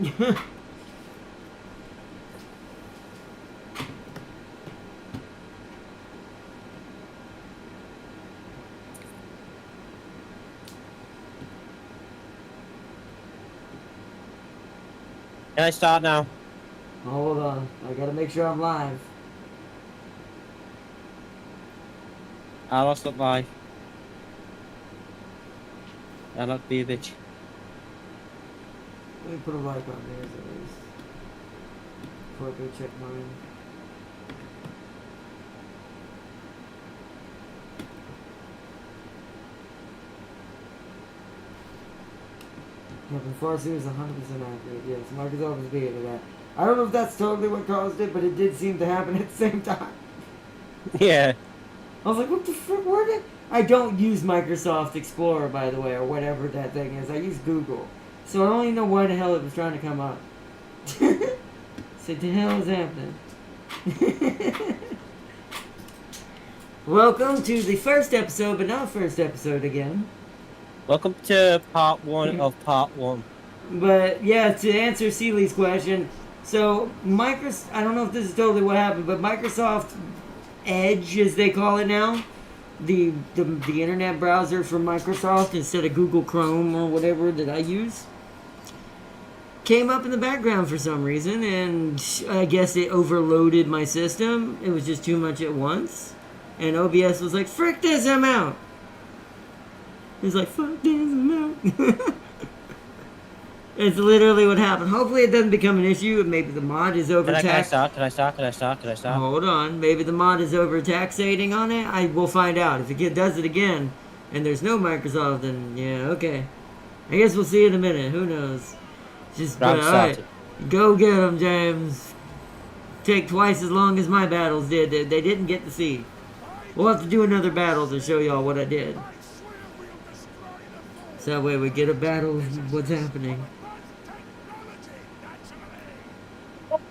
Can I start now? Hold on. I gotta make sure I'm live. I lost up live. I'll not be a bitch. Let me put a like on theirs at least. Before I go check mine. Yeah, before as soon as 100% accurate. Yes, Microsoft is being of that. I don't know if that's totally what caused it, but it did seem to happen at the same time. Yeah. I was like, what the frick, where did... I don't use Microsoft Explorer, by the way, or whatever that thing is. I use Google. So I don't even know why the hell it was trying to come up. So the hell is happening? Welcome to the first episode, but not first episode again. Welcome to part 1 of part 1. But yeah, to answer Seeley's question, so Microsoft, I don't know if this is totally what happened, but Microsoft Edge, as they call it now, the internet browser for Microsoft instead of Google Chrome or whatever that I use, came up in the background for some reason, and I guess it overloaded my system. It was just too much at once, and OBS was like, frick this, I'm out. It was like, fuck this, I'm out. It's literally what happened. Hopefully it doesn't become an issue. Maybe the mod is overtaxed. Can I start? Hold on. Maybe the mod is overtaxating on it. I will find out. If it does it again and there's no Microsoft, then yeah, okay. I guess we'll see in a minute. Who knows? Just alright. Go get them, James. Take twice as long as my battles did. They didn't get to see. We'll have to do another battle to show y'all what I did. So that way we get a battle of what's happening.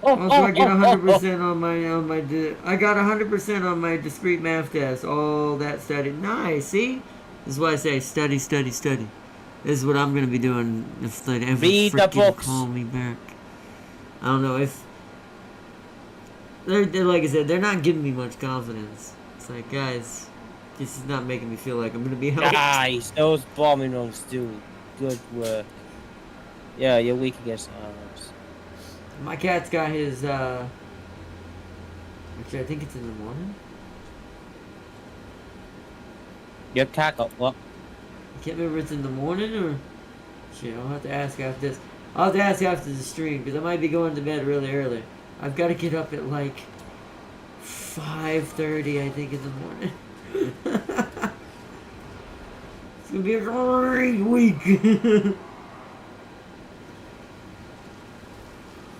Also, I get 100% on my I got 100% on my discrete math test. All that study. Nice, see? This is why I say study, study, study. This is what I'm going to be doing if they ever freaking call me back. I don't know if... They're, like I said, they're not giving me much confidence. It's like, guys, this is not making me feel like I'm going to be helped. Guys, those bombing runs do good work. Yeah, you're weak against arms. My cat's got his, actually, I think it's in the morning. Your cat got what? I can't remember if it's in the morning or... Shit, I'll have to ask after this. I'll have to ask after the stream, because I might be going to bed really early. I've got to get up at, like, 5:30, I think, in the morning. It's going to be a great week.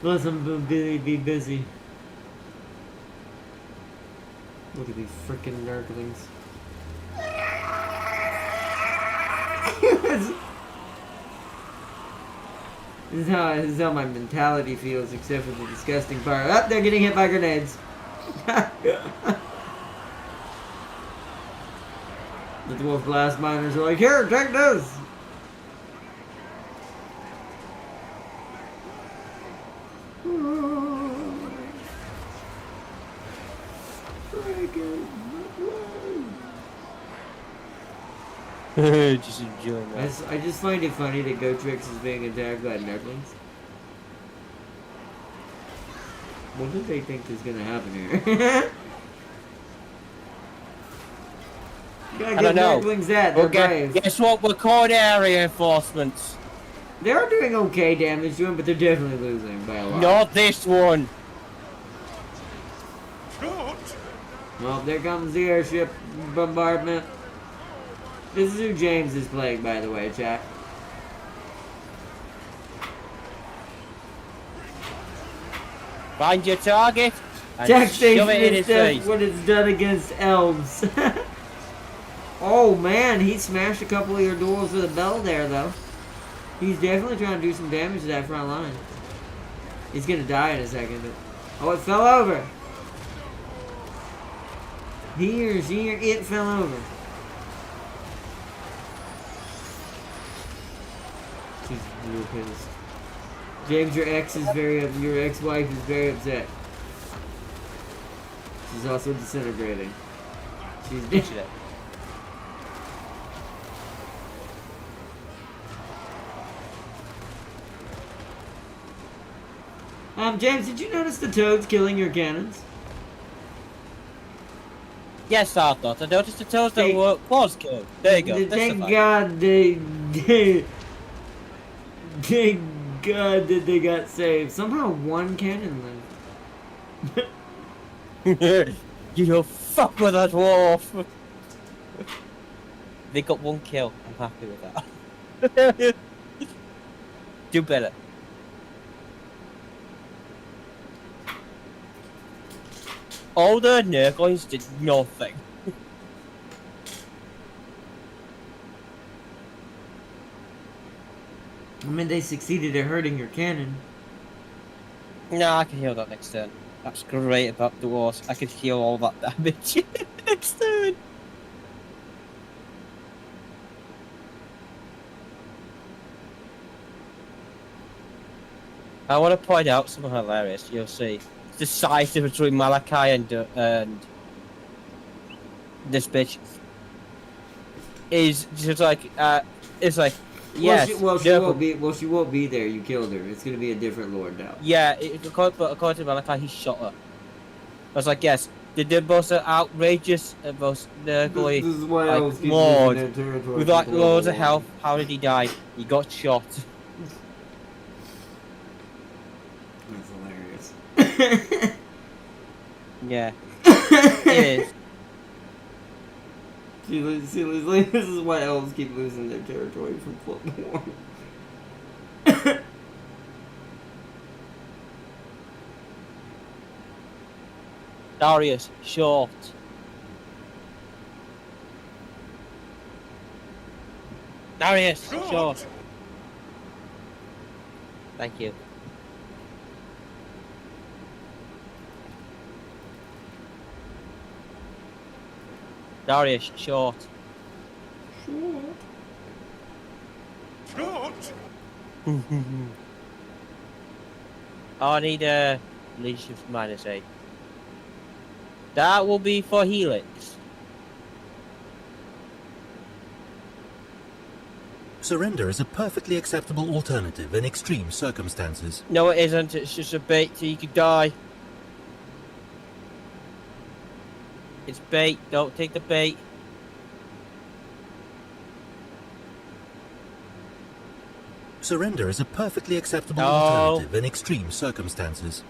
Unless I'm going to be busy. Look at these frickin' nurglings. This is how my mentality feels, except for the disgusting part. Oh, they're getting hit by grenades. The dwarf blast miners are like, here, take this. Just enjoying that. I just find it funny that Gotrix is being attacked by Nurglings. What do they think is gonna happen here? I don't know. Nurglings that, they're brave. Guess what? We're calling area enforcements. They're doing okay damage to him, but they're definitely losing by a lot. Not this one. Well, there comes the airship bombardment. This is who James is playing, by the way, chat. Find your target. Taxation is just what it's done against elves. Oh man, he smashed a couple of your doors with a bell there, though. He's definitely trying to do some damage to that front line. He's gonna die in a second. But... Oh, it fell over. It fell over. She's real pissed. James, your ex-wife is very upset. She's also disintegrating. She's dead. James, did you notice the toads killing your cannons? Yes, I thought. I noticed the toes that was killed. There you go. Thank God thank God that they got saved. Somehow one cannon lived. You don't fuck with that dwarf. They got one kill. I'm happy with that. Do better. All the Nurglings did nothing. I mean, they succeeded at hurting your cannon. No, I can heal that next turn. That's great about the wars. I can heal all that damage next turn. I want to point out something hilarious. You'll see. It's the size difference between Malachi and this bitch is just like it's like yes. She won't be there. You killed her. It's gonna be a different lord now. Yeah, but according to Malachi, he shot her. I was like, yes, they did most outrageous, most nerdly, This is why I was lord with like loads of health. How did he die? He got shot. That's hilarious. Yeah, it is. See, this is why elves keep losing their territory from Flood War. Darius, short. Darius, short. Thank you. Darius, short. Short. I need a leadership -8. That will be for Helix. Surrender is a perfectly acceptable alternative in extreme circumstances. No, it isn't. It's just a bait so you could die. It's bait. Don't take the bait. Surrender is a perfectly acceptable alternative in extreme circumstances.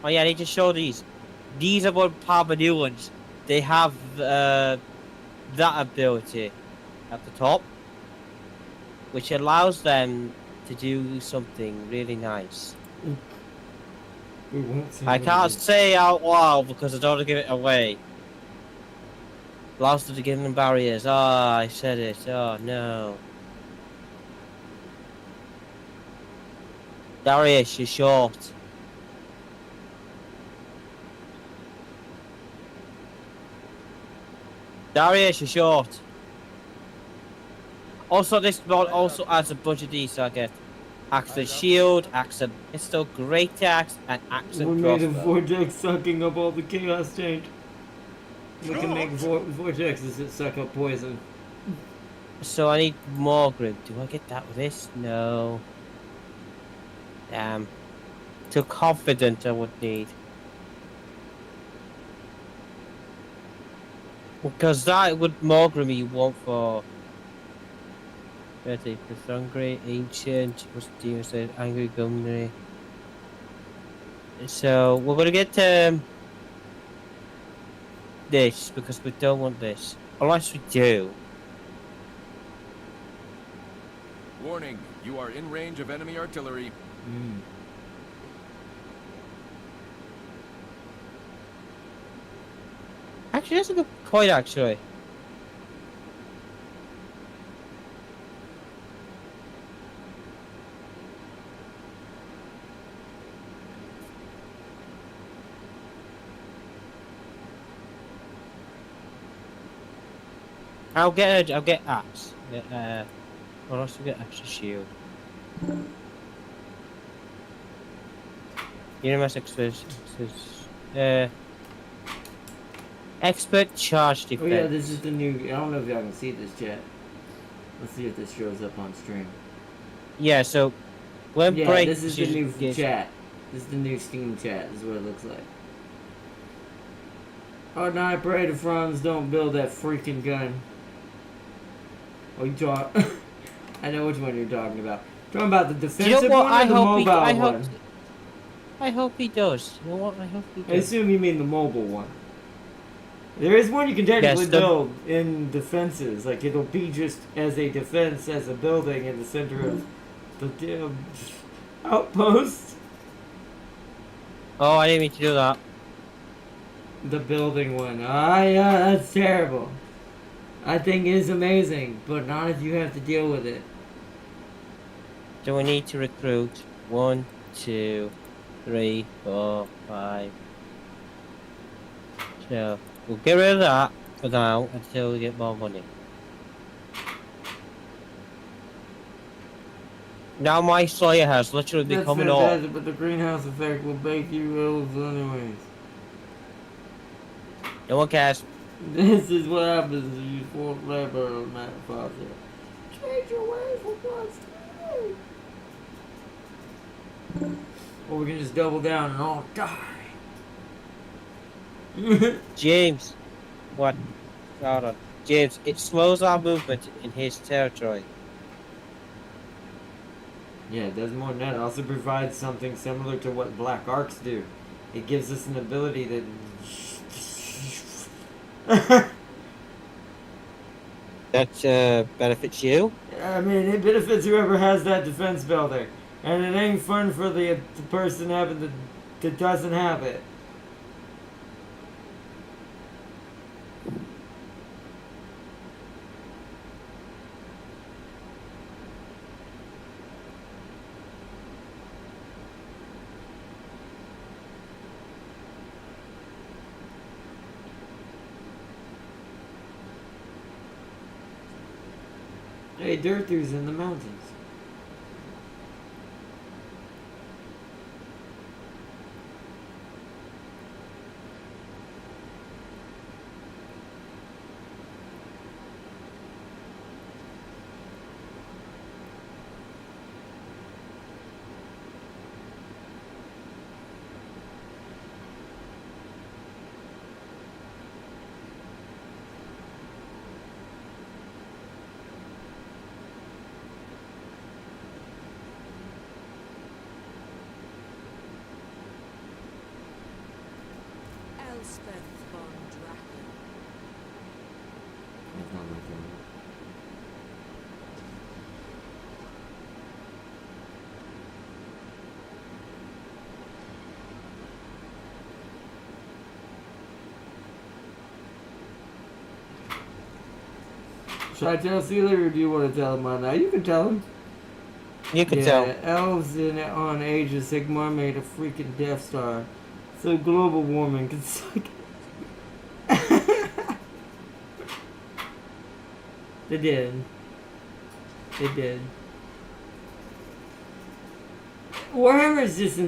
Oh yeah, they just show these. These are what power new ones. They have that ability at the top, which allows them to do something really nice. I can't say out loud because I don't want to give it away. Allows them to give them barriers. Ah, I said it. Oh no. Darius, you're short. Darius, you're short. Also, this mod also adds a bunch of these, so I get accent shield, accent pistol, great axe, and accent We crossbow. made a vortex sucking up all the chaos change. We can make vortexes that suck up poison. So I need more group. Do I get that with this? No. Damn. Too confident I would need. Because that would more grim you want for 30 plus hungry, ancient, what's the demon said, angry gummy. So we're gonna get this because we don't want this. Unless we do. Warning, you are in range of enemy artillery. Actually, that's a good point, actually. I'll get axe. What else do we get? Extra shield. Unanimous expert charge defense. Oh yeah, this is the new. I don't know if y'all can see this yet. Let's see if this shows up on stream. Yeah, so when Yeah, break this is the new gets- chat. This is the new Steam chat. This is what it looks like. Oh, no, I pray the Franz don't build that freaking gun. Oh, you talk. I know which one you're talking about. Talking about the Do defensive you know what? one or the mobile one? I hope he does. You know what? I hope he I does. assume you mean the mobile one. There is one you can technically Yes, the- build in defenses. Like, it'll be just as a defense, as a building in the center of the damn outpost. Oh, I didn't mean to do that. The building one. Ah, yeah, that's terrible. That thing is amazing, but not if you have to deal with it. So we need to recruit 1, 2, 3, 4, 5. So we'll get rid of that for now until we get more money. Now my soya has literally That's become an orc. fantastic, but the greenhouse effect will bake you elves anyways. No one cares. This is what happens if you force labor on that faucet. Change your ways for God's sake. Or we can just double down and all die. James, what? Hold on. James, it slows our movement in his territory. Yeah, it does more than that. It also provides something similar to what Black Arcs do. It gives us an ability that... That benefits you. I mean, it benefits whoever has that defense building. And it ain't fun for the person having that doesn't have it. Hey, Dirthu's in the mountains. Elspeth von Draken. That's not my thing. Should I tell Sealer or do you want to tell him on that? You can tell him. You can tell. Elves on Age of Sigmar made a freaking Death Star. So global warming can suck. They did. They did. Warhammer is just...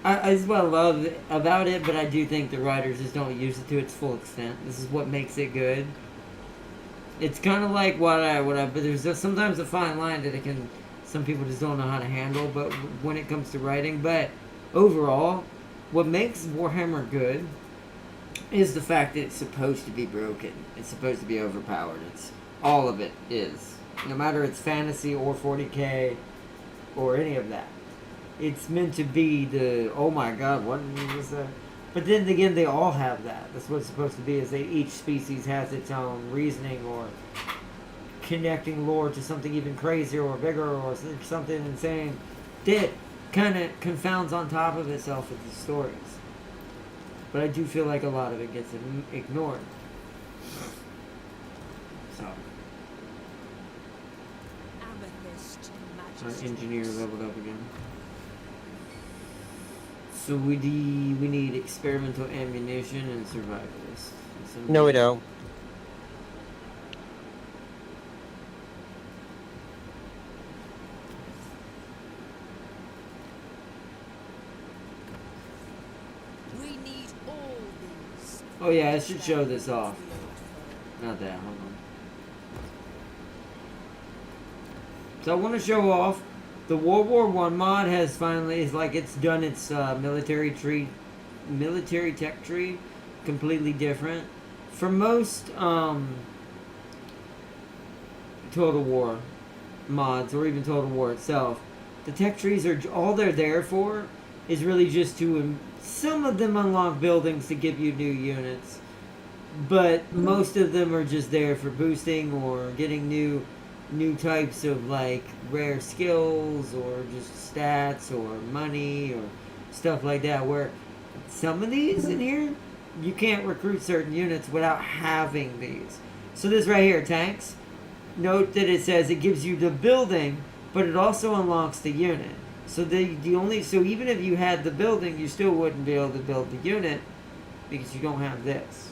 I just what I love about it, but I do think the writers just don't use it to its full extent. This is what makes it good. It's kind of like but there's sometimes a fine line that some people just don't know how to handle, but when it comes to writing, but overall, what makes Warhammer good is the fact that it's supposed to be broken. It's supposed to be overpowered. All of it is. No matter it's fantasy or 40k or any of that. It's meant to be oh my god, what was that? But then again, they all have that. That's what it's supposed to be, is each species has its own reasoning or connecting lore to something even crazier or bigger or something insane that kind of confounds on top of itself with the stories. But I do feel like a lot of it gets ignored. So, Amethyst our Majesty. engineer leveled up again. So we need experimental ammunition and survivalists. No, we don't. We need all these. Oh yeah, I should show this off. Not that, hold on. So I want to show off the World War One mod has finally, it's done its military tech tree, completely different. For most Total War mods, or even Total War itself, the tech trees are all they're there for is really just to some of them unlock buildings to give you new units, but most of them are just there for boosting or getting new types of like rare skills or just stats or money or stuff like that, where some of these in here you can't recruit certain units without having these. So this right here, tanks, note that it says it gives you the building, but it also unlocks the unit. So so even if you had the building, you still wouldn't be able to build the unit because you don't have this.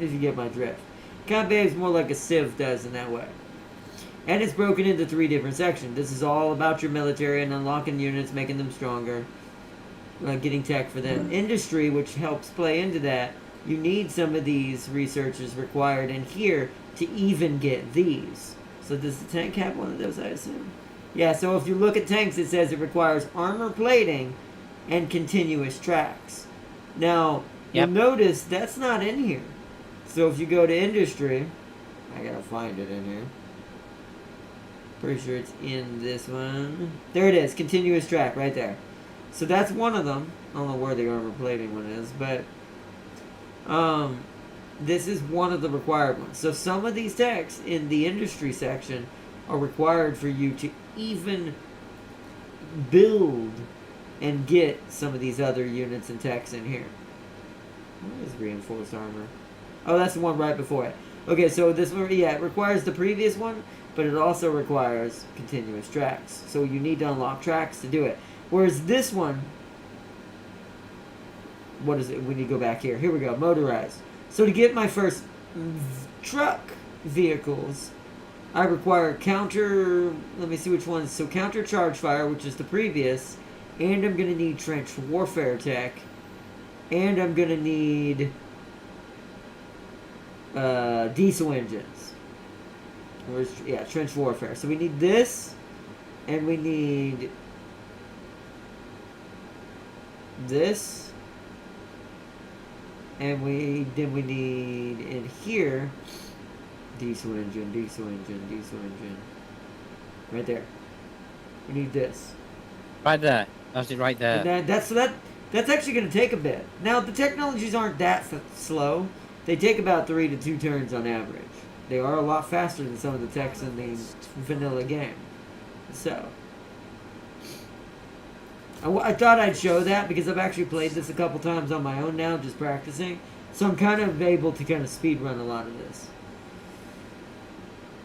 If you get my drift. Kind of behaves more like a Civ does in that way. And it's broken into 3 different sections. This is all about your military and unlocking units, making them stronger, getting tech for them. Industry, which helps play into that. You need some of these researchers required in here to even get these. So does the tank have one of those, I assume? Yeah, so if you look at tanks, it says it requires armor plating and continuous tracks. Now, you'll notice that's not in here. So if you go to industry, I gotta find it in here. Pretty sure it's in this one. There it is, continuous track right there. So that's one of them. I don't know where the armor plating one is, but this is one of the required ones. So some of these techs in the industry section are required for you to even build and get some of these other units and techs in here. What is reinforced armor? Oh, that's the one right before it. Okay, so this one, yeah, it requires the previous one, but it also requires continuous tracks. So you need to unlock tracks to do it. Whereas this one, what is it? We need to go back here. Here we go, motorized. So to get my first truck vehicles, I require counter, let me see which ones. So counter charge fire, which is the previous, and I'm going to need trench warfare tech, and I'm going to need diesel engines. Trench warfare. So we need this, and we need this, and we need in here diesel engine. Right there. We need this. Right there. That's it right there. And that's actually going to take a bit. Now the technologies aren't that slow. They take about 3 to 2 turns on average. They are a lot faster than some of the techs in the vanilla game. So, I thought I'd show that because I've actually played this a couple times on my own now, just practicing. So I'm kind of able to kind of speed run a lot of this.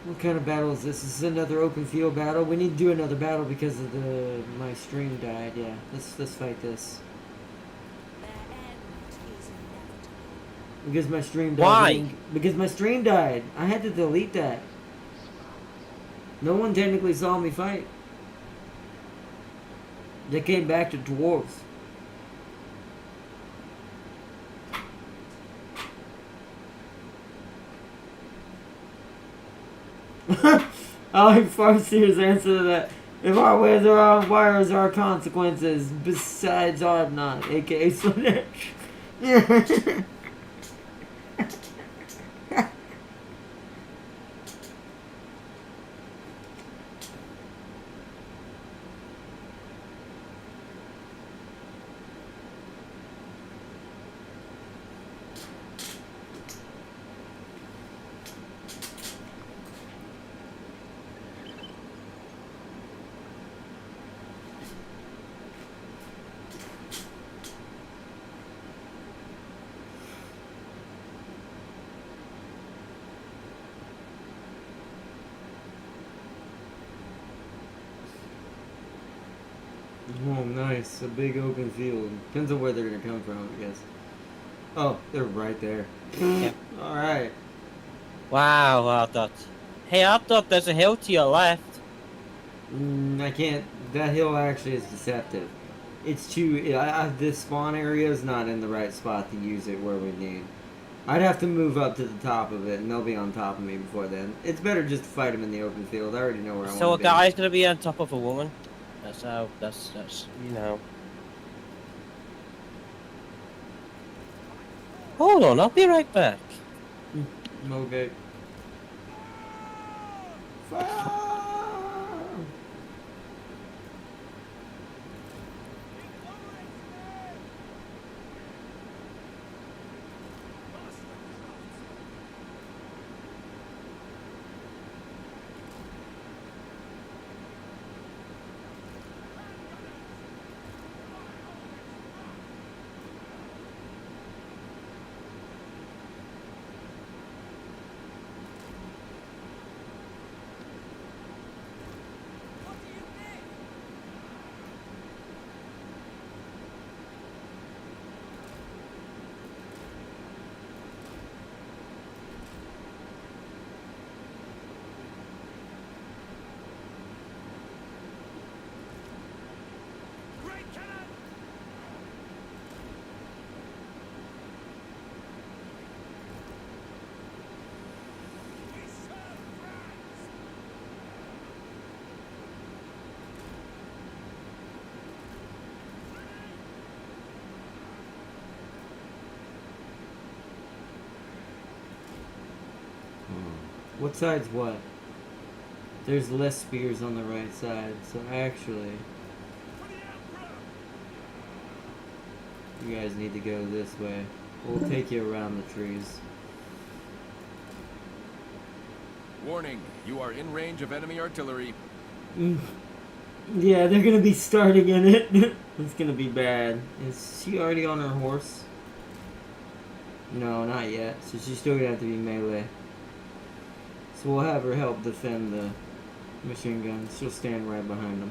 What kind of battle is this? This is another open field battle. We need to do another battle because of my stream died. Yeah, let's fight this. Their end is inevitable. Because my stream died. Why? Because my stream died. I had to delete that. No one technically saw me fight. They came back to dwarves. I like Farseer's answer to that. If our ways are our wires, our consequences. Besides, are not. AKA Slanesh. Oh, nice. A big open field. Depends on where they're going to come from, I guess. Oh, they're right there. Yep. Alright. Wow, I thought. Hey, I thought there's a hill to your left. I can't. That hill actually is deceptive. It's too. This spawn area is not in the right spot to use it where we need. I'd have to move up to the top of it, and they'll be on top of me before then. It's better just to fight them in the open field. I already know where I So a want to be. guy's gonna be on top of a woman. That's how. That's you know. Hold on, I'll be right back. Okay. Fire! What side's what? There's less spears on the right side, so actually... You guys need to go this way. We'll take you around the trees. Warning, you are in range of enemy artillery. Yeah, they're gonna be starting in it. It's gonna be bad. Is she already on her horse? No, not yet. So she's still gonna have to be melee. So we'll have her help defend the machine guns. She'll stand right behind them.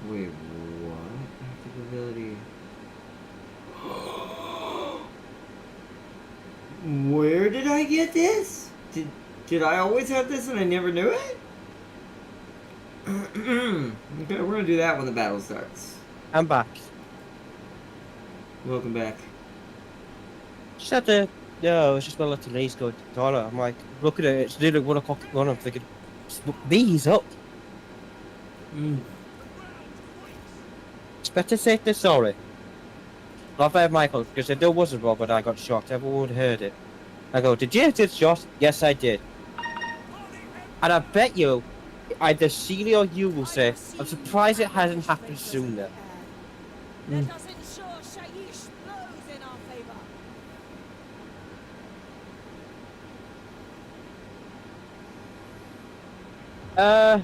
Wait, what? Active ability. Where did I get this? Did I always have this and I never knew it? Okay, we're gonna do that when the battle starts. I'm back. Welcome back. Just had to. No, it's just my little knees going to the toilet. I'm like, looking at it. It's nearly 1 o'clock in the morning. I'm thinking, these up. It's better safe than sorry. Not fair, Michael, because if there wasn't Robert, I got shocked. Everyone would have heard it. I go, did you hear this shot? Yes, I did. And I bet you, either Celia or you will say, I'm surprised it hasn't happened sooner. Let us ensure Shaiish blows in our favor.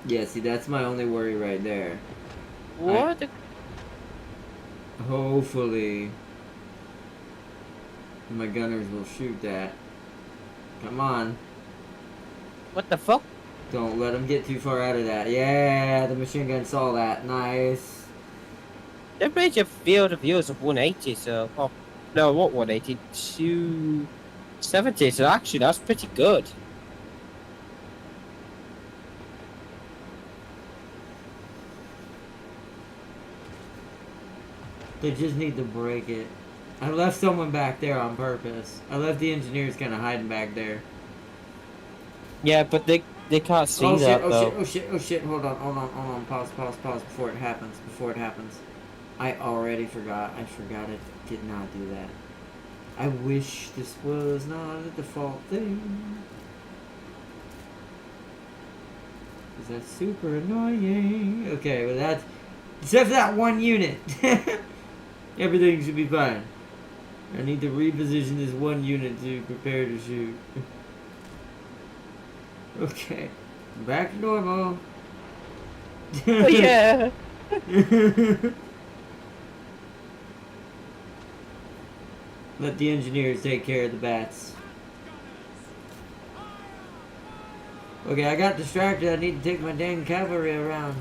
Yeah, see, that's my only worry right there. What? Hopefully, my gunners will shoot that. Come on. What the fuck? Don't let them get too far out of that. Yeah, the machine gun saw that. Nice. Their range of field of view is of 180, so... Oh, no, what 180? 270, so actually that's pretty good. They just need to break it. I left someone back there on purpose. I left the engineers kind of hiding back there. Yeah, but they can't see Oh that, shit, oh though. shit, oh shit, oh shit. Hold on. Pause before it happens. I already forgot. I did not do that. I wish this was not a default thing. Because that's super annoying. Okay, well that's... Except for that one unit. Everything should be fine. I need to reposition this one unit to prepare to shoot. Okay. Back to normal. Oh, yeah! Let the engineers take care of the bats. Okay, I got distracted. I need to take my dang cavalry around.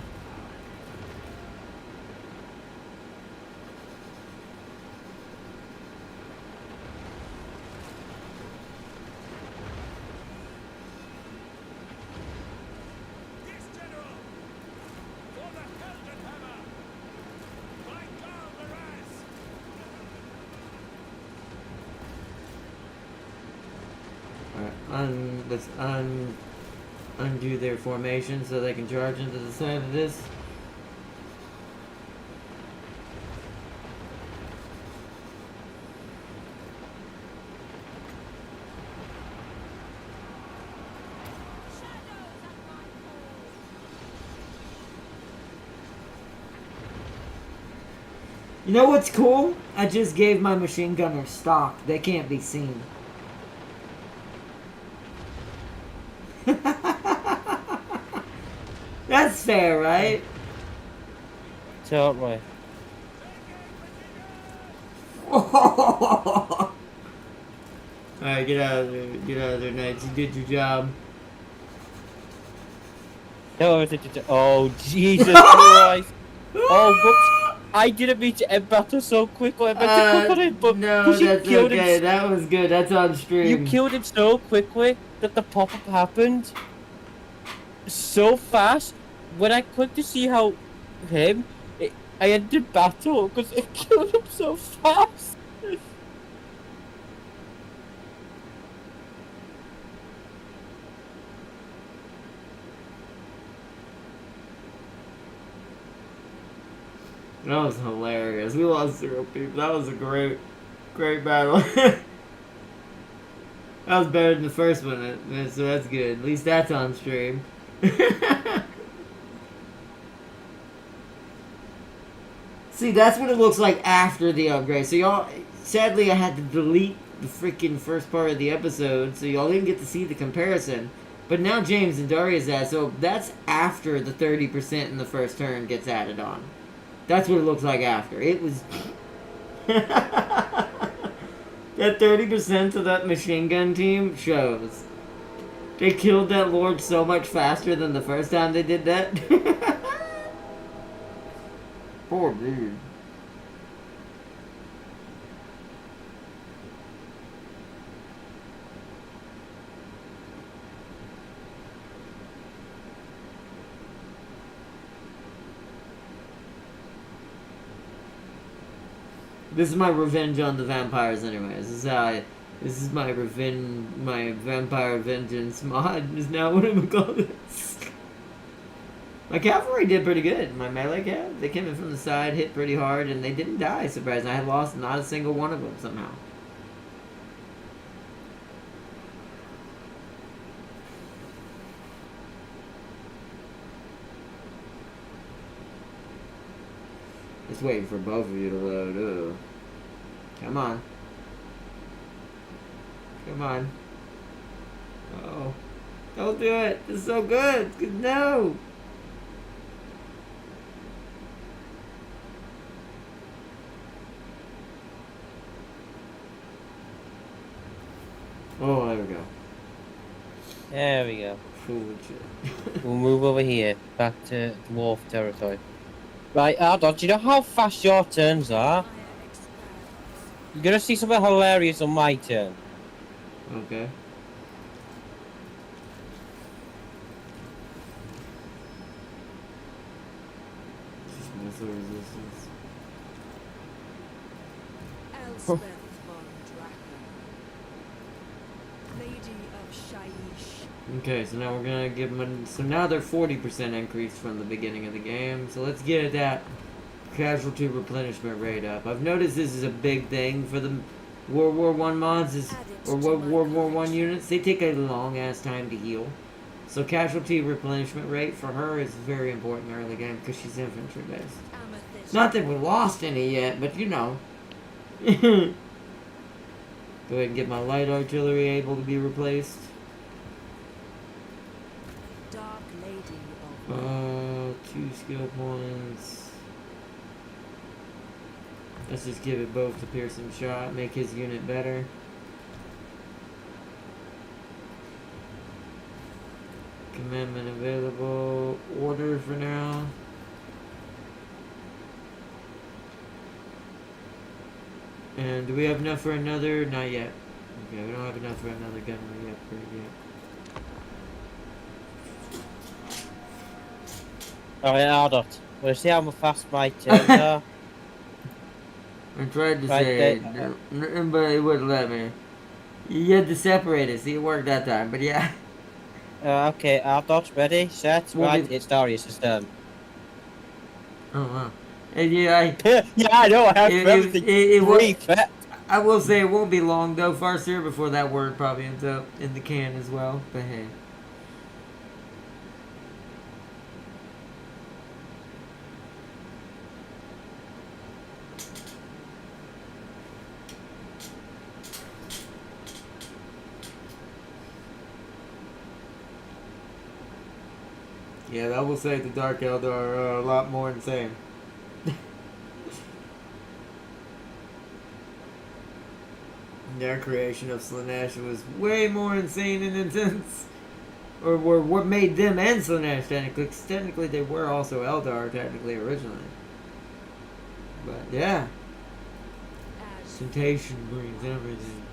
undo their formation so they can charge into the side of this. You know what's cool? I just gave my machine gunner stock. They can't be seen. That's fair, right? Totally. Alright, get out of there. Get out of there, Knights. You did your job. Oh, Jesus Christ. Oh, whoops. I didn't mean to end battle so quickly. I meant to click on it, but No, because you that's killed okay. him, That was good. That's on stream. you killed him so quickly that the pop-up happened so fast. When I clicked to see how I ended battle because it killed him so fast. That was hilarious. We lost 0 people. That was a great battle. That was better than the first one, so that's good. At least that's on stream. See, that's what it looks like after the upgrade. So y'all, sadly I had to delete the freaking first part of the episode, so y'all didn't get to see the comparison. But now James and Daria's at, so that's after the 30% in the first turn gets added on. That's what it looks like after. It was... That 30% of that machine gun team shows. They killed that lord so much faster than the first time they did that. Poor dude. This is my revenge on the vampires anyways. This is my vampire vengeance mod is now what I'm gonna call this. My cavalry did pretty good. My melee cav, they came in from the side, hit pretty hard, and they didn't die, surprisingly. I had lost not a single one of them somehow. Just waiting for both of you to load. Ooh. Come on. Come on. Oh. Don't do it. This is so good. No. Oh, there we go. There we go. Holy shit. We'll move over here, back to dwarf territory. Right, Ardon, do you know how fast your turns are? You're gonna see something hilarious on my turn. Okay. Just missile resistance. Elspeth von Drachen, Lady of Shaiish. Okay, so now we're gonna give them. So now they're 40% increase from the beginning of the game. So let's get that casualty replenishment rate up. I've noticed this is a big thing for the World War I mods, or World War I units. They take a long ass time to heal. So casualty replenishment rate for her is very important in early game because she's infantry based. Amethyst. Not that we lost any yet, but you know. Go ahead and get my light artillery able to be replaced. Dark Lady of 2 skill points. Let's just give it both to piercing shot, make his unit better. Commandment available. Order for now. And do we have enough for another? Not yet. Okay, we don't have enough for another gunnery upgrade yet. Alright, Ardon, wanna see how fast my turns are? I tried to Right say there. it, but it wouldn't let me. You had to separate it. See, it worked that time. But yeah. Okay, our thoughts ready, set, We'll right, be- it's Darius' turn. Oh wow. And yeah, Yeah, I know, I have it, everything it, it, will. pre-prepped. I will say it won't be long though. Farseer before that word probably ends up in the can as well. But hey. Yeah, I will say the Dark Eldar are a lot more insane. Their creation of Slanesh was way more insane and intense. Or were what made them and Slanesh technically. 'Cause technically they were also Eldar technically originally. But yeah. As Temptation brings everything.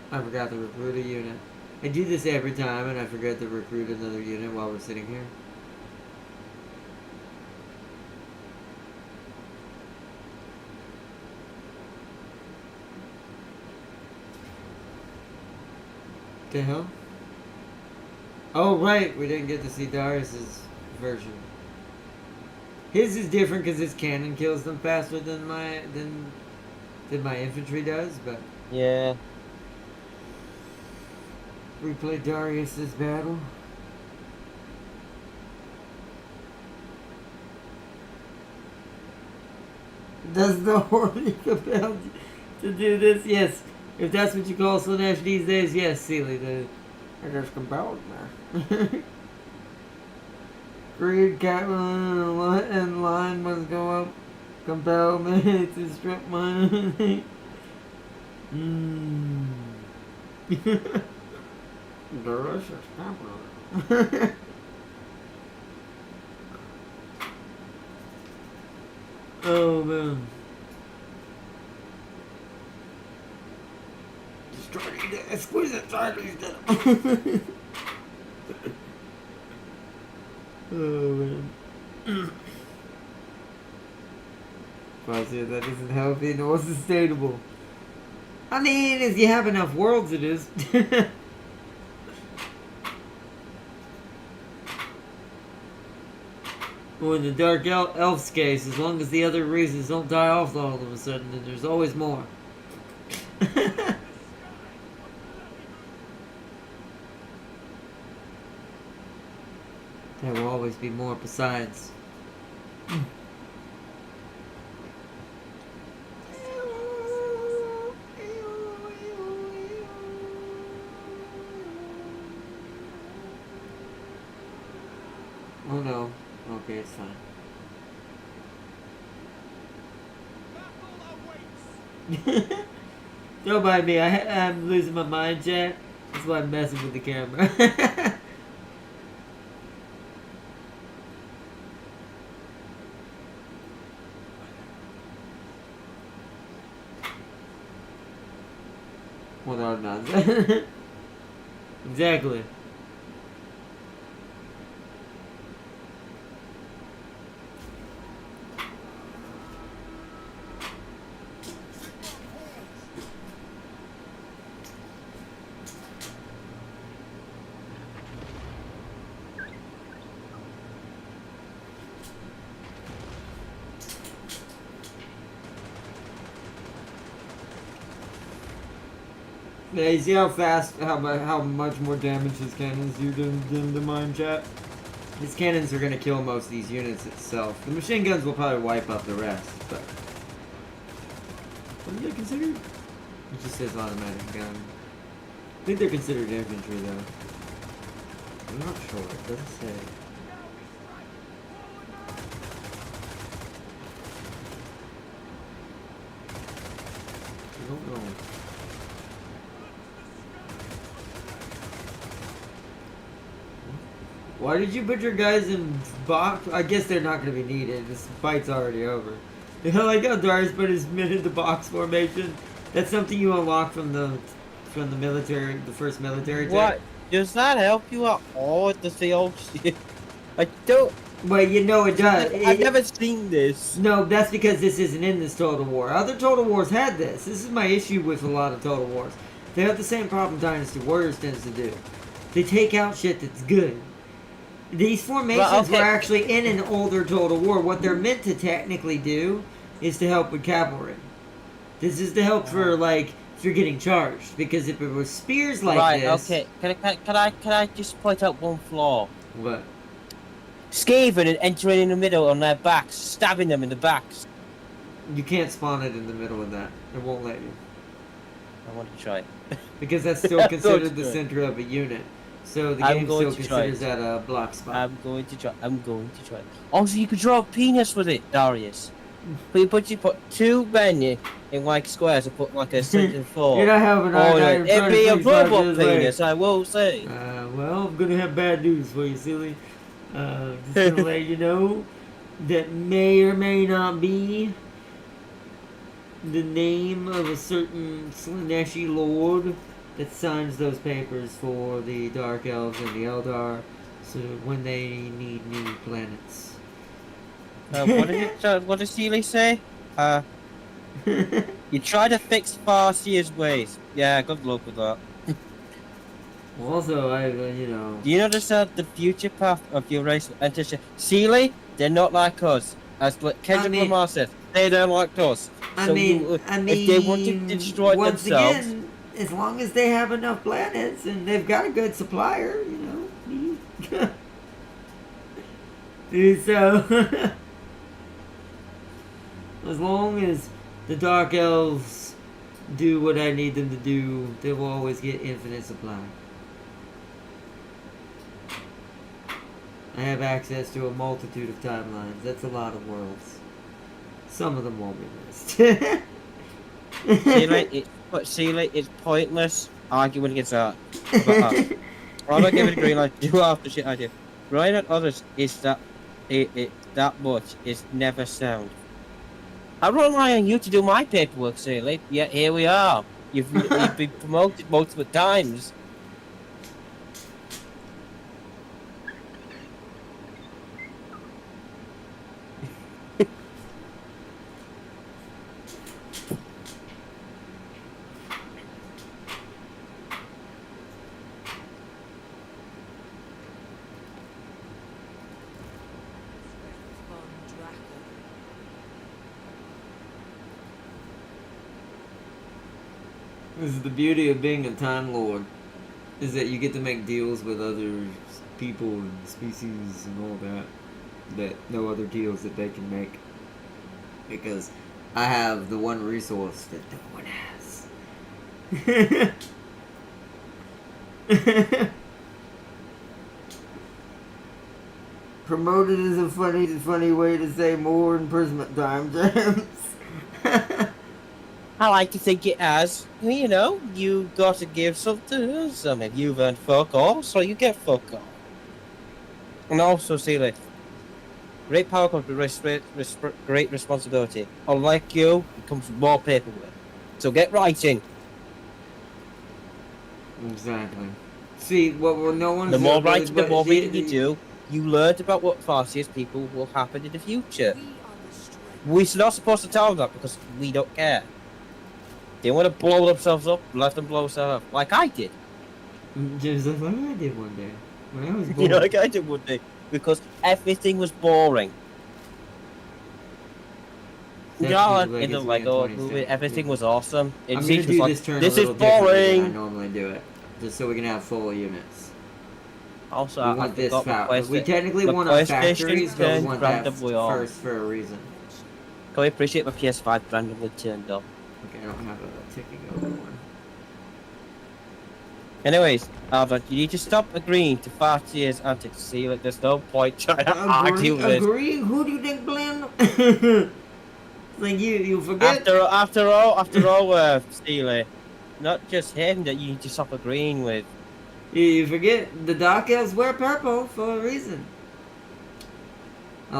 I forgot to recruit a unit. I do this every time and I forget to recruit another unit while we're sitting here. The hell? Oh right, we didn't get to see Darius's version. His is different because his cannon kills them faster than my infantry does, but Yeah. replay Darius's battle. Does the Horde compel to do this? Yes. If that's what you call Slanesh these days, yes, Sealy. They're just compelled, man. Greed, Catman, and line must go up. Compel me to strip mine. Delicious pepper. Oh man. Destroy the exquisite Chinese dinner. Oh man. Fuzzy, that isn't healthy nor sustainable. I mean, if you have enough worlds, it is. Well, in the Dark Elf's case, as long as the other races don't die off all of a sudden, then there's always more. There will always be more besides. Oh no. Okay, it's fine. Don't mind me, I'm losing my mind, chat. That's why I'm messing with the camera. Well, no, not. Exactly. Yeah, you see how fast, how much more damage his cannons do than the mine, chat? His cannons are gonna kill most of these units itself. The machine guns will probably wipe up the rest, but... What are they considered? It just says automatic gun. I think they're considered infantry, though. I'm not sure, it doesn't say. I don't know. Why did you put your guys in box? I guess they're not going to be needed. This fight's already over. You know, like how Darius put his men into box formation. That's something you unlock from the from the military, the first military tech. What? Does that help you at all with the field? I don't. Well, you know it does. I've never seen this. No, that's because this isn't in this Total War. Other Total Wars had this. This is my issue with a lot of Total Wars. They have the same problem Dynasty Warriors tends to do. They take out shit that's good. These formations were actually in an older Total War. What they're meant to technically do is to help with cavalry. This is to help for, like, if you're getting charged. Because if it was spears like this... Okay. Can I just point out one flaw? What? Skaven and entering in the middle on their backs, stabbing them in the backs. You can't spawn it in the middle of that. It won't let you. I want to try it. Because that's still considered the center of a unit. So the game still considers that a block spot. I'm going to try. Also, you could draw a penis with it, Darius. But you put two men in like squares and put like a center four. You're not having it'd be a robot penis, I will say. Well, I'm gonna have bad news for you, silly. Just gonna let you know that may or may not be the name of a certain Slaneshi lord that signs those papers for the Dark Elves and the Eldar, so when they need new planets. What did Seeley say? You try to fix Farseer's ways. Yeah, good luck with that. Also, you know... Do you notice that the future path of your race will enter... Seeley, they're not like us. As Kendrick Lamar says, they don't like us. I mean, if they want to destroy once themselves... again, as long as they have enough planets and they've got a good supplier, you know. So... as long as the Dark Elves do what I need them to do, they will always get infinite supply. I have access to a multitude of timelines. That's a lot of worlds. Some of them won't be missed. Seeley, it's pointless arguing against that. All I give it a green light, do half the shit I do. Right at others is that that much is never sound. I rely on you to do my paperwork, Seeley. Yet here we are. You've been promoted multiple times. This is the beauty of being a Time Lord, is that you get to make deals with other people and species and all that no other deals that they can make. Because I have the one resource that no one has. Promoted is a funny way to say more imprisonment time, James. I like to think it as, you know, you got to give something to some. If you've earned fuck all, so you get fuck all. And also, Seeley, great power comes with great responsibility. Unlike you, it comes with more paperwork. So get writing. Exactly. See, what no one's... The more writing, the more reading you do, you learned about what Farseer's people will happen in the future. We're not supposed to tell them that because we don't care. They want to blow themselves up, let them blow themselves up, like I did. Just like I did one day, when I was born. Yeah, like I did one day, because everything was boring. Yeah, and they're like, oh, everything was awesome. I'm gonna do this turn this a little is boring. than I normally do it, just so we can have full units. Also, we want this fast. We technically want our factories, but we want that first for a reason. Can we appreciate my PS5 randomly turned up? Okay, I don't have a ticking over one. Anyways, Albert, you need to stop agreeing to Farseer's antics. See, like, there's no point trying to argue with it. Agreeing? Who do you think, Glenn? Like you forget. After all, Steely, not just him that you need to stop agreeing with. You forget the Dark Elves wear purple for a reason.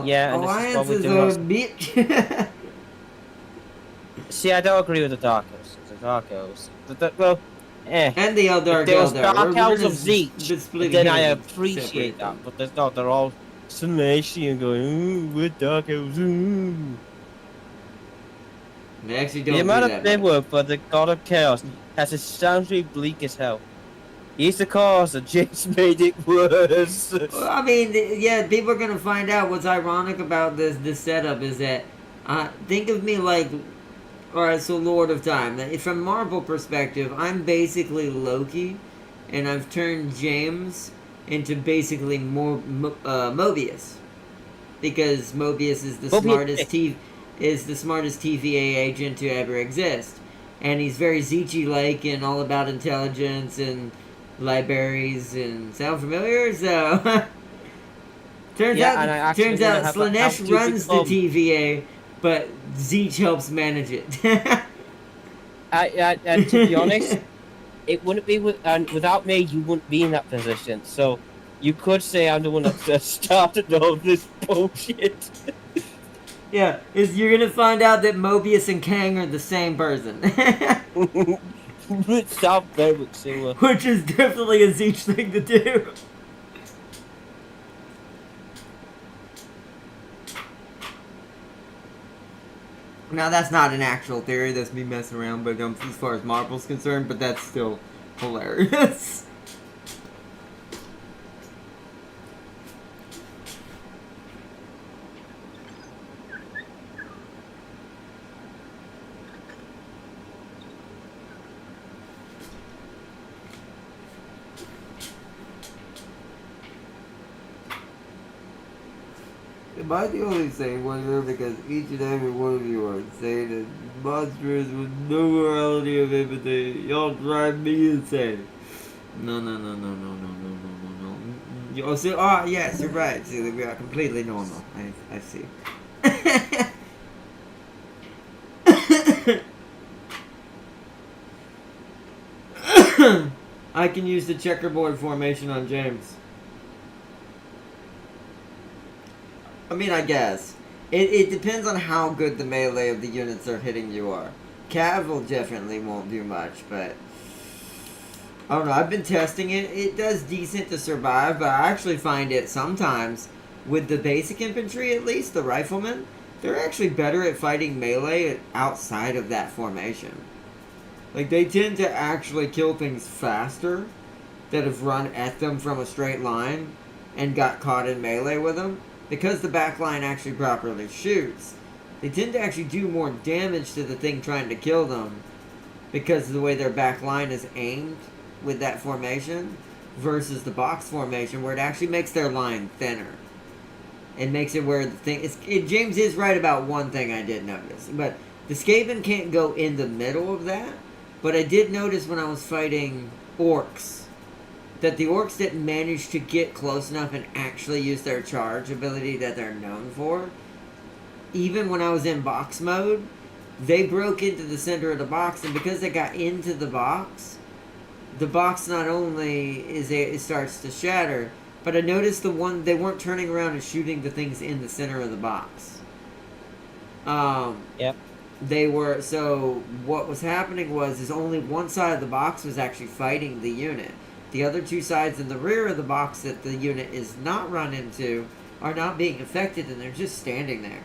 Yeah, and Alliance is a bitch. See, I don't agree with the Dark Elves. The Dark Elves. Well, And the Eldar If there was Geldar. Dark Elves of be Zeech, splitting then I hairs and appreciate separate that. them. But there's not. They're all smashy and going, ooh, we're Dark Elves, ooh. They actually The don't do amount of that they much. work for the God of Chaos has astoundingly bleak as hell. He's the cause, and James made it worse. Well, I mean, yeah, people are gonna find out what's ironic about this setup is that, think of me like, alright, so Lord of Time. From Marvel perspective, I'm basically Loki, and I've turned James into basically Mobius, because Mobius is the smartest TVA agent to ever exist, and he's very Zeech-like and all about intelligence and libraries and sound familiar. So turns out Slanesh runs the TVA, but Zeech helps manage it. And to be honest, it wouldn't be without me. You wouldn't be in that position. So you could say I'm the one that started all this bullshit. Yeah, you're gonna find out that Mobius and Kang are the same person. It sounds very much similar. Which is definitely a Zeech thing to do. Now that's not an actual theory, that's me messing around, but as far as Marvel's concerned, but that's still hilarious. Am I the only sane one here? Because each and every one of you are insane and monstrous with no morality of empathy. Y'all drive me insane. No. Oh, see, oh, yes, you're right. See, we are completely normal. I see. I can use the checkerboard formation on James. I mean, I guess. It depends on how good the melee of the units that are hitting you are. Cav definitely won't do much, but I don't know. I've been testing it. It does decent to survive, but I actually find it sometimes, with the basic infantry at least, the riflemen, they're actually better at fighting melee outside of that formation. Like, they tend to actually kill things faster that have run at them from a straight line and got caught in melee with them. Because the back line actually properly shoots, they tend to actually do more damage to the thing trying to kill them because of the way their back line is aimed with that formation versus the box formation where it actually makes their line thinner. It makes it where the thing... James is right about one thing I did notice, but the Skaven can't go in the middle of that, but I did notice when I was fighting orcs that the orcs didn't manage to get close enough and actually use their charge ability that they're known for. Even when I was in box mode, they broke into the center of the box, and because they got into the box not only it starts to shatter, but I noticed they weren't turning around and shooting the things in the center of the box. Yep. They were, so what was happening is only one side of the box was actually fighting the unit. The other two sides in the rear of the box that the unit is not run into are not being affected, and they're just standing there.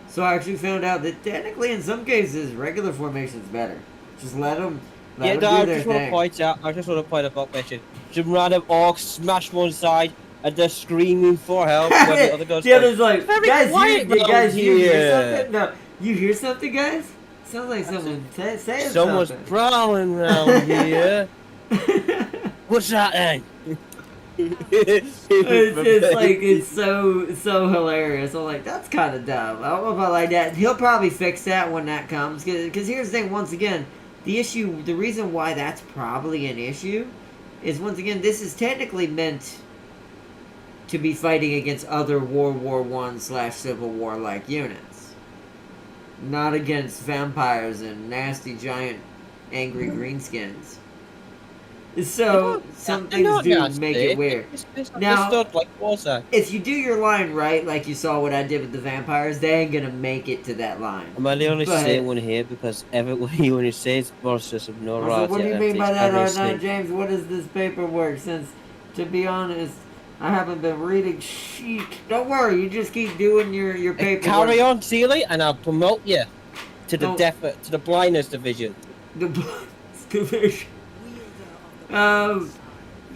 So I actually found out that technically in some cases regular formation's better. Just let them do their thing. I just want to point out question. Some random orcs smash one side and they're screaming for help. When the other goes the other's like, guys, you hear something? No, you hear something, guys? Sounds like someone saying something. Someone's prowling around here. What's that then? it's like, it's so hilarious. I'm like, that's kind of dumb. I don't know about like that. He'll probably fix that when that comes. Because here's the thing, once again, the reason why that's probably an issue is, once again, this is technically meant to be fighting against other World War I / Civil War like units. Not against vampires and nasty giant angry greenskins. So some things do make it weird. Now- Now, like water. If you do your line right, like you saw what I did with the vampires, they ain't gonna make it to that line. I'm only But- saying one here because everybody when you say it's monstrous of no So right. what do you mean by that right now, James? What is this paperwork? Since, to be honest, I haven't been reading shit. Don't worry, you just keep doing your paperwork. Carry on, Sealy, and I'll promote you to the No. to the blindness division. The division. But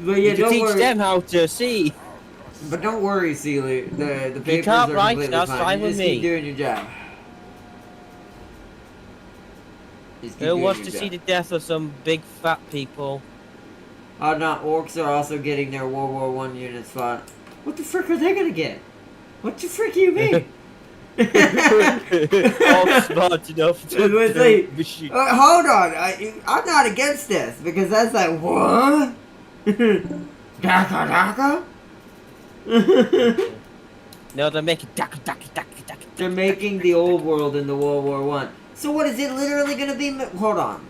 yeah, You can don't teach worry. them how to see. But don't worry, Sealy. The papers can't are write, completely that's fine. fine You with just me. keep doing your job. Just keep Who doing wants your to job. see the death of some big fat people? Oh no, orcs are also getting their World War One units fought. What the frick are they gonna get? What the frick do you mean? All smart enough to It's like, machine. hold on, I'm not against this because that's like what? Daka daka. No, they're making duck, duck, duck, duck. They're making the old world in the World War One. So what is it literally gonna be? Hold on.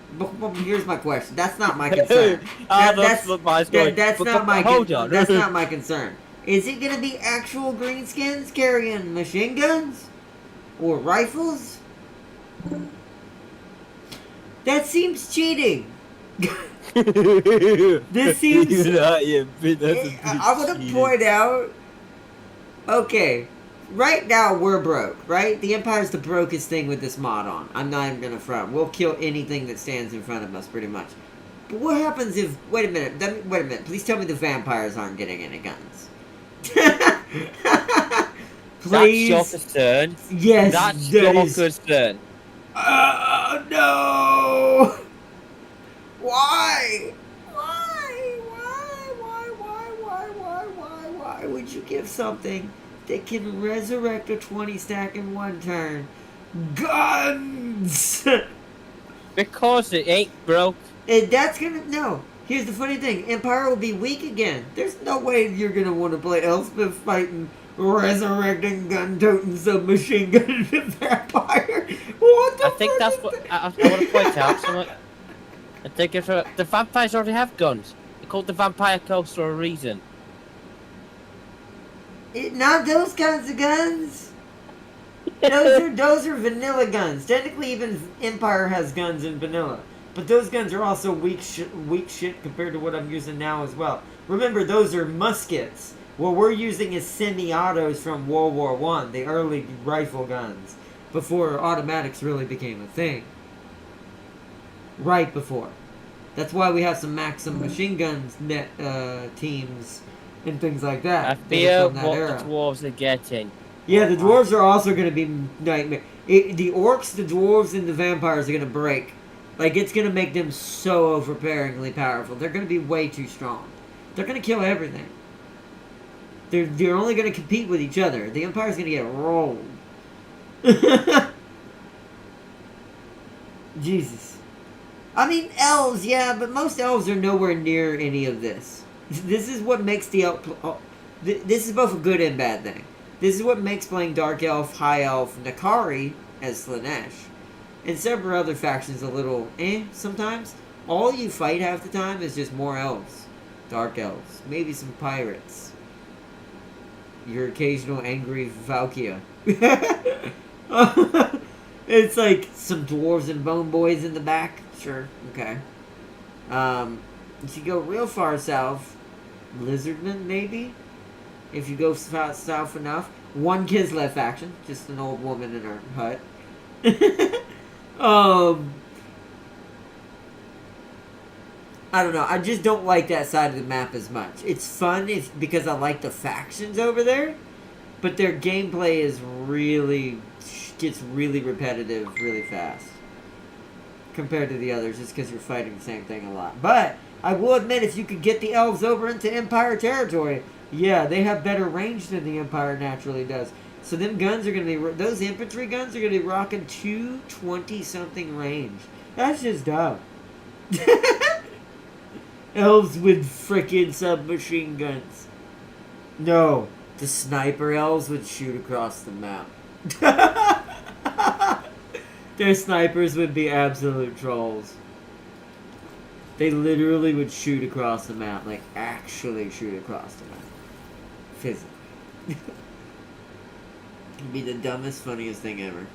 Here's my question. That's not my concern. That's what mine's going. That's But not my. hold on. That's not my concern. Is it gonna be actual greenskins carrying machine guns or rifles? That seems cheating. This seems. I want to point out. Okay, right now we're broke, right? The Empire's the brokest thing with this mod on. I'm not even gonna front. We'll kill anything that stands in front of us, pretty much. But what happens if? Wait a minute. Please tell me the vampires aren't getting any guns. Please. That's your concern. Yes. That's that your is- concern. No. Why? Why would you give something that can resurrect a 20 stack in one turn? Guns! Because it ain't broke. And that's gonna, no. Here's the funny thing. Empire will be weak again. There's no way you're gonna want to play Elspeth fighting resurrecting gun-toting submachine gun vampire. What the I think fuck that's is what that? I want to point out. Something. I think if the vampires already have guns. They're called the Vampire Coast for a reason. Not those kinds of guns. Those are vanilla guns. Technically, even Empire has guns in vanilla, but those guns are also weak shit compared to what I'm using now as well. Remember, those are muskets. What we're using is semi-autos from World War One, the early rifle guns, before automatics really became a thing. Right before. That's why we have some Maxim machine guns teams and things like that. I that are fear from that what era. the dwarves are getting. Yeah, the dwarves are also going to be nightmare. The orcs, the dwarves, and the vampires are going to break. Like, it's going to make them so overbearingly powerful. They're going to be way too strong. They're going to kill everything. They're only going to compete with each other. The Empire's going to get rolled. Jesus. I mean, elves, yeah, but most elves are nowhere near any of this. This is what makes the elf... This is both a good and bad thing. This is what makes playing Dark Elf, High Elf, Nakari as Slanesh, and several other factions a little sometimes. All you fight half the time is just more elves. Dark elves. Maybe some pirates. Your occasional angry Valkia. It's like some dwarves and bone boys in the back. Sure, okay. If you go real far south, Lizardmen maybe? If you go south enough. One Kislev faction, just an old woman in her hut. I don't know. I just don't like that side of the map as much. It's fun because I like the factions over there, but their gameplay is gets really repetitive really fast compared to the others, just because you're fighting the same thing a lot. But I will admit, if you could get the elves over into Empire territory, yeah, they have better range than the Empire naturally does. So them guns are going to be... Those infantry guns are going to be rocking 220-something range. That's just dumb. Elves with frickin' submachine guns. No. The sniper elves would shoot across the map. Their snipers would be absolute trolls. They literally would shoot across the map, like actually shoot across the map, physically. It'd be the dumbest, funniest thing ever.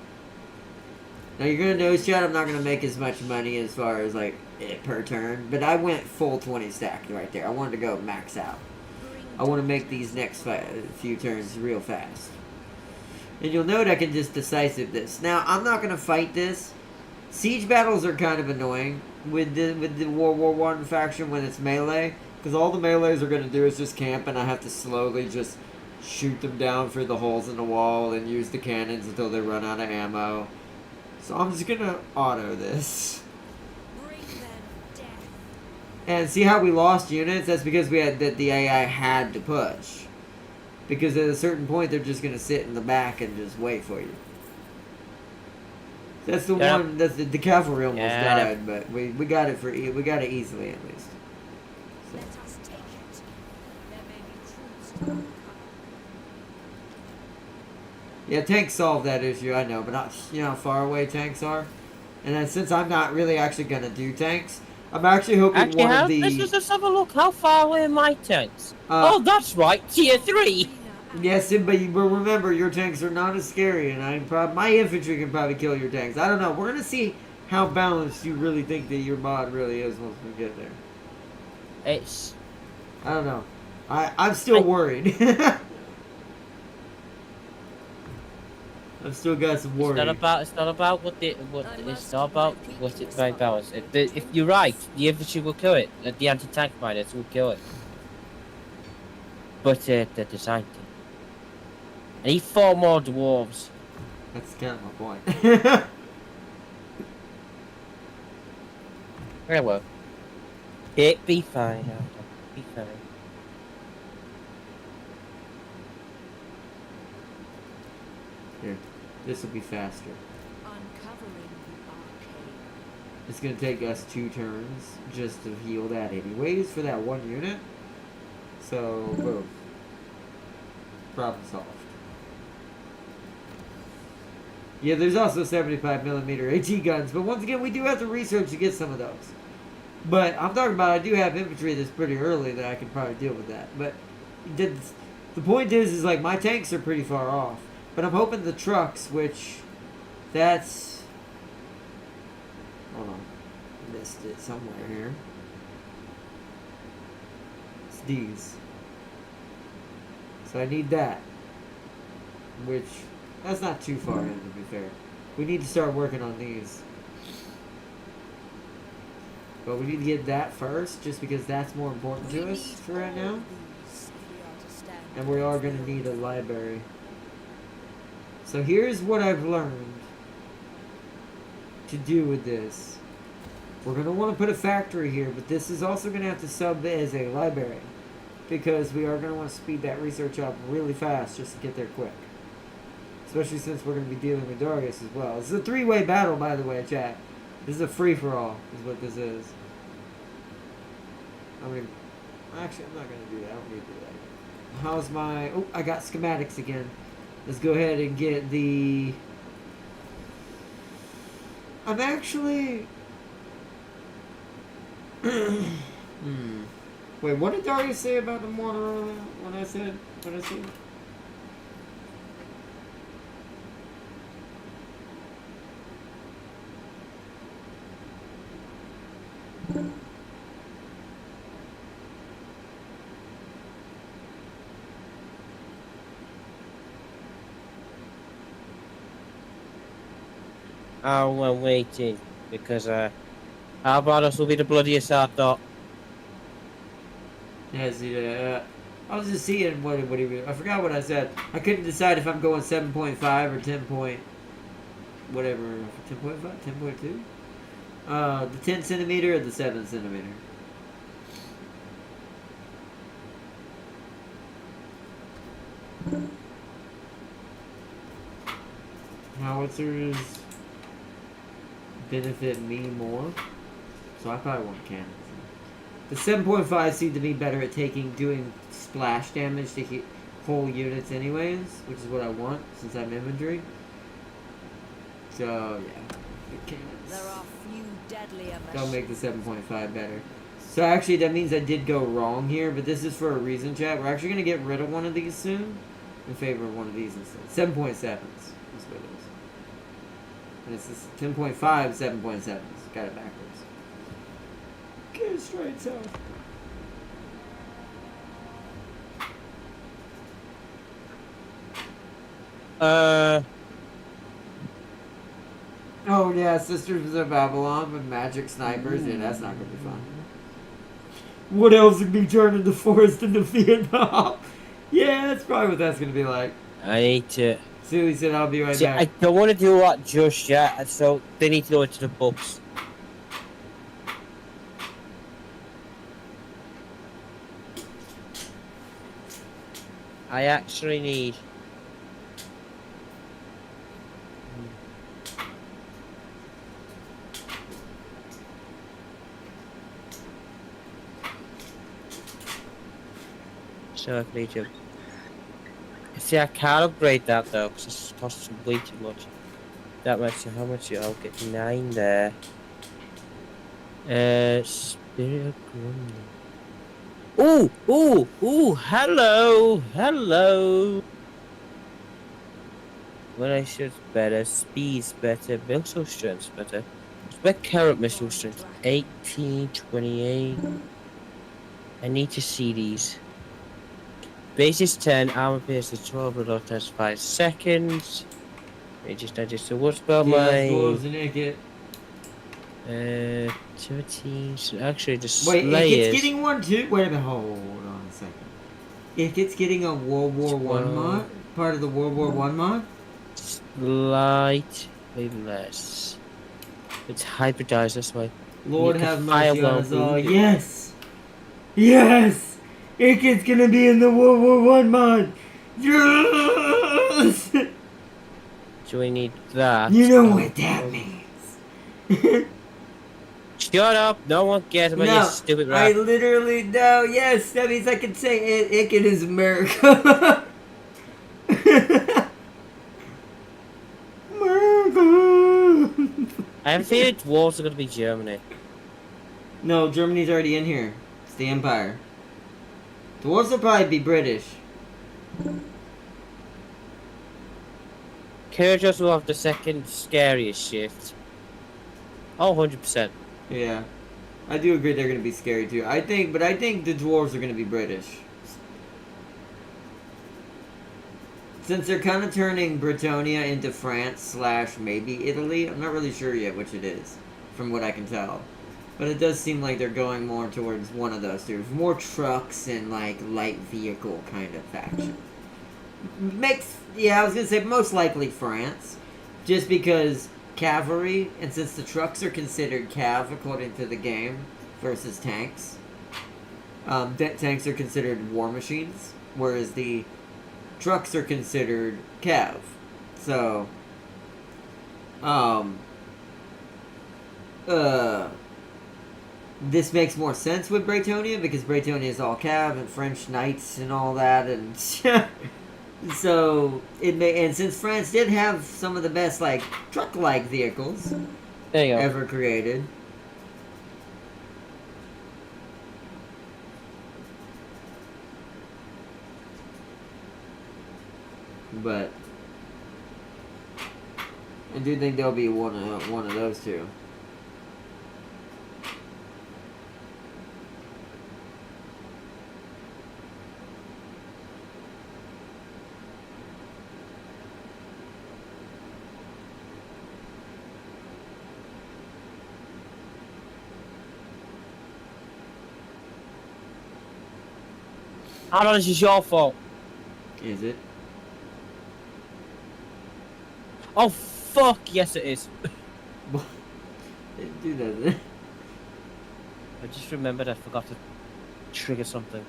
Now you're gonna notice, Chad, I'm not gonna make as much money as far as like per turn, but I went full 20 stack right there. I wanted to go max out. I want to make these next few turns real fast. And you'll note I can just decisive this. Now, I'm not going to fight this. Siege battles are kind of annoying with the World War One faction when it's melee. Because all the melees are going to do is just camp, and I have to slowly just shoot them down through the holes in the wall and use the cannons until they run out of ammo. So I'm just going to auto this. And see how we lost units? That's because we had the AI had to push. Because at a certain point, they're just gonna sit in the back and just wait for you. That's the one. That's the cavalry almost died, but we got it we got it easily at least. So. Let us take it. There may be troops to uncover. Yeah, tanks solve that issue. I know, but not you know how far away tanks are. And then since I'm not really actually gonna do tanks. I'm actually hoping one of the... Let's just have a look. How far away are my tanks? Oh, that's right. Tier 3. Yes, but remember, your tanks are not as scary, and my infantry can probably kill your tanks. I don't know. We're going to see how balanced you really think that your mod really is once we get there. It's... I don't know. I'm still worried. I've still got some worry. It's not about what it's not about what it's very balanced. If you're right, the infantry will kill it. The anti-tank miners will kill it. But the design team. I need 4 more dwarves. That's kind of my point. Very well. It be fine. Be fine. Here. This will be faster. Uncovering the arcade. It's going to take us 2 turns just to heal that anyways for that 1 unit. So, boom. Problem solved. Yeah, there's also 75mm AT guns, but once again, we do have to research to get some of those. But I'm talking about I do have infantry that's pretty early that I can probably deal with that. But the point is like my tanks are pretty far off. But I'm hoping the trucks, which that's... Hold on. Missed it somewhere here. It's these. So I need that. Which, that's not too far in, to be fair. We need to start working on these. But we need to get that first, just because that's more important to us for right now. And we are going to need a library. So here's what I've learned to do with this. We're going to want to put a factory here, but this is also going to have to sub as a library. Because we are going to want to speed that research up really fast just to get there quick. Especially since we're going to be dealing with Darius as well. This is a 3-way battle, by the way, chat. This is a free-for-all, is what this is. I mean, actually, I'm not going to do that. I don't need to do that. How's my... Oh, I got schematics again. Let's go ahead and get the... I'm actually... Wait, what did Darius say about the mortar earlier? When I said... Oh, I'm waiting because how about us will be the bloodiest I thought. Yeah, see, I was just seeing what he... I forgot what I said. I couldn't decide if I'm going 7.5 or 10 point... Whatever. 10.5? 10.2? The 10 centimeter or the 7 centimeter? Howitzers benefit me more, so I probably want cannons. The 7.5 seemed to be better at doing splash damage to hit whole units anyways, which is what I want since I'm infantry. So yeah, the cannons. There are few deadlier Don't make machine. the 7.5 better. So actually, that means I did go wrong here, but this is for a reason, chat. We're actually going to get rid of one of these soon in favor of one of these instead. 7.7s is what it is. And it's this 10.5, 7.7s. Got it backwards. Get it straight, so. Oh yeah, Sisters of Babylon with magic snipers. Yeah, that's not gonna be fun. What else would be turned into forest into Vietnam? Yeah, that's probably what that's gonna be like. I need to. Suey said I'll be right See, back. I don't want to do that just yet, so they need to go into the books. I actually need. So I need to. See, I can't upgrade that though, because it's costing way too much. That much, so how much? I'll get 9 there. Spirit of Grumbling. Ooh, hello. When I should better, speed's better, missile strength's better. Spec current missile strength 18, 28. I need to see these. Base is 10, armor pierce is 12, reload times 5 seconds. So what's about my Dwarves and Icket. 13, so actually the Wait, Slayers. Icket's getting one too? Wait a minute, hold on a second. Icket's getting a World War One mod? Part of the World War One mod? Slightly less. It's hybridized, that's why. Lord You can have fire mercy on well us all. wounded. Yes! Yes! Icket's gonna be in the World War One mod! Yes! So we need that. You know what that means. Shut up! No one cares about your No, stupid I rap. literally know. Yes, that means I can say Icket is America. America. I have a feeling dwarves are gonna be Germany. No, Germany's already in here. It's the Empire. Dwarves will probably be British. Kyrgyz will have the second scariest shift. Oh, 100%. Yeah. I do agree they're going to be scary too. I think the dwarves are going to be British. Since they're kind of turning Britonia into France / maybe Italy. I'm not really sure yet which it is, from what I can tell. But it does seem like they're going more towards one of those two. More trucks and like light vehicle kind of faction. I was going to say most likely France. Just because cavalry, and since the trucks are considered cav according to the game versus tanks, tanks are considered war machines, whereas the trucks are considered cav. So, this makes more sense with Britonia because Britonia is all cav and French knights and all that, and so and since France did have some of the best like truck-like vehicles There you go. ever created. But I do think there'll be one of those two. How long is this your fault? Is it? Oh, fuck, yes it is. It do that. I just remembered I forgot to trigger something.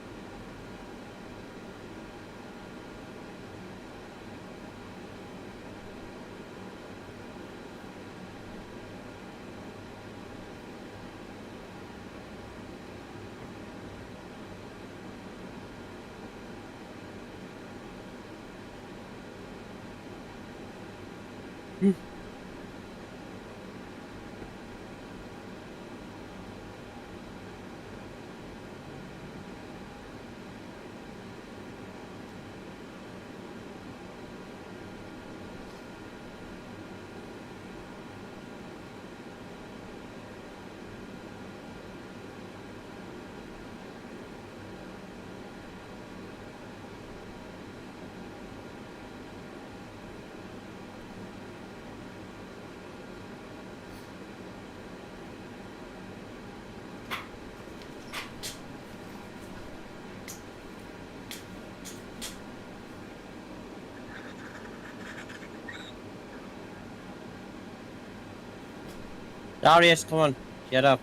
Darius, come on. Get up.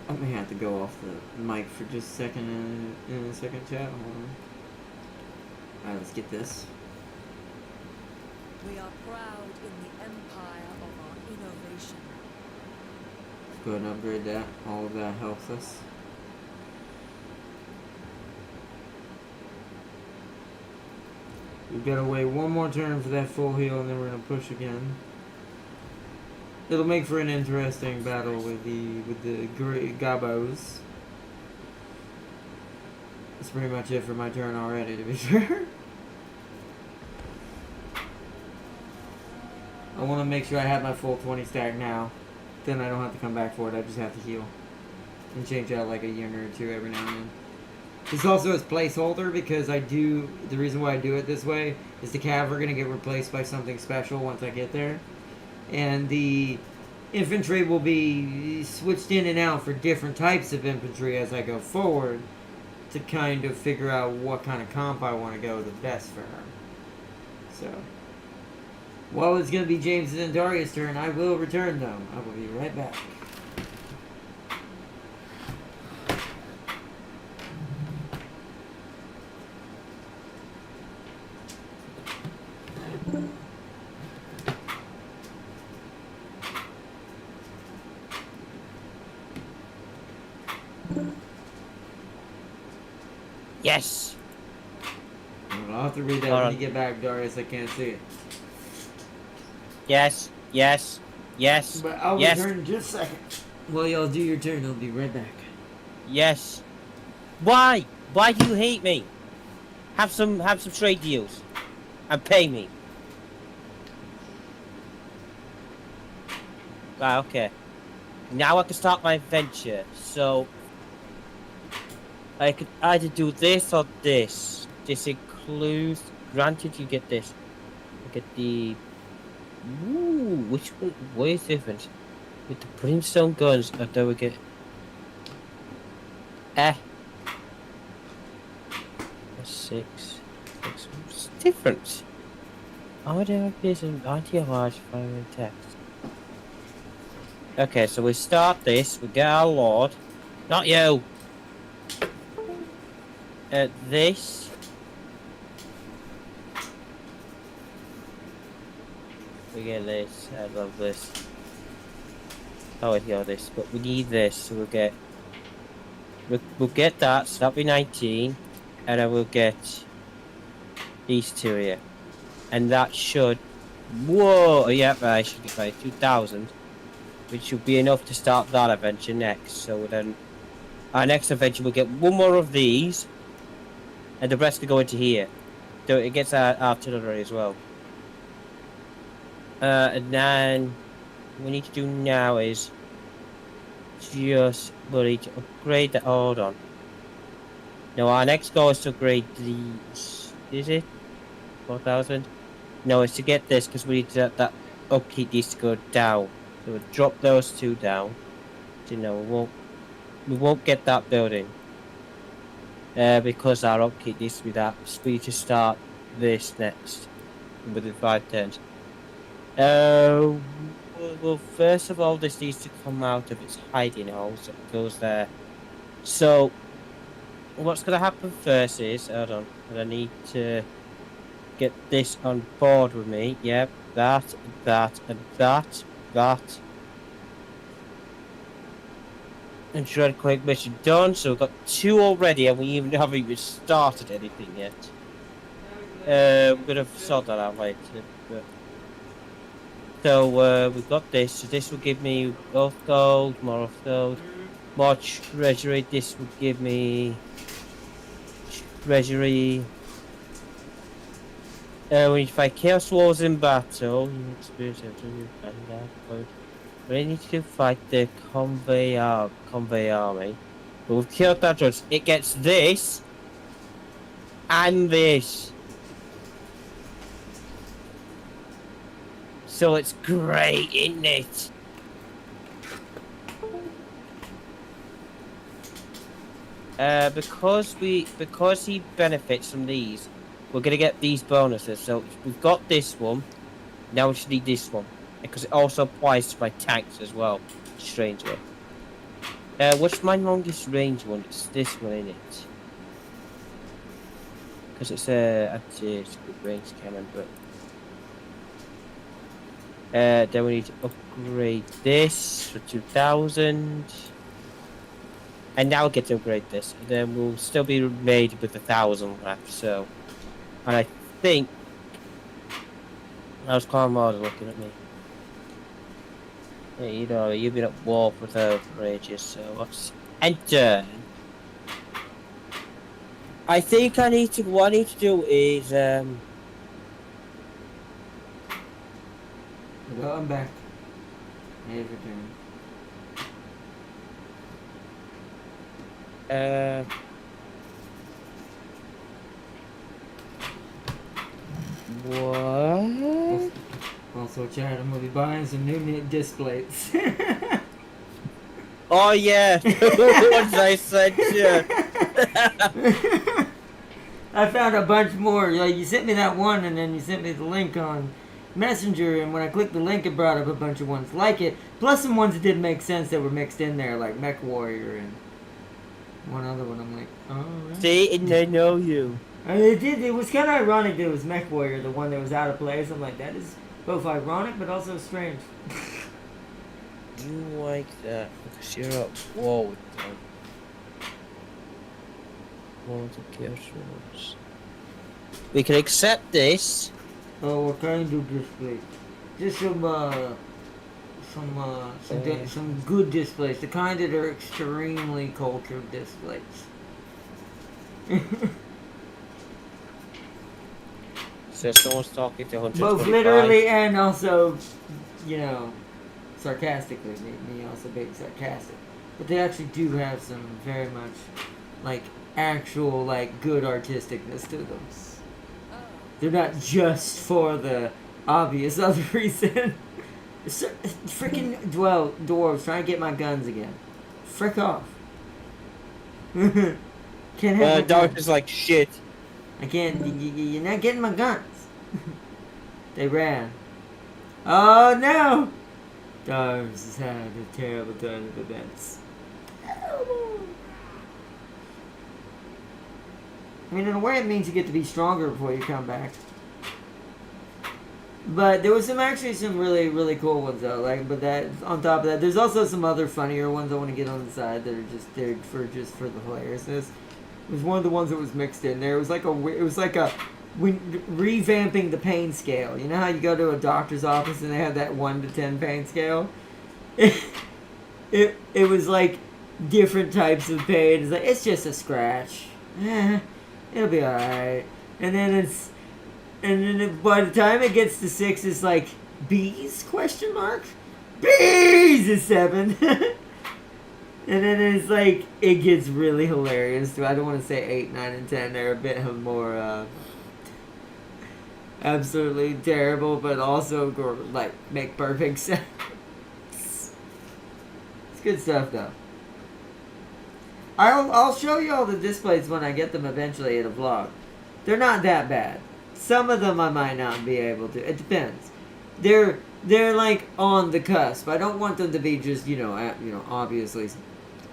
I may have to go off the mic for just a second in a second, chat. Hold on. Alright, let's get this. We are proud in the empire of our innovation. Go ahead and upgrade that. All of that helps us. We've got to wait one more turn for that full heal, and then we're gonna push again. It'll make for an interesting battle with the Gabos. That's pretty much it for my turn already, to be fair. I want to make sure I have my full 20 stack now. Then I don't have to come back for it. I just have to heal and change out like a unit or two every now and then. This also is placeholder because the reason why I do it this way is the cav are going to get replaced by something special once I get there. And the infantry will be switched in and out for different types of infantry as I go forward to kind of figure out what kind of comp I want to go the best for her. So, while it's going to be James and Darius' turn, I will return though. I will be right back. Yes. I'll have to read that Hold when on. you get back, Darius. I can't see it. Yes. Yes. Yes. But I'll yes. return in just a second. Well, y'all do your turn. I'll be right back. Yes. Why? Why do you hate me? Have some trade deals, and pay me. Right. Okay. Now I can start my adventure. So I could either do this or this. This includes. Granted, you get this. You get the. Ooh, which one? What is different? With the brimstone guns, or do we get? Six. It's different. Are there anti-large firing text? Okay, so we start this. We get our lord. Not you. This. We get this. I love this. Oh, we got this, but we need this. So we'll get that. So that'll be 19. And I will get these two here. And that should... Whoa! Yeah, I should get by 2,000. Which should be enough to start that adventure next. So then... Our next adventure will get one more of these. And the rest will go into here. So it gets our artillery as well. And then... What we need to do now is... Just... We need to upgrade the... Hold on. No, our next goal is to upgrade these. Is it? 4,000? No, it's to get this because we need that upkeep needs to go down. So we'll drop those two down. So no, we won't get that building. Because our upkeep needs to be that. So we need to start this next within 5 turns. Well, first of all, this needs to come out of its hiding hole, so it goes there. So. What's going to happen first is, hold on, I need to get this on board with me. Yep, that, and that. And shred quick mission done. So we've got 2 already, and we haven't even started anything yet. We're going to sort that out later. But... So we've got this. So this will give me both gold, more of gold, more treasury. This will give me. Treasury. When you fight Chaos Wars in battle, you experience we need to fight the convoy army. But we've killed that judge. It gets this and this. So it's great, isn't it? Because he benefits from these, we're gonna get these bonuses. So we've got this one. Now we should need this one because it also applies to my tanks as well. Strangely. What's my longest range one? It's this one, isn't it? Because it's actually it's a good range cannon, but then we need to upgrade this for 2,000. And now get to upgrade this, and then we'll still be made with 1,000 left. So, and I think how's Carmada looking at me? Yeah, you know, you've been at war with her for ages, so let's enter. I think what I need to do is Well, I'm back. Hey, return. What? Also, Chad, I'm gonna be buying some new displays. Oh yeah, the ones I sent you. I found a bunch more. Like, you sent me that one, and then you sent me the link on Messenger, and when I clicked the link, it brought up a bunch of ones like it, plus some ones that didn't make sense that were mixed in there, like Mech Warrior and one other one. I'm like, oh. Right. See, and they know you. And it did. It was kind of ironic that it was Mech Warrior, the one that was out of place. I'm like, that is both ironic but also strange. You like that because you're at war with them. Want to kill swords. We can accept this. Oh, what kind of display? Just some good displays, the kind that are extremely cultured displays. So someone's talking to 125. Both literally and also, you know, sarcastically. Me also being sarcastic. But they actually do have some very much, like, actual, like, good artisticness to them. They're not just for the obvious other reason. Freaking dwarves trying to get my guns again. Frick off. Can't have my Dark guns. is like shit. I can't. You're not getting my guns. They ran. Oh no! Darves has had a terrible turn of events. I mean, in a way, it means you get to be stronger before you come back. But there was actually some really, really cool ones though. Like, but that on top of that, there's also some other funnier ones I want to get on the side that are just there for the hilariousness. It was one of the ones that was mixed in there. It was like revamping the pain scale. You know how you go to a doctor's office and they have that 1 to 10 pain scale? It was like different types of pain. It's like, it's just a scratch. It'll be alright. And then by the time it gets to 6, it's like, bees? Question mark? Bees is 7. And then it's like, it gets really hilarious. I don't want to say 8, 9, and 10. They're a bit more, absolutely terrible, but also, like, make perfect sense. It's good stuff, though. I'll show you all the displays when I get them eventually in a vlog. They're not that bad. Some of them I might not be able to. It depends. They're like on the cusp. I don't want them to be just obviously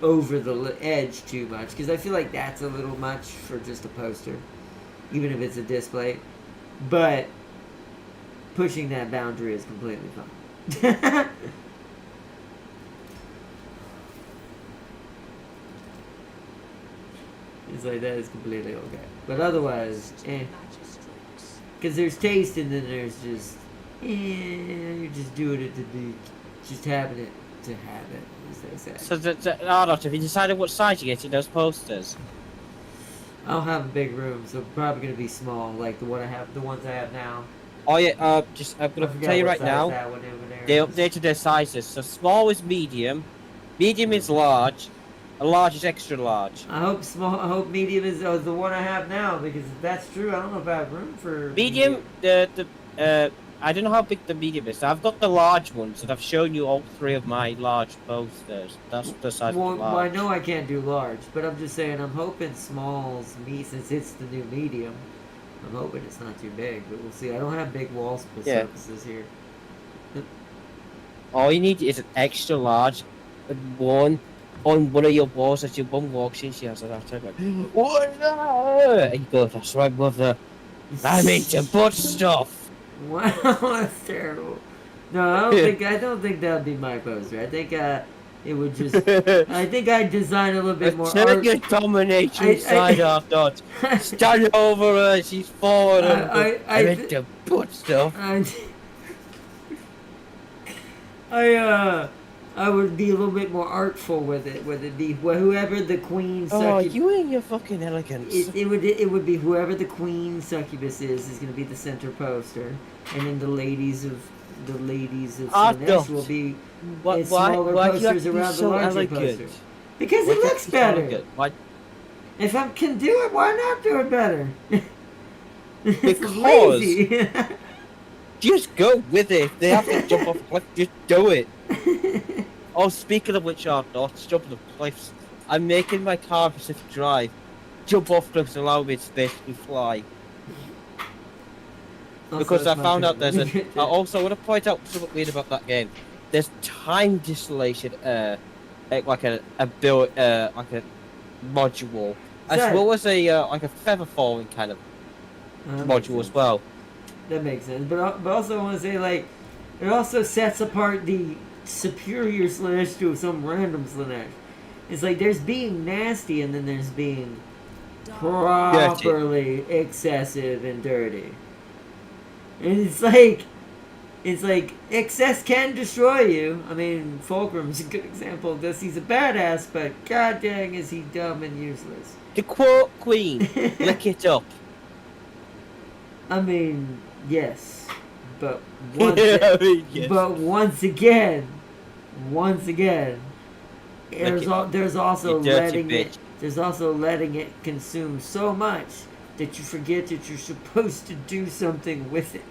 over the edge too much, because I feel like that's a little much for just a poster, even if it's a display. But pushing that boundary is completely fine. It's like, that is completely okay. But otherwise, because there's taste and then there's just, you're just doing it to be, just having it to have it, as they say. So, Arnold, have you decided what size you're getting those posters? I'll have a big room, so probably going to be small, like the ones I have now. Oh yeah, I'm gonna tell you right now, they updated their sizes. So small is medium, medium is large, and large is extra large. I hope medium is the one I have now, because if that's true, I don't know if I have room for Medium, I don't know how big the medium is. I've got the large ones, and I've shown you all 3 of my large posters. That's the size Well, of the I large. know I can't do large, but I'm just saying I'm hoping small's me since it's the new medium. I'm hoping it's not too big, but we'll see. I don't have big wall Yeah. surfaces here. All you need is an extra large, and one on one of your walls as your mum walks in. She has that time like, "What?" And you go, "That's right, mother. I'm into butt stuff." Wow, that's terrible. No, I don't think that would be my poster. I think it would just. I think I'd design a little bit more art. Your domination side off, not stand over her. She's falling. I'm into butt stuff. I would be a little bit more artful with it. Would it be whoever the queen Oh, succubus? you and your fucking elegance. It would be whoever the queen succubus is going to be the center poster, and then the ladies of Slanesh will be smaller posters around the larger poster. Because it looks better. Why? If I can do it, why not do it better? It's Because lazy. just go with it. If they have to jump off a cliff, just do it. Oh, speaking of which, are not jumping off cliffs. I'm making my car Pacific Drive jump off cliffs and allow me to basically fly. Because I found out there's I also want to point out something weird about that game. There's time distillation, like a module, as well as a like a feather falling kind of module as well. That makes sense, but also I want to say like it also sets apart the superior Slanesh to some random Slanesh. It's like there's being nasty and then there's being properly excessive and dirty. And it's like excess can destroy you. I mean, Fulcrum's a good example of this. He's a badass, but god dang is he dumb and useless. To quote Queen, lick it up. I mean, yes, but Yes. but once again, there's also letting it consume so much that you forget that you're supposed to do something with it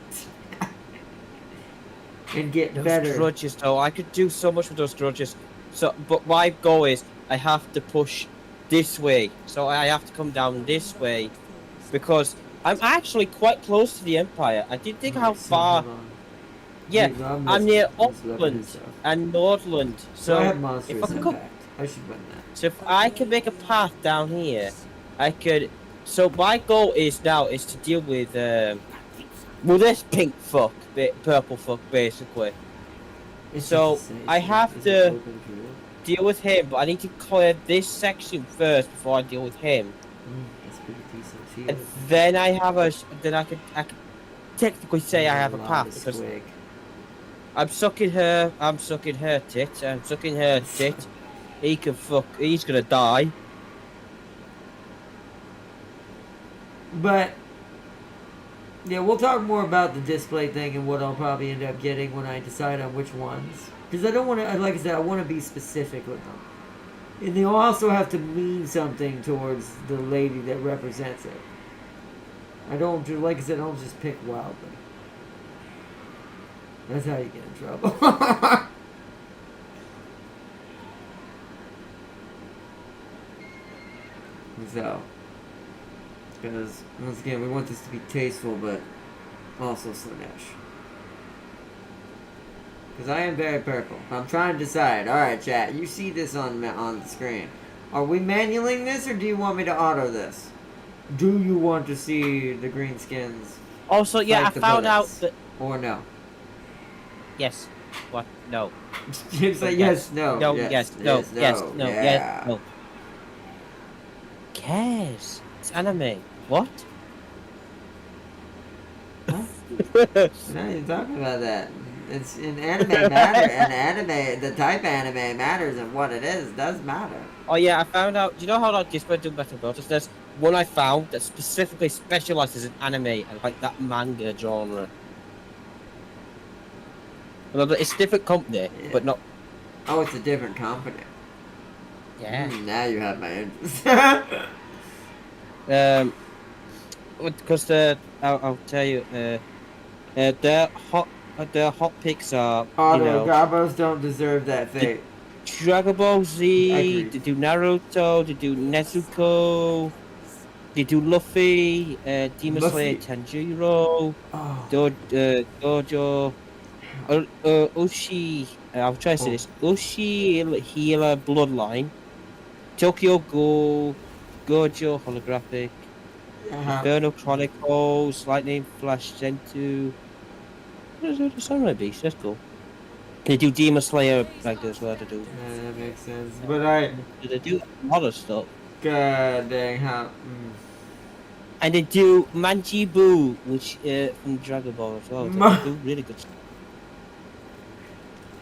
and get Those better. grudges, though, I could do so much with those grudges. So, but my goal is I have to push this way. So I have to come down this way because I'm actually quite close to the Empire. I didn't think how far. Yeah, I'm near Upland and Nordland. So I have monsters if I in could, back. I should run that. so if I can make a path down here, I could. So my goal is to deal with this pink fuck, purple fuck, basically. So I have to deal with him, but I need to clear this section first before I deal with him. That's pretty decent. And then I can technically say I have a path because I'm sucking her tit, I'm sucking her tit. He's gonna die. But yeah, we'll talk more about the display thing and what I'll probably end up getting when I decide on which ones. Because I don't want to, like I said, I want to be specific with them. And they'll also have to mean something towards the lady that represents it. Like I said, I don't just pick wildly. That's how you get in trouble. So, because once again, we want this to be tasteful, but also Slanesh. Because I am very purple. I'm trying to decide. All right, chat. You see this on the screen. Are we manualing this, or do you want me to auto this? Do you want to see the greenskins? Also, yeah, I found out that. Or no? Yes. What? No. It's like yes, no. No. Yes, Yes. No. yes, Yes. no, No. yeah. Yes. No. Cares? It's anime. What? We're not even talking about that. It's an anime matter, and anime, the type anime matters, and what it is does matter. Oh yeah, I found out. Do you know how like Display do better about this? There's one I found that specifically specializes in anime and like that manga genre. Well, it's a different company, but not. Oh, it's a different company. Yeah. Now you have my interest. Because I'll tell you. Their hot picks are, Oh, you the know, Gabos don't deserve that fate. Dragon Ball Z. Agreed. They do Naruto. They do Nezuko. They do Luffy. Demon Slayer Luffy. Tanjiro. Oh. Dojo. Ushi. I'll try to say Oh. this. Ushi Healer Bloodline. Tokyo Ghoul. Gojo Holographic. Uh-huh. Infernal Chronicles. Lightning Flash Zentu. The Samurai Beast. That's cool. They do Demon Slayer like as well. They do. Yeah, that makes sense. But They do a lot of stuff. God dang, how. And they do Manjibu, which from Dragon Ball as well. They do really good stuff.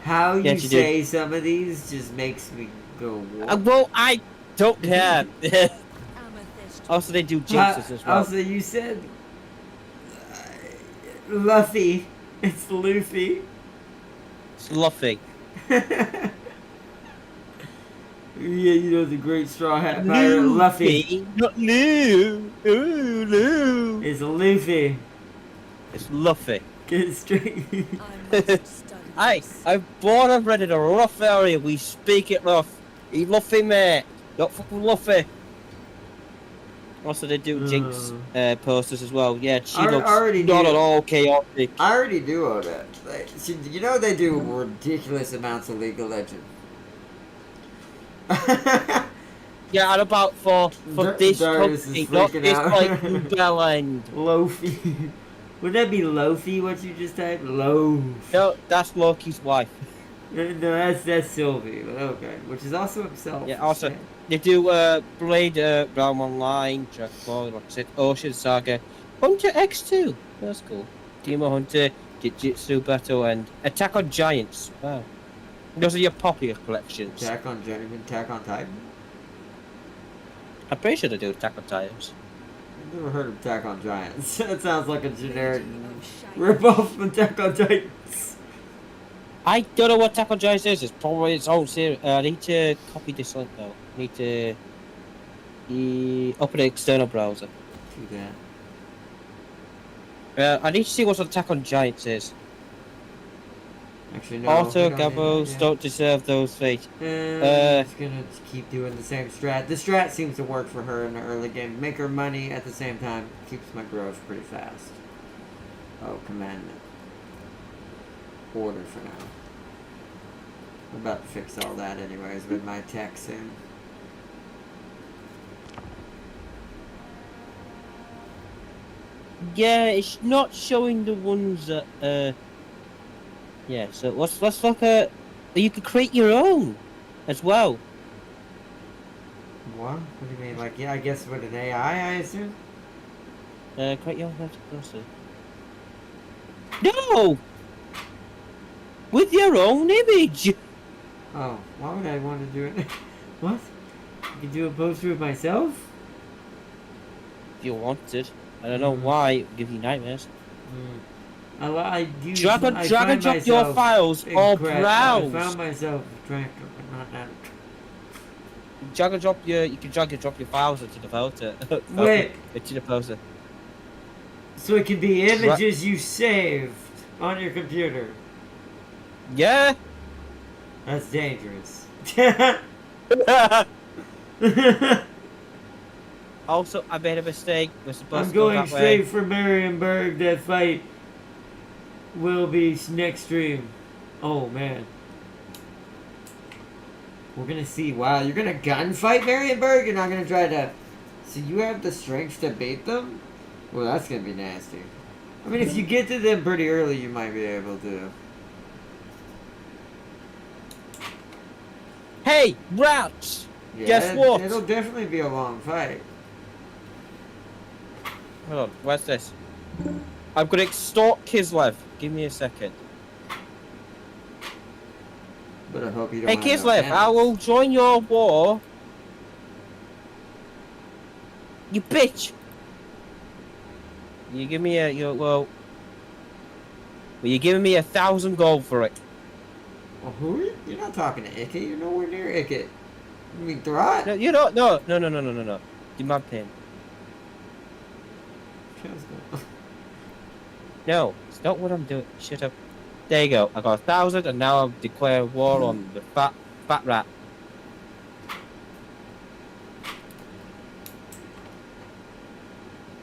How you Yes, you do. say some of these just makes me go, what? Well, I don't care. Amethyst. Also, they do Jinxes as well. Also, you said. Luffy. It's Luffy. It's Luffy. Yeah, you know the great straw hat pirate Luffy. Not Lou. Ooh, Lou. It's Luffy. It's Luffy. Get it straight. I must study this. I'm born and bred in a rough area. We speak it rough. He Luffy, mate. Not fucking Luffy. Also, they do Jinx posters as well. Yeah, she I looks already not do. at all chaotic. I already do all that. Like, see, you know they do ridiculous amounts of League of Legends. Yeah, and about for this Darius company, is not freaking this out. like Bell End. Lofi. Would that be Lofi, what you just typed? Loaf. No, that's Loki's wife. No, that's Sylvie. But okay. Which is also himself. Yeah, also they do Blade Realm Online, Dragon Ball, like I said, Ocean Saga, Hunter X2. That's cool. Demon Hunter, Jujutsu Battle, and Attack on Giants. Wow. Those are your popular collections. Attack on Titan? I'm pretty sure they do Attack on Titans. I've never heard of Attack on Giants. That sounds like a generic No shame. rip-off of Attack on Titans. I don't know what Attack on Giants is. It's probably its own series. I need to copy this link though. I need to open the external browser. Do that. I need to see what Attack on Giants is. Actually, no. Auto we don't need Gabos that, don't deserve those fate. I'm just gonna keep doing the same strat. The strat seems to work for her in the early game. Make her money at the same time. Keeps my growth pretty fast. Oh, commandment. Order for now. I'm about to fix all that anyways with my tech soon. Yeah, it's not showing the ones that. Yeah, so let's look at. You could create your own, as well. What? What do you mean? Like, yeah, I guess with an AI, I assume? Create your own person. No. With your own image. Oh, why would I want to do it? What? I can do a poster of myself? If you wanted, I don't know why. It would give you nightmares. I do. Drag and I drop find your myself files or incorrect. browse. I found myself attractive, but not that. Drag and drop you can drag and drop your files into the photo. Wait. Into the poster. So it can be images you saved on your computer. Yeah. That's dangerous. Also, I made a mistake. We're supposed I'm to go going that straight way. for Marienburg. That fight will be next stream. Oh man. We're gonna see. Wow, you're gonna gunfight Marienburg? You're not gonna try to. So you have the strength to beat them? Well, that's gonna be nasty. I mean, if you get to them pretty early, you might be able to. Hey, rats! Yeah, Guess what? It'll definitely be a long fight. Hold on, where's this? I'm gonna extort Kislev. Give me a second. But I hope you don't. Hey, have no Kislev, I cannons. will join your war. You bitch! You give me well, you're giving me 1,000 gold for it. Well, who are you? You're not talking to Icket. You're nowhere near Icket. You mean Throt? No, you don't. No. Demand pin. No, it's not what I'm doing. Shut up. There you go. I got 1,000, and now I've declared war on the fat rat.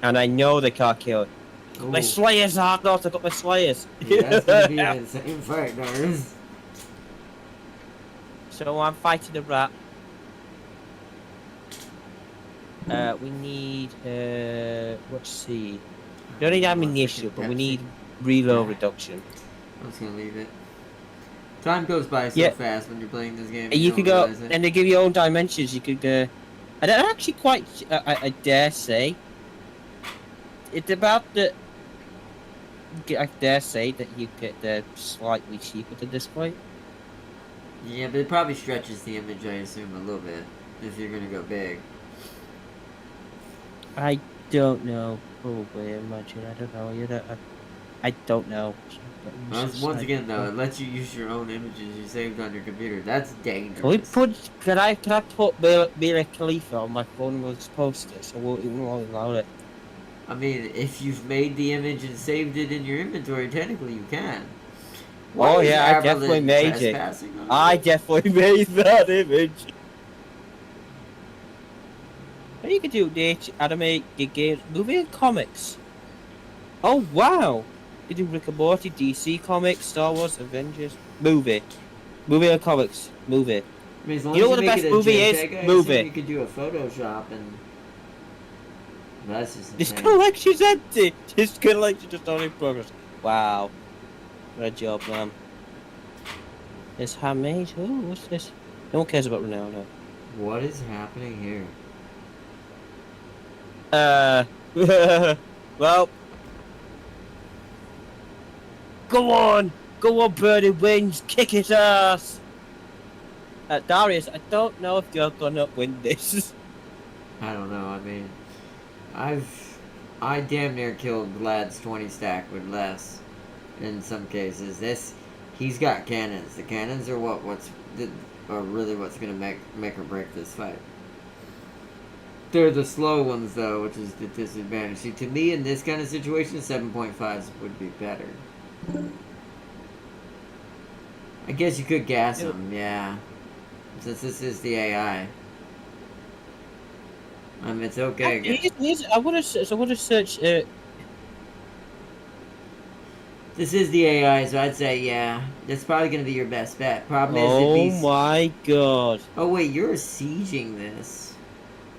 And I know they can't kill it. My Ooh. slayers, Arnold. I got my slayers. Yeah, that's gonna be an insane fight, Darius. So I'm fighting the rat. We need let's see. We don't need ammunition, but we need reload reduction. I'm just gonna leave it. Time goes by so Yeah. fast when you're playing this game. And you don't could go, realize it. and they give you own dimensions. You could I don't actually quite. I dare say. It's about the. I dare say that you get the slightly cheaper to display. Yeah, but it probably stretches the image, I assume, a little bit if you're gonna go big. I don't know. Probably imagine. I don't know. I don't know. Once again, though, it lets you use your own images you saved on your computer. That's dangerous. Can we put? Can I put Mira Khalifa on my phone was poster? So it won't allow it. I mean, if you've made the image and saved it in your inventory, technically you can. Oh yeah, I definitely made it. I definitely made that image. What you can do, Nate, animate your games, movie and comics. Oh wow! You can do Rick and Morty, DC comics, Star Wars, Avengers, movie and comics, movie. I mean, as long You know as what the make best it a movie JPEG, is? I assume Movie. You could do a Photoshop and. That's just This insane. collection's empty. This collection just not in progress. Wow. What a job, man. It's handmade. Oh, what's this? No one cares about Ronaldo. What is happening here? Well. Go on, Birdie Wings, kick his ass. Darius, I don't know if you're gonna win this. I don't know. I mean, I damn near killed Vlad's 20 stack with less. In some cases, he's got cannons. The cannons are are really what's gonna make or break this fight. They're the slow ones though, which is the disadvantage. See, to me in this kind of situation, 7.5s would be better. I guess you could gas them, yeah. Since this is the AI. It's okay. I would have searched. This is the AI, so I'd say yeah. That's probably gonna be your best bet. Problem is, Oh my god! Oh wait, you're sieging this.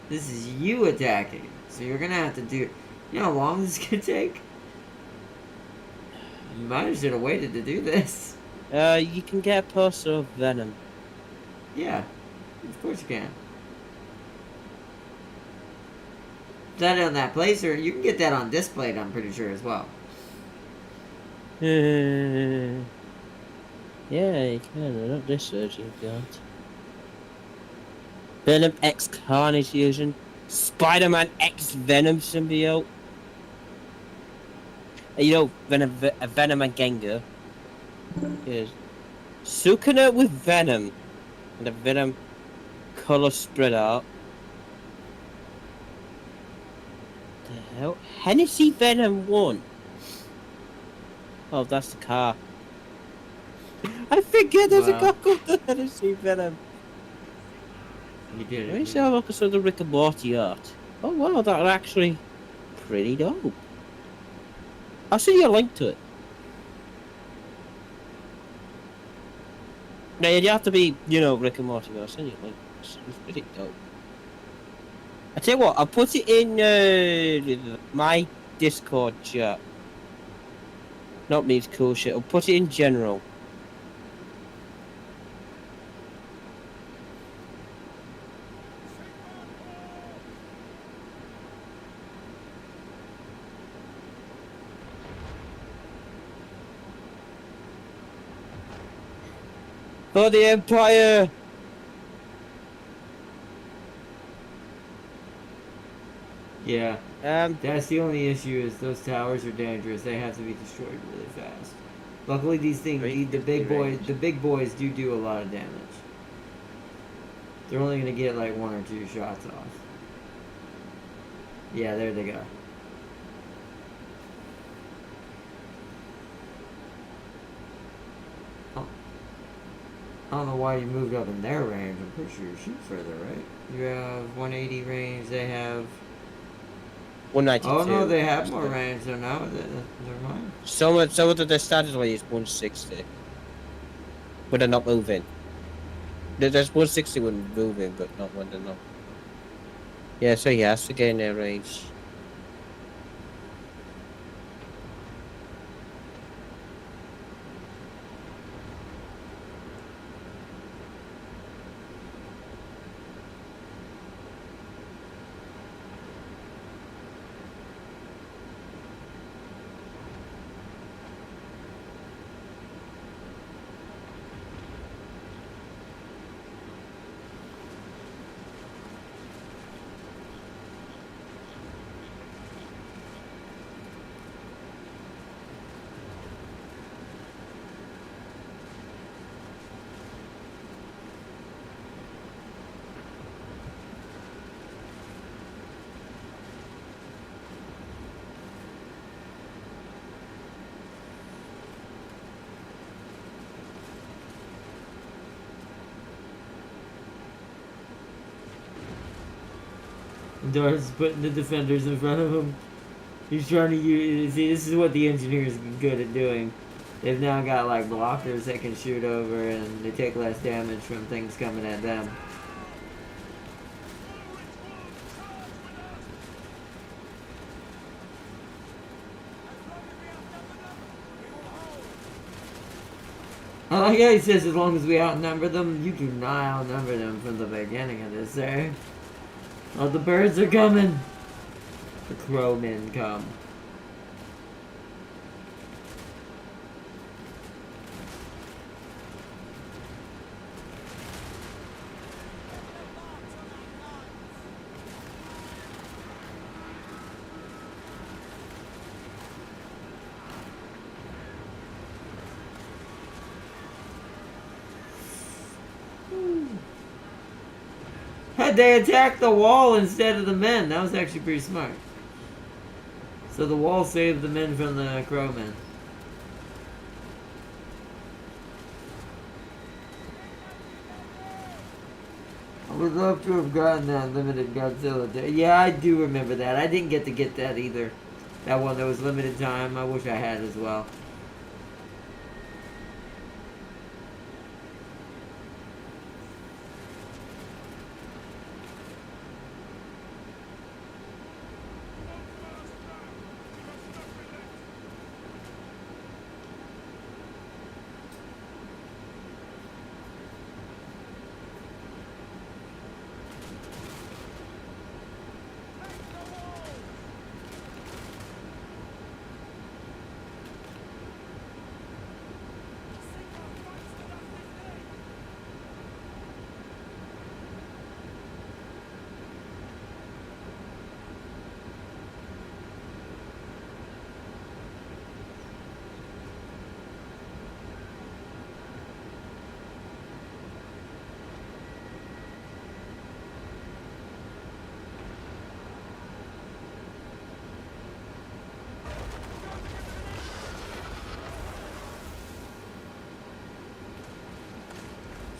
This is you attacking, so you're gonna have to do. You know how long this could take? You might have should have waited to do this. You can get a poster of Venom. Yeah, of course you can. That on that placer, you can get that on display. I'm pretty sure as well. Yeah, you can. Not this version, you can't. Venom X Carnage Fusion. Spider-Man X Venom symbiote. You know, Venom and Gengar. Is Sukuna with Venom. And a Venom color spread out. The hell? Hennessy Venom 1. Oh, that's the car. I forget there's a car called the Hennessy Venom. You did Let me it. see how look at some of the Rick and Morty art. Oh wow, that's actually pretty dope. I'll send you a link to it. Now you have to be, Rick and Morty, but I'll send you a link. It's pretty dope. I tell you what, I'll put it in my Discord chat. Not means cool shit. I'll put it in general. For the Empire! Yeah. That's the only issue is those towers are dangerous. They have to be destroyed really fast. Luckily, these things, the big boys do a lot of damage. They're only gonna get like 1 or 2 shots off. Yeah, there they go. I don't know why you moved up in their range. I'm pretty sure you shoot further, right? You have 180 range. They have. 192. Oh no, they have more range. So now never mind. Some of the standard way is 160, but they're not moving. There's 160 when moving, but not when they're not. Yeah, so he has to gain their range. Dart's putting the defenders in front of him. He's trying to use. See, this is what the engineers are good at doing. They've now got like blockers that can shoot over, and they take less damage from things coming at them. I like how he says as long as we outnumber them. You do not outnumber them from the beginning of this, sir. Oh, the birds are coming. The crowmen come. Had they attacked the wall instead of the men, that was actually pretty smart. So the wall saved the men from the crowmen. I would love to have gotten that limited Godzilla. Yeah, I do remember that. I didn't get to get that either. That one that was limited time. I wish I had as well.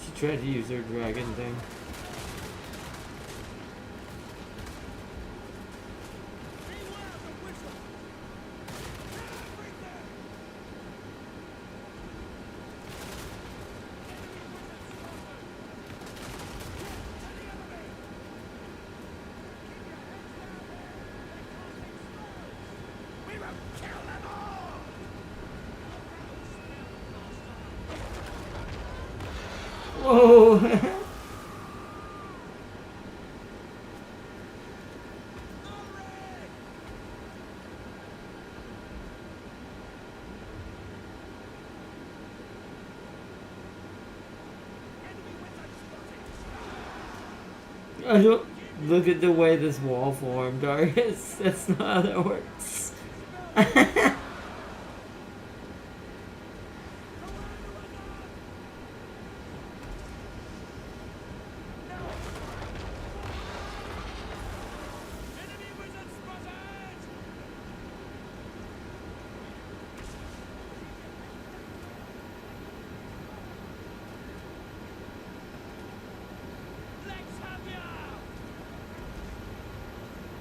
She tried to use her dragon thing. Whoa! I don't look at the way this wall formed, Darius. That's not how that works.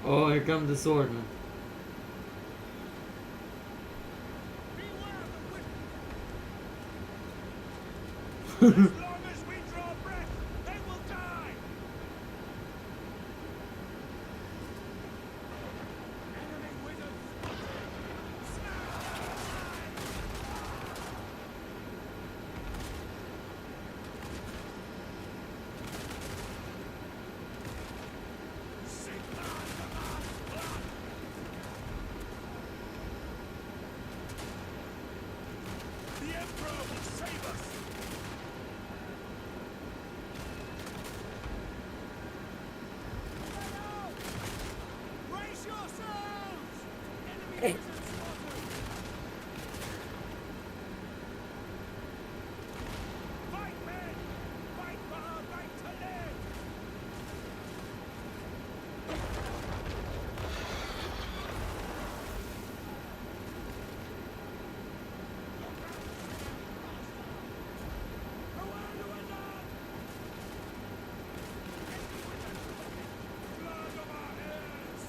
Oh, here comes the swordman. As long as we draw breath, they will die. Enemy wizards The Emperor will save us. Brace yourselves! Enemy wizards spotted! Fight, men! Fight for our right to live! Blood of our heirs!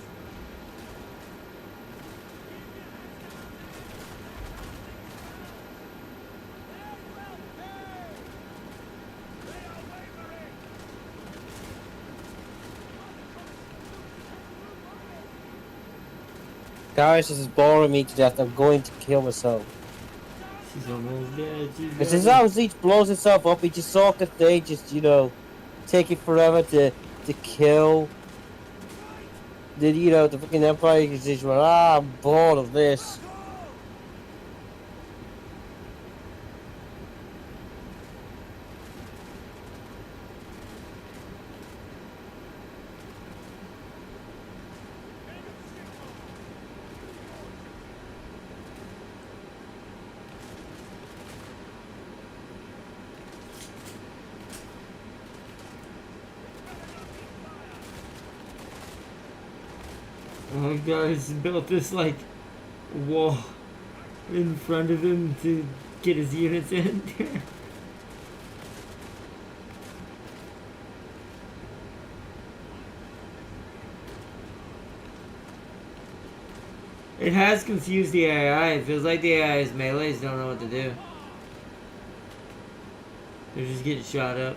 They are wavering! Guys, this is boring me to death. I'm going to kill myself. She's almost dead. She's This is dead. how Zeech blows itself up. He just sort of thing, just, you know, take it forever to kill the, you know, the fucking Empire. He's just like, I'm bored of this. Oh, guys built this like wall in front of him to get his units in. It has confused the AI. It feels like the AI's melees don't know what to do. They're just getting shot up.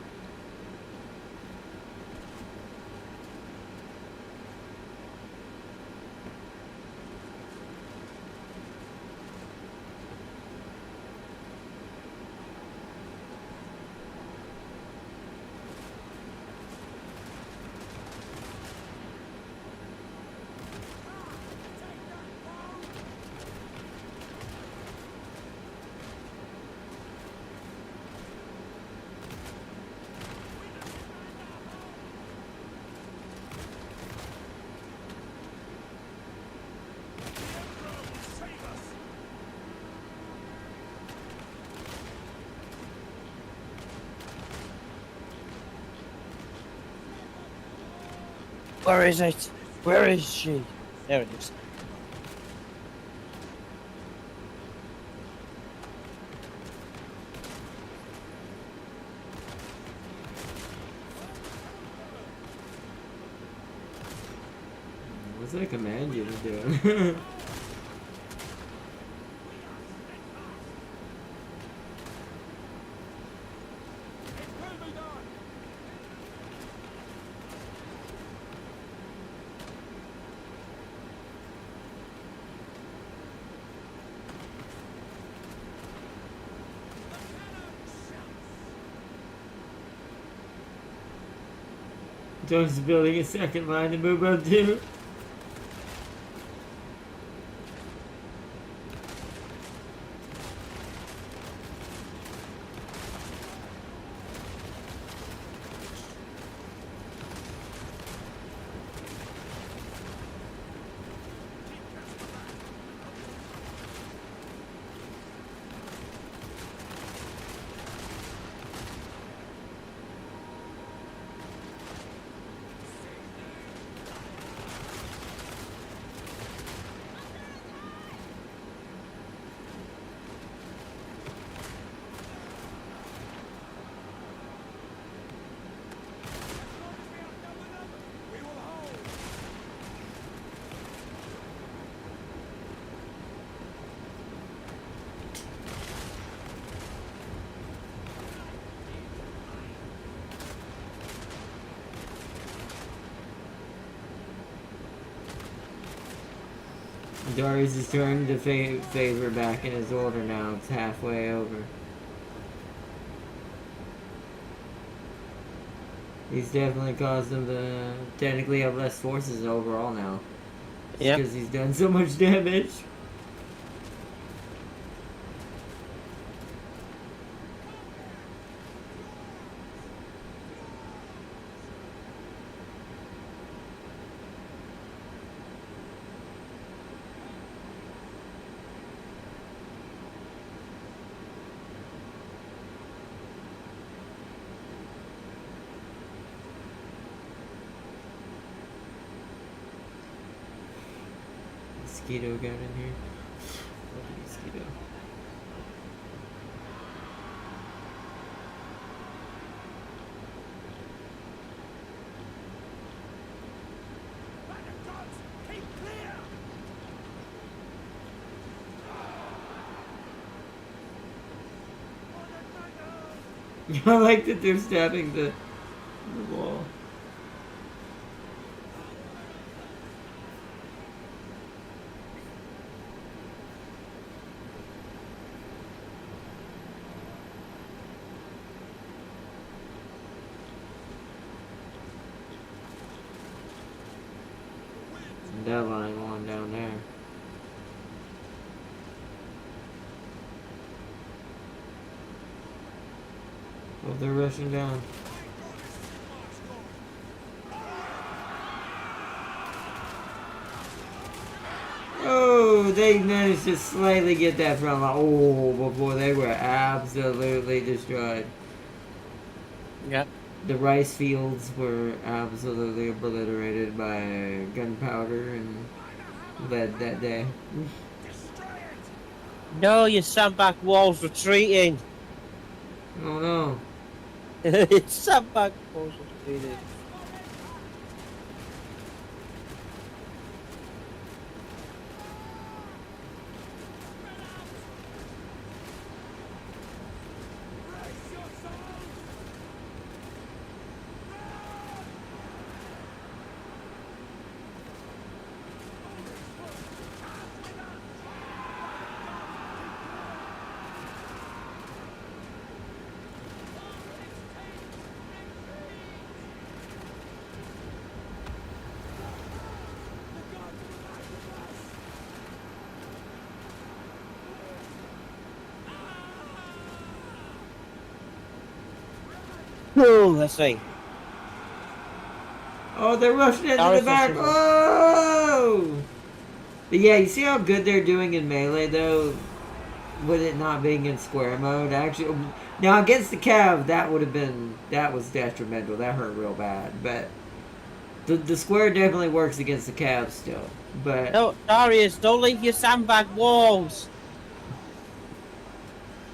Where is it? Where is she? There it is. What's that command unit doing? Jones is building a second line to move up to. Darius is turning the favor back in his order now. It's halfway over. He's definitely caused them to technically have less forces overall now. Yeah. Because he's done so much damage. Mosquito got in here. Mosquito. Back of guns! Keep clear! I like that they're stabbing the wall. That line going down there. Oh, they're rushing down. Oh, they managed to slightly get that front line. Oh, but boy, they were absolutely destroyed. Yeah. The rice fields were absolutely obliterated by gunpowder and lead that day. No, your sandbag wall's retreating. Oh no. It's sandbag wall's retreating. Oh, let's see. Oh, they're rushing into the Darius back. is- Oh! But yeah, you see how good they're doing in melee though, with it not being in square mode. Actually, now against the Cav, that was detrimental. That hurt real bad. But the square definitely works against the Cav still. But No, Darius, don't leave your sandbag walls.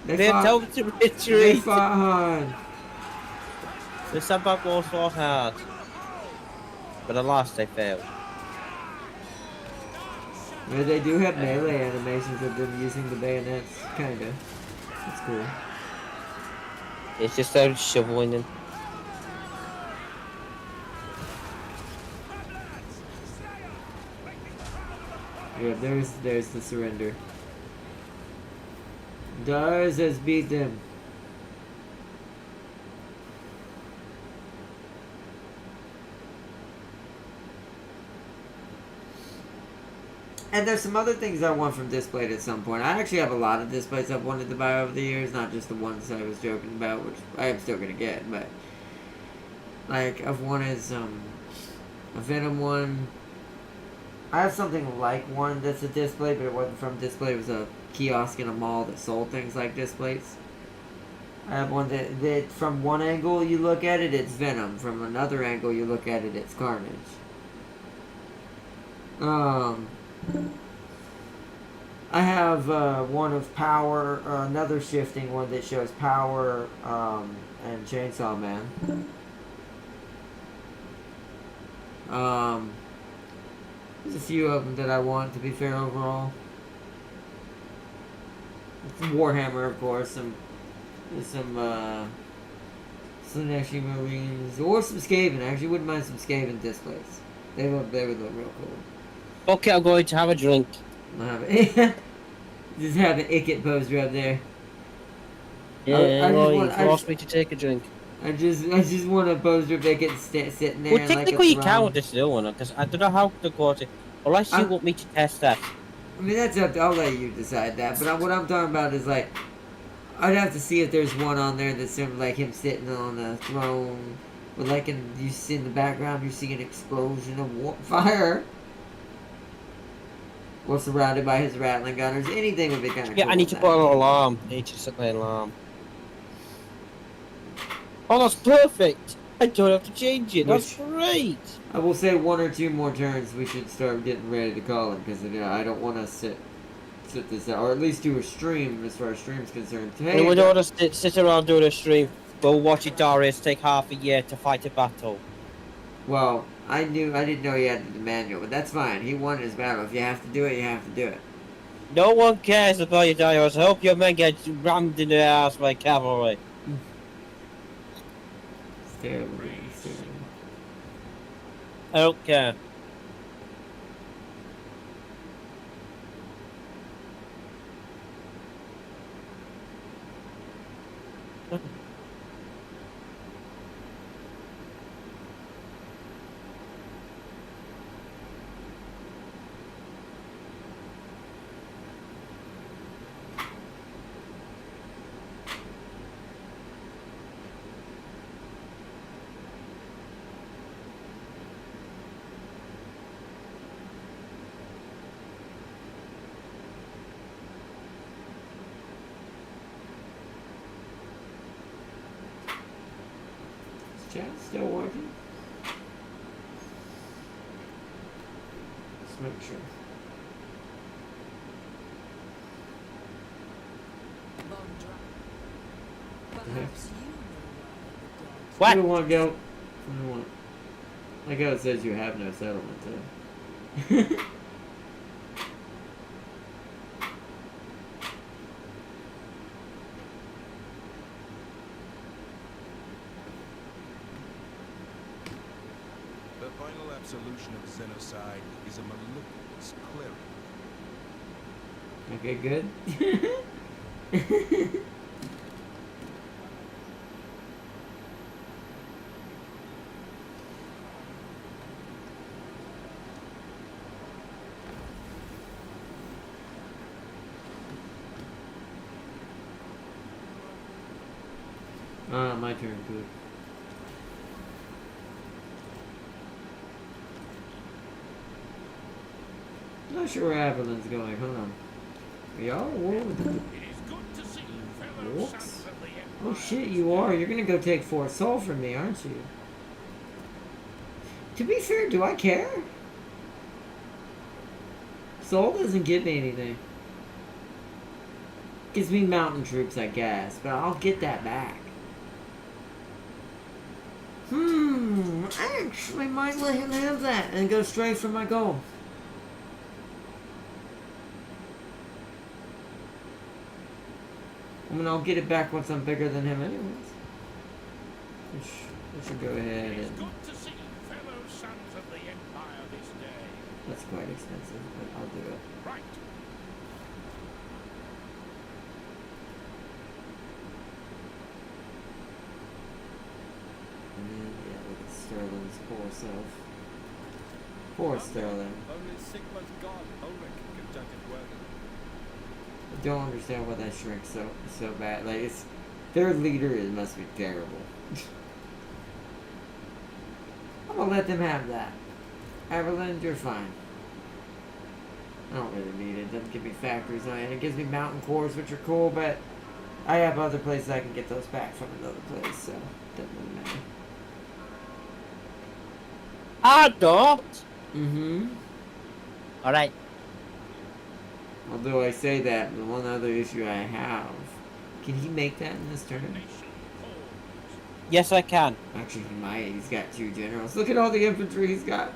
They're told to they retreat. fought hard. The sandbag walls fought hard. But alas, they failed. But they do have melee animations of them using the bayonets, kinda. That's cool. It's just they're shoveling them. Yeah, there's the surrender. Dars has beat them. And there's some other things I want from Displayed at some point. I actually have a lot of displays I've wanted to buy over the years, not just the ones I was joking about, which I am still gonna get, but like I've wanted some a Venom one. I have something like one that's a display, but it wasn't from Display. It was a kiosk in a mall that sold things like displays. I have one that from one angle you look at it, it's Venom. From another angle you look at it, it's Carnage. I have one of Power, another shifting one that shows Power and Chainsaw Man. There's a few of them that I want, to be fair, overall. Some Warhammer, of course, some Slaneshi Marines, or some Skaven. I actually wouldn't mind some Skaven displays. They would look real cool. Okay, I'm going to have a drink. Just have an Icket poster up there. Yeah, I well, just want. you've asked me to take a drink. I just want a poster of Icket sitting there. Well, in, like, a technically, you can throne. with this new one, because I don't know how to go to. Unless you I'm- want me to test that. I mean, that's up to, I'll let you decide that. But what I'm talking about is like, I'd have to see if there's one on there that's sort of like him sitting on a throne, with like you see in the background, you see an explosion of fire, or surrounded by his rattling gunners. Anything would be kind of Yeah, cool. I need to in put that. an alarm. I need to set my alarm. Oh, that's perfect! I don't have to change it. That's great. I will say 1 or 2 more turns. We should start getting ready to call it because I don't want to sit this out, or at least do a stream as far as stream's concerned. Hey, And we don't want to sit around doing a stream. Go watch it, Darius. Take half a year to fight a battle. well, I didn't know you had the manual, but that's fine. He won his battle. If you have to do it, you have to do it. No one cares about you, Darius. I hope your men get rammed in the ass by cavalry. It's terrible. It's terrible. I don't care. Is chat still working? Let's make sure. Perhaps you know What? Where do you want to go? Where do you want? Like how it says you have no settlement, too. The final absolution of genocide is a mellifluous cleric. Okay, good. My turn, good. I'm not sure where Avalon's going. Hold on. Are y'all at war with them? It is good to see you, fellow Whoops. sons of the Empire. Oh shit, you are. You're gonna go take Fort Sol from me, aren't you? To be fair, do I care? Sol doesn't give me anything. Gives me mountain troops, I guess, but I'll get that back. I actually might let him have that and go straight for my goal. I mean, I'll get it back once I'm bigger than him anyways. I should go ahead It is and... good to see you, fellow sons of the Empire this day. That's quite expensive, but I'll do it. Right. And then, yeah, look at Sterling's poor self. Poor Sterling. Only Sigma's god, Ulrich, can judge it worthy. I don't understand why that shrinks so bad. Like, it's... Their leader must be terrible. I'm gonna let them have that. Everland, you're fine. I don't really need it. It doesn't give me factories on it. It gives me mountain cores, which are cool, but I have other places I can get those back from another place, so it doesn't really matter. I don't. Mm-hmm. Alright. Although I say that, the one other issue I have... Can he make that in this turn? Yes, I can. Actually, he might. He's got 2 generals. Look at all the infantry he's got.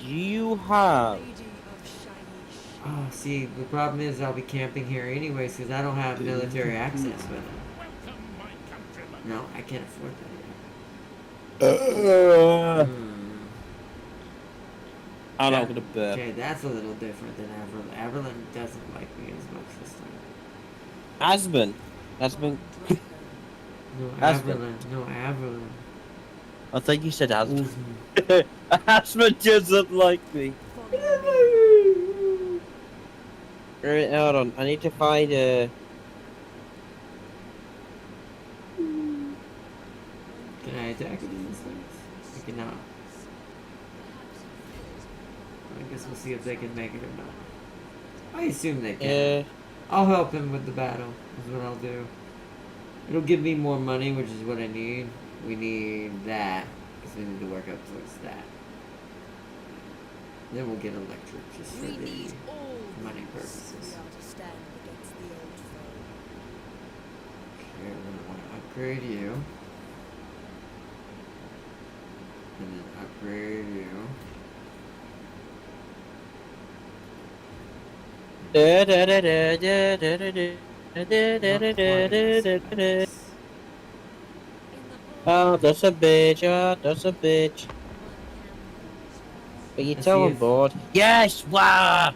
You have. Lady of Shiny Oh, see, the problem is I'll be camping here anyways because I don't have military access with him. Welcome, my countrymen. No, I can't afford that I'm not gonna burp. Okay, that's a little different than Averlin. Averlin doesn't like me as much this time. Aspen. No, Aspen. Averlin. No, Averlin. I thought you said Aspen. Usman. Aspen doesn't like me. Right, hold on. I need to find a. Can I attack it in this thing? I cannot. I guess we'll see if they can make it or not. I assume they can. I'll help him with the battle, is what I'll do. It'll give me more money, which is what I need. We need that, because we need to work up towards that. Then we'll get electric, just for We the need all money these purposes. we are to stand against the old foe. Okay, we're gonna want to upgrade you. And then upgrade you. Oh, that's a bitch. Oh, that's a bitch. But you Let's tell see I'm if- bored. Yes! Wow!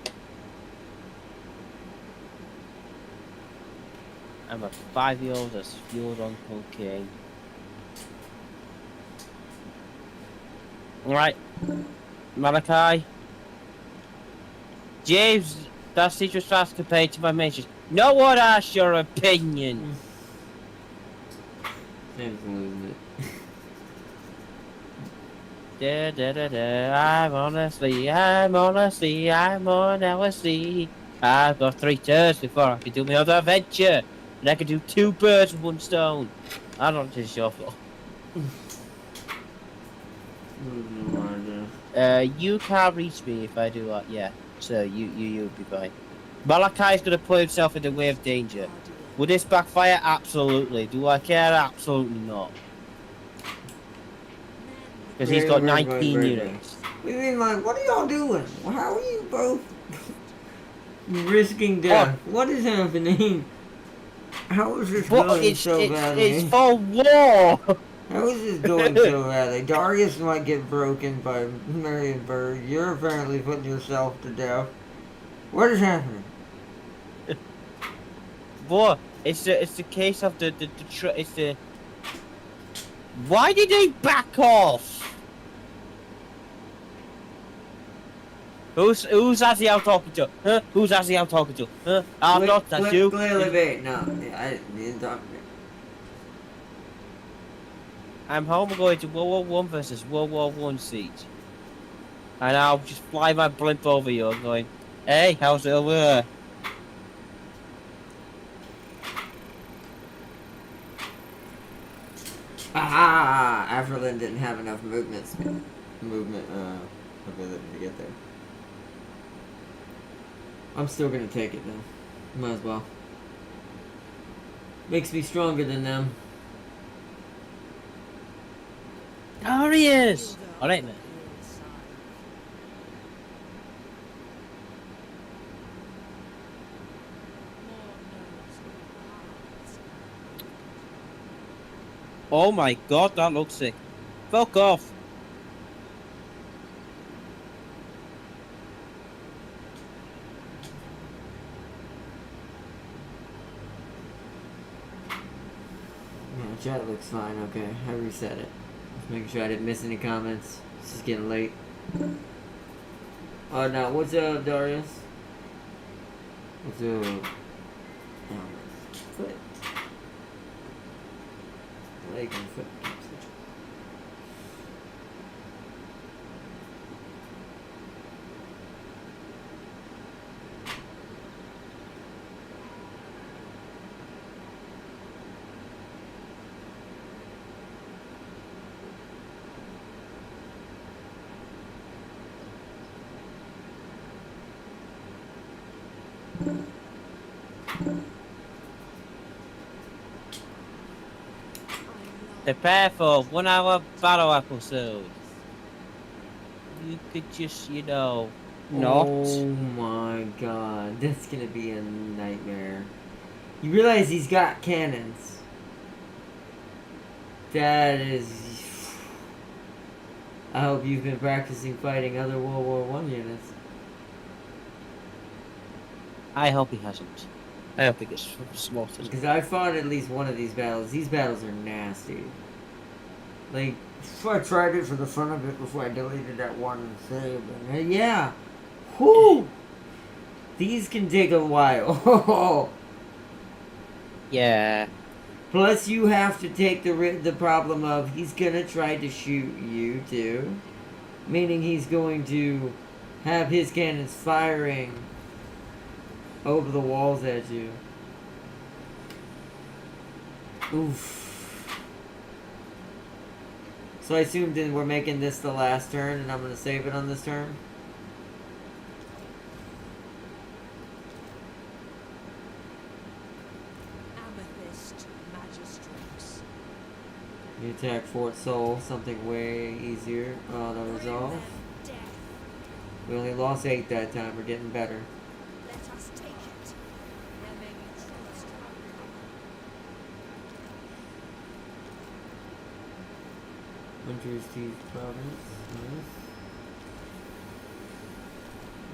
I'm a 5-year-old that's fueled on cocaine. Right. Malachi. James, that's teacher starts compared to my mentions. No one asked your opinion. Sam's losing it. I'm on LSD. I've got 3 turns before I can do my other adventure. And I can do 2 birds with 1 stone. I don't think it's your fault. You can't reach me if I do that, yeah. So you'll be fine. Malachi's gonna put himself in the way of danger. Will this backfire? Absolutely. Do I care? Absolutely not. Because he's got 19 units. We mean, like, what are y'all doing? How are you both risking death? What is happening? How is this But going so badly? it's for war! How is this going so badly? Darius might get broken by Marienburg. You're apparently putting yourself to death. What is happening? Boy, it's the case of it's the. Why did they back off? Who's Azzy out talking to? Huh? Who's Azzy out talking to? Huh? I'm not, that's you. Clearly, bait. No, I didn't talk to me. I'm home going to World War One versus World War One siege. And I'll just fly my blimp over you and going, hey, how's it over there? Ah, Averlin didn't have enough movement ability to get there. I'm still gonna take it though. Might as well. Makes me stronger than them. Oh, he is! Alright, man. Oh my god, that looks sick. Fuck off. Yeah, chat looks fine, okay. I reset it. Just making sure I didn't miss any comments. This is getting late. Oh, now, what's up, Darius? What's up? Foot. Leg and foot. Prepare for 1 hour battle episode. You could just, not. Oh my god, that's gonna be a nightmare. You realize he's got cannons. That is... I hope you've been practicing fighting other World War One units. I hope he hasn't. I hope he gets slaughtered. Because I fought at least one of these battles. These battles are nasty. Like, I tried it for the fun of it before I deleted that one save. And yeah. Whoo! These can take a while. Yeah. Plus, you have to take the problem of he's gonna try to shoot you too, meaning he's going to have his cannons firing over the walls at you. Oof. So I assume then we're making this the last turn, and I'm gonna save it on this turn. Amethyst Magistrates. You attack Fort Seoul, something way easier to resolve. Bring them death. We only lost 8 that time. We're getting better. Let us take it. There may be troops to uncover. Winter's Teeth Province. Yes.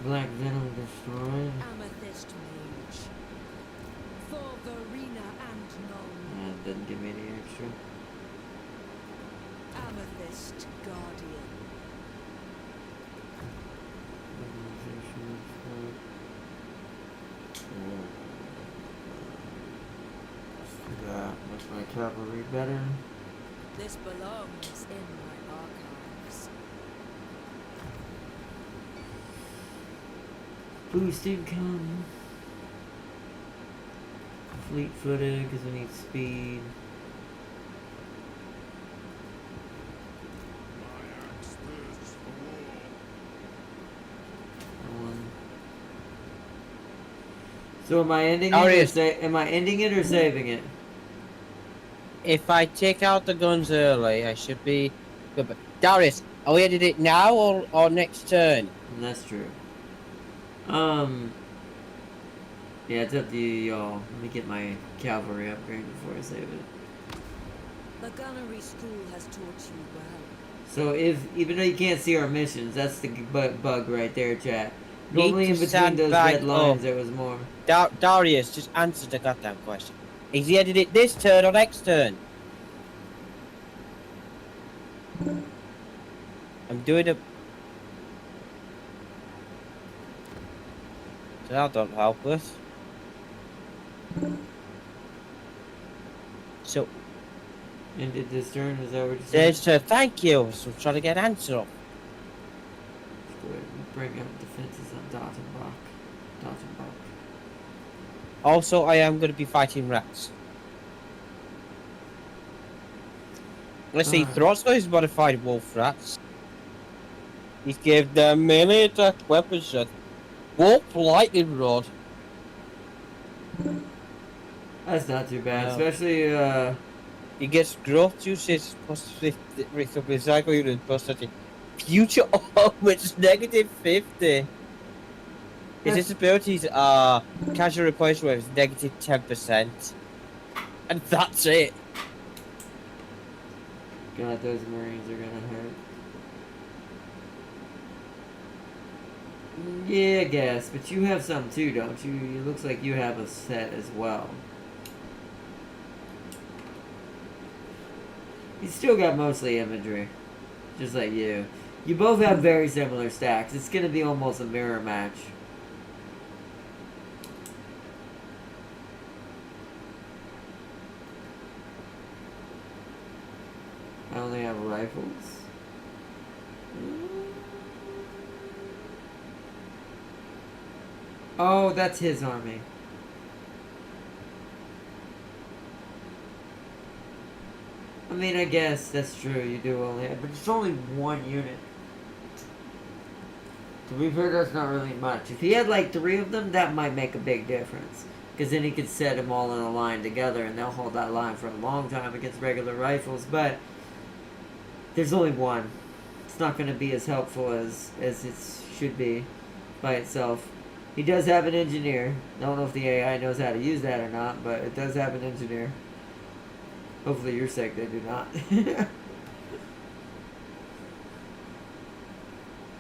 Black Venom destroyed. Amethyst Mage. For Verena and Nuln. That didn't give me any extra. Amethyst Guardian. Organization expert. Let's do that. Makes my cavalry better. This belongs in my archives. Boosted come. Fleet footed because we need speed. My axe thirsts for war. So am I ending How it? is- Am I ending it or saving it? If I take out the guns early, I should be good. But Darius, are we edit it now or next turn? That's true. Yeah, it's up to you, y'all. Let me get my cavalry upgrade before I save it. The gunnery school has taught you well. So even though you can't see our missions, that's the bug right there, chat. Need Normally in to between stand those back red lines, up. there was more. Darius, just answer the goddamn question. Is he edited it this turn or next turn? I'm doing a... So that don't help us. So, Ended this turn, is that what you said? there's thank you. So I'm trying to get an answer up. Let's go ahead and bring up defenses on Dottenbach. Also, I am going to be fighting rats. Let's see, Alright. Throtsko's modified wolf rats. He gave them melee attack weapons set. Wolf lightning rod. That's not too bad, No. especially, He gets growth juices plus 50, recycle unit plus 30. Future armors negative 50. His disabilities are casual replacement with negative 10%. And that's it. God, those Marines are gonna hurt. Yeah, I guess, but you have some too, don't you? It looks like you have a set as well. He's still got mostly infantry, just like you. You both have very similar stacks. It's gonna be almost a mirror match. I only have rifles. Oh, that's his army. I mean, I guess that's true. You do only have, but it's only one unit. To be fair, that's not really much. If he had like 3 of them, that might make a big difference. Because then he could set them all in a line together, and they'll hold that line for a long time against regular rifles. But there's only one. It's not going to be as helpful as it should be by itself. He does have an engineer. I don't know if the AI knows how to use that or not, but it does have an engineer. Hopefully your sake they do not.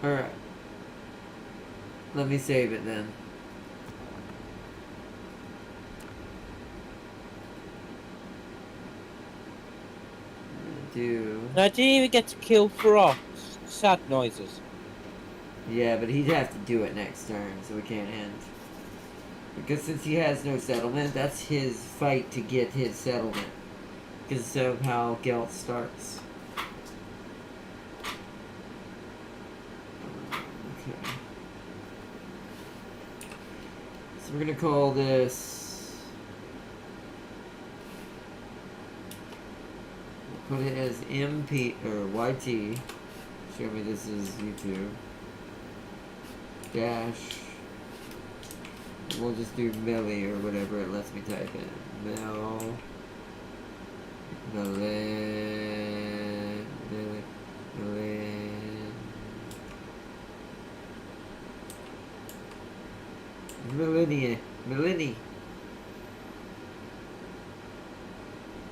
Alright. Let me save it then. Do. I didn't even get to kill Frost. Sad noises. Yeah, but he'd have to do it next turn, so we can't end. Because since he has no settlement, that's his fight to get his settlement. Because of how Gelt starts. Okay. So we're gonna call this. We'll put it as MP or YT. Show me this is YouTube. Dash. We'll just do milli or whatever it lets me type in. Mil. Milli. Milli. Milli. Millennia. Millenni.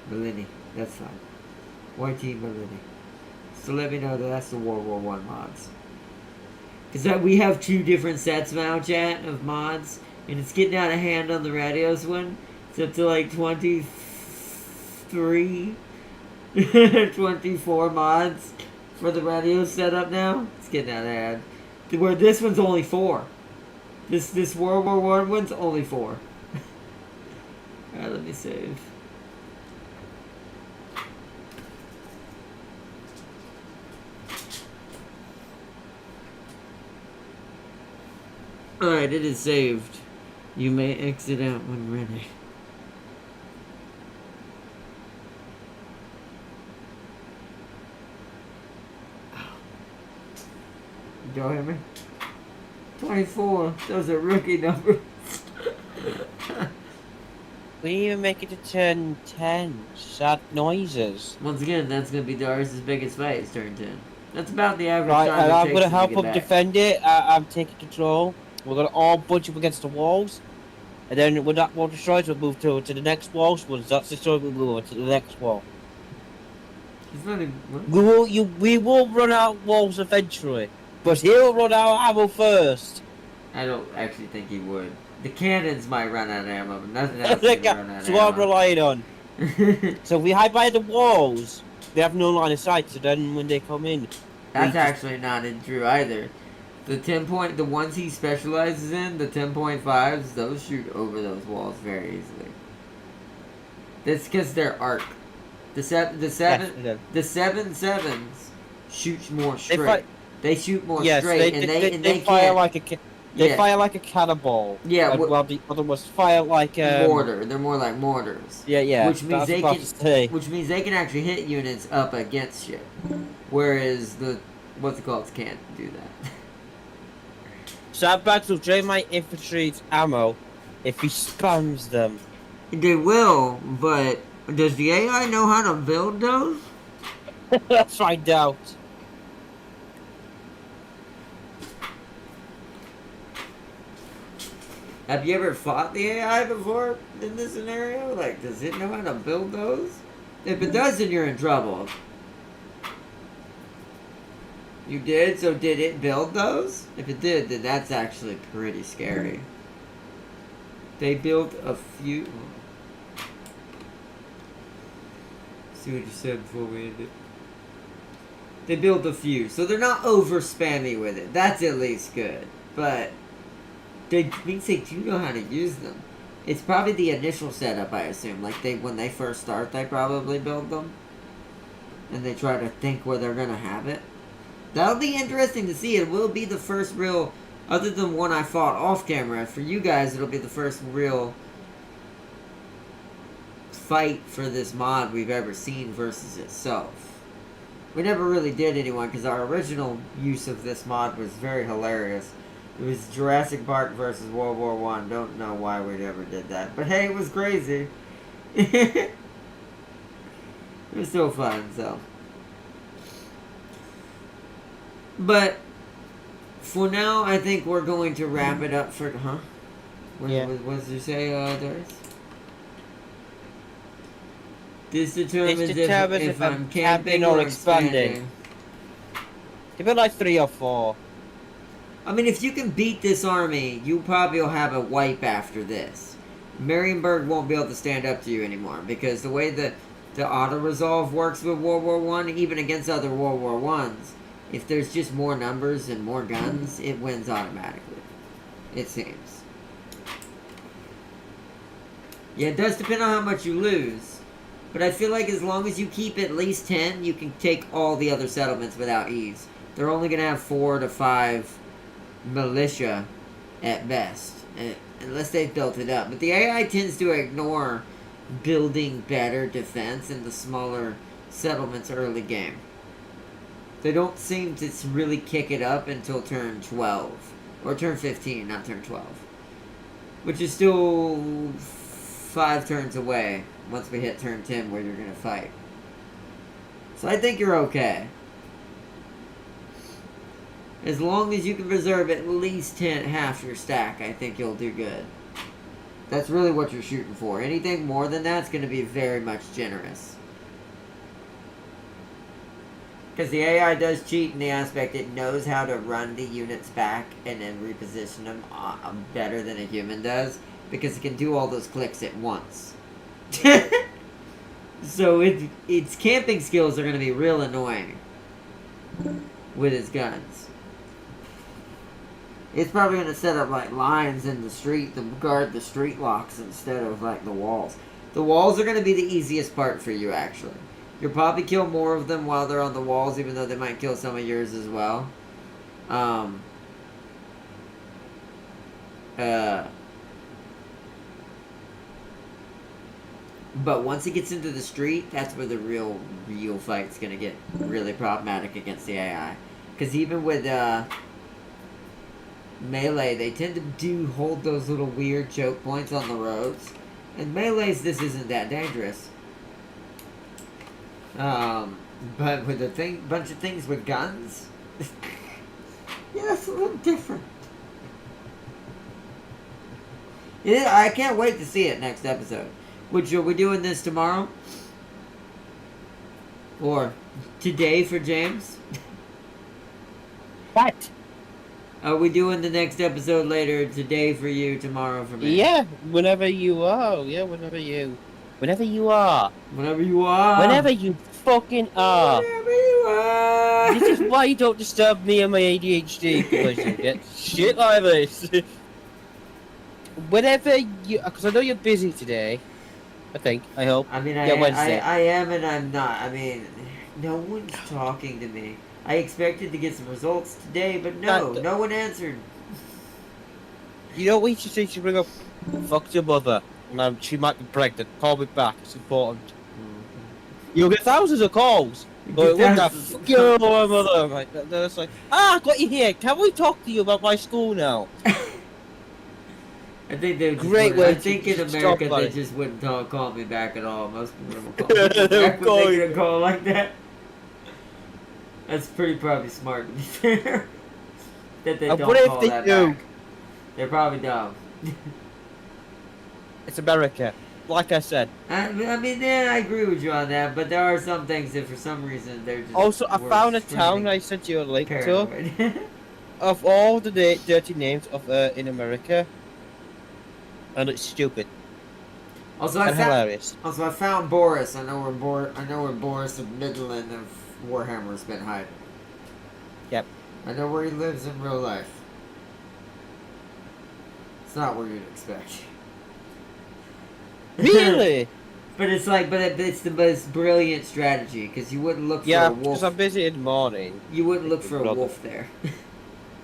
Millenni. That's fine. YT Millenni. So let me know that that's the World War I mods. Because we have 2 different sets now, chat, of mods. And it's getting out of hand on the radios one. It's up to like 23, 24 mods for the radio setup now. It's getting out of hand. Where this one's only 4. This World War I one's only 4. Alright, let me save. Alright, it is saved. You may exit out when ready. Do you hear me? 24. Those are rookie numbers. We didn't even make it to turn 10. Sad noises. Once again, that's going to be Darius' biggest fight, is turn 10. That's about the average Right, time and it I'm takes gonna to help get him back. defend it. I'm taking control. We're gonna all bunch up against the walls. And then when that wall destroys, we'll move to the next wall. So once that's destroyed, we'll move on to the next wall. He's not even... what? We will run out of walls eventually. But he'll run out of ammo first. I don't actually think he would. The cannons might run out of ammo, but nothing else can run out of That's what I'm ammo. relying on. So if we hide by the walls, they have no line of sight. So then when they come in, That's we just- actually not true either. The the ones he specializes in, the 10.5s, those shoot over those walls very easily. That's because they're arc. The 7.7s shoot more straight. They shoot more yes, straight, they fire can't- like a they Yeah. fire like a cannonball. Yeah, and while the other ones fire like mortar. They're more like mortars. Yeah. Which means that's what I was about to say. which means they can actually hit units up against shit. Whereas the what's it called can't do that. Sandbags will drain my infantry's ammo if he spams them. They will, but does the AI know how to build those? Let's find out. Have you ever fought the AI before in this scenario? Like, does it know how to build those? If it does, then you're in trouble. You did? So did it build those? If it did, then that's actually pretty scary. They built a few... See what you said before we ended. They built a few, so they're not over spammy with it. That's at least good. But means they do know how to use them. It's probably the initial setup, I assume. Like when they first start, they probably build them, and they try to think where they're gonna have it. That'll be interesting to see. It will be the first real, other than one I fought off camera. For you guys, it'll be the first real fight for this mod we've ever seen versus itself. We never really did anyone because our original use of this mod was very hilarious. It was Jurassic Park versus World War I. Don't know why we ever did that, but hey, it was crazy. It was so fun. So, but for now, I think we're going to wrap it up for Yeah. What did you say, Darius? This determines determines if if I'm I'm camping or expanding. Give it like 3 or 4. I mean, if you can beat this army, you probably will have a wipe after this. Marienburg won't be able to stand up to you anymore because the way the auto-resolve works with World War One, even against other World War Ones, if there's just more numbers and more guns, it wins automatically. It seems. Yeah, it does depend on how much you lose. But I feel like as long as you keep at least 10, you can take all the other settlements without ease. They're only going to have 4 to 5 militia at best. Unless they've built it up. But the AI tends to ignore building better defense in the smaller settlements early game. They don't seem to really kick it up until turn 12. Or turn 15, not turn 12. Which is still 5 turns away once we hit turn 10 where you're going to fight. So I think you're okay. As long as you can preserve at least half your stack, I think you'll do good. That's really what you're shooting for. Anything more than that's going to be very much generous. Because the AI does cheat in the aspect it knows how to run the units back and then reposition them better than a human does. Because it can do all those clicks at once. So its camping skills are going to be real annoying. With its guns. It's probably going to set up like lines in the street to guard the street locks instead of like the walls. The walls are going to be the easiest part for you actually. You'll probably kill more of them while they're on the walls, even though they might kill some of yours as well. But once it gets into the street, that's where the real fight's going to get really problematic against the AI. Because even with melee, they tend to hold those little weird choke points on the roads. In melees, this isn't that dangerous. But with a bunch of things with guns, yeah, that's a little different. Yeah, I can't wait to see it next episode. Which, are we doing this tomorrow? Or today for James? What? Are we doing the next episode later today for you, tomorrow for me? Yeah, whenever you are. Yeah, whenever you are. Whenever you are. Whenever you fucking are. Whenever you are. This is why you don't disturb me and my ADHD, because you get shit like this. Whenever you, because I know you're busy today. I hope. I mean, Wednesday. I am and I'm not. I mean, no one's talking to me. I expected to get some results today, but no one answered. You know what you should say? You should bring up, fuck your mother. She might be pregnant. Call me back. It's important. You'll get thousands of calls. But what the fuck your mother? Like, they're just like, I got you here. Can we talk to you about my school now? I think they Great way. I think in America they just wouldn't call me back at all. Most people don't call me back when they get a call like that. That's probably smart to be fair. That they don't call that back. They're probably dumb. It's America. Like I said. I mean, yeah, I agree with you on that, but there are some things that for some reason they're just... Also, I found a town I sent you a link to. Of all the dirty names of in America. And it's stupid. Also, hilarious. Also, I found Boris. I know where Boris of Midland of Warhammer's been hiding. Yep. I know where he lives in real life. It's not where you'd expect. Really? But it's the most brilliant strategy because you wouldn't look for a wolf. Yeah, because I'm busy in the morning. You wouldn't look for a wolf there.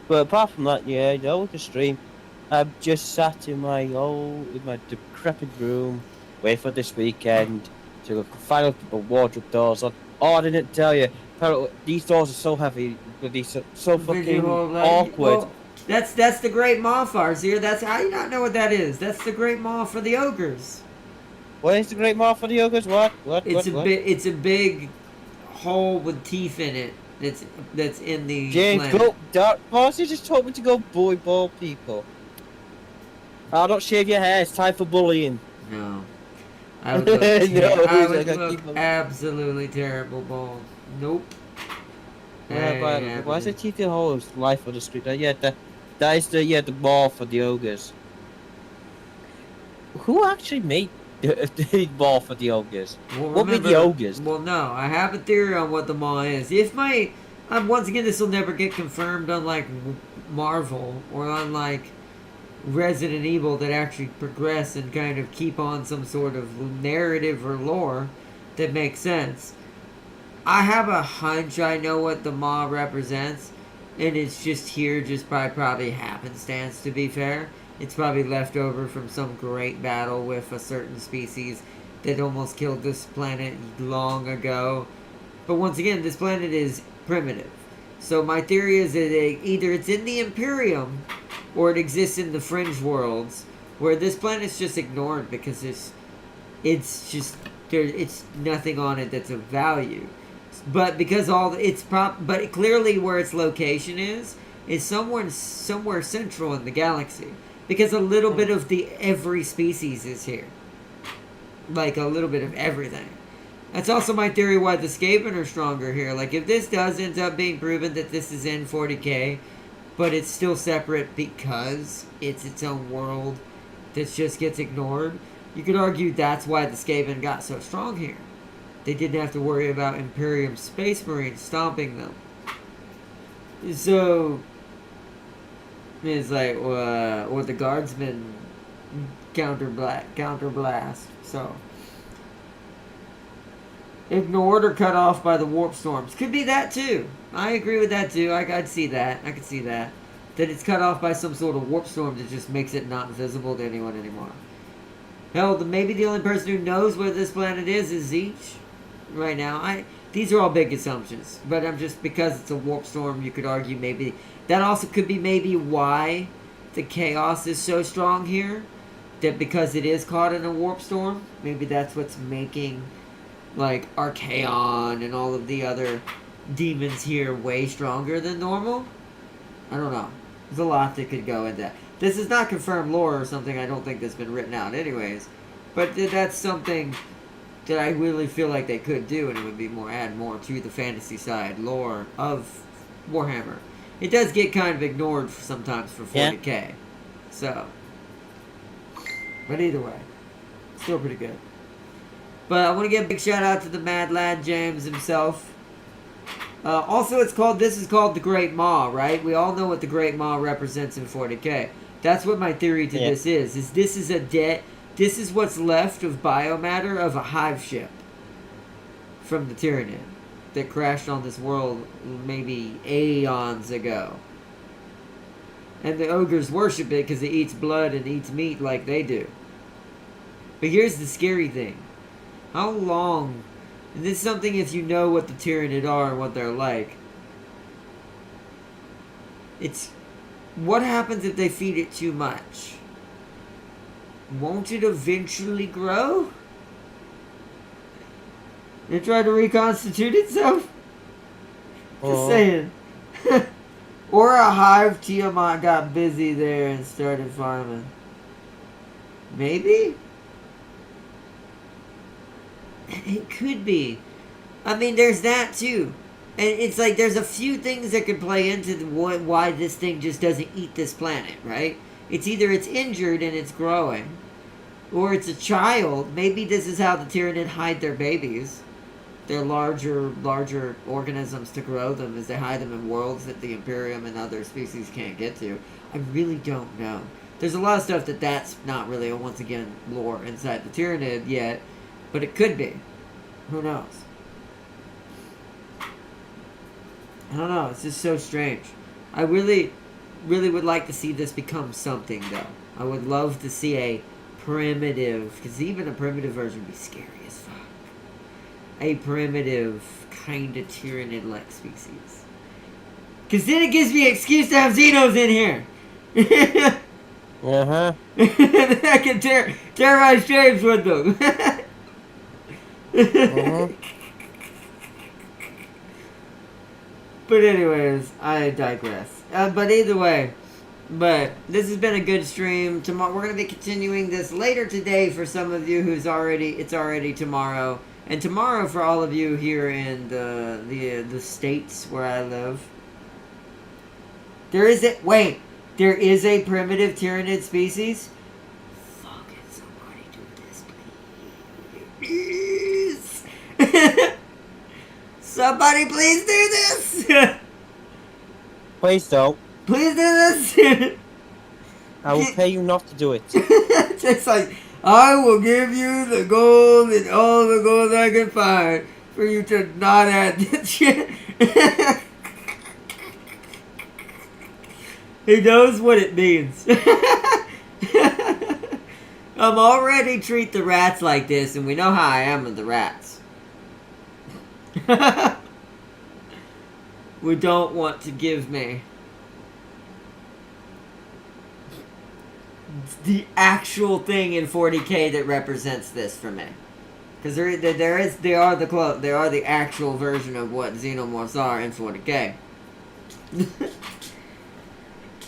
But apart from that, yeah, we can stream. I've just sat in my decrepit room, wait for this weekend to finally put the wardrobe doors on. Oh, I didn't tell you. These doors are so heavy, these are so fucking awkward. Well, that's the Great Maw Farseer. That's how you not know what that is. That's the Great Maw for the ogres. What is the Great Maw for the ogres? What? It's a big hole with teeth in it. That's in the James, planet. go. Dark Farseer just told me to go bully ball people. Oh, don't shave your hair. It's time for bullying. No. I would look absolutely terrible bald. Nope. Why is it teeth in holes? Life on the street. Yeah, That is the ball for the ogres. Who actually made the ball for the ogres? Well, What made the ogres? Well, no, I have a theory on what the maw is. If my, once again, this will never get confirmed, unlike Marvel or unlike Resident Evil, that actually progress and kind of keep on some sort of narrative or lore that makes sense. I have a hunch I know what the maw represents, and it's just here just by probably happenstance, to be fair. It's probably left over from some great battle with a certain species that almost killed this planet long ago. But once again, this planet is primitive. So my theory is that either it's in the Imperium or it exists in the Fringe worlds, where this planet's just ignored because it's just it's nothing on it that's of value. But because but clearly where its location is somewhere central in the galaxy, because a little bit of every species is here, like a little bit of everything. That's also my theory why the Skaven are stronger here. Like, if this does end up being proven that this is in 40k, but it's still separate because it's its own world that just gets ignored, you could argue that's why the Skaven got so strong here. They didn't have to worry about Imperium Space Marines stomping them. So, it's like, or the Guardsmen counterblast. So, ignored or cut off by the warp storms. Could be that too. I agree with that too. I'd see that. I could see that. That it's cut off by some sort of warp storm that just makes it not visible to anyone anymore. Hell, maybe the only person who knows where this planet is Zeech. Right now, these are all big assumptions, but I'm just, because it's a warp storm, you could argue maybe that also could be maybe why the chaos is so strong here. That because it is caught in a warp storm, maybe that's what's making like Archaon and all of the other demons here way stronger than normal. I don't know. There's a lot that could go in that. This is not confirmed lore or something. I don't think that's been written out anyways. But that's something that I really feel like they could do, and it would be add more to the fantasy side lore of Warhammer. It does get kind of ignored sometimes for 40k. Yeah. So, but either way, still pretty good. But I want to give a big shout out to the Mad Lad James himself. Also, this is called the Great Maw, right? We all know what the Great Maw represents in 40k. That's what my theory to this is. This is what's left of biomatter of a hive ship from the Tyranid that crashed on this world maybe aeons ago. And the ogres worship it because it eats blood and eats meat like they do. But here's the scary thing. How long... And this is something if you know what the Tyranid are and what they're like. It's... What happens if they feed it too much? Won't it eventually grow? And try to reconstitute itself? Just saying. Or a hive Tiamat got busy there and started farming. Maybe? It could be. I mean, there's that too. And it's like there's a few things that could play into why this thing just doesn't eat this planet, right? It's either it's injured and it's growing, or it's a child. Maybe this is how the Tyranid hide their babies. They're larger organisms to grow them, as they hide them in worlds that the Imperium and other species can't get to. I really don't know. There's a lot of stuff that's not really, once again, lore inside the Tyranid yet, but it could be. Who knows? I don't know. It's just so strange. I really would like to see this become something, though. I would love to see a primitive, because even a primitive version would be scary as fuck. A primitive kind of Tyranid-like species. Because then it gives me an excuse to have Xenos in here. Uh-huh. I can terrorize James with them. Uh-huh. But anyways, I digress. But either way, this has been a good stream. Tomorrow we're going to be continuing this later today for some of you it's already tomorrow. And tomorrow for all of you here in the states where I live. Wait, there is a primitive tyrannid species. Fucking somebody do this, please. Somebody please do this. Please don't. Please do this. I will pay you not to do it. Just like, I will give you the gold and all the gold I can find for you to not add this shit. He knows what it means. I'm already treat the rats like this, and we know how I am with the rats. We don't want to give me the actual thing in 40K that represents this for me, because they are the actual version of what xenomorphs are in 40K.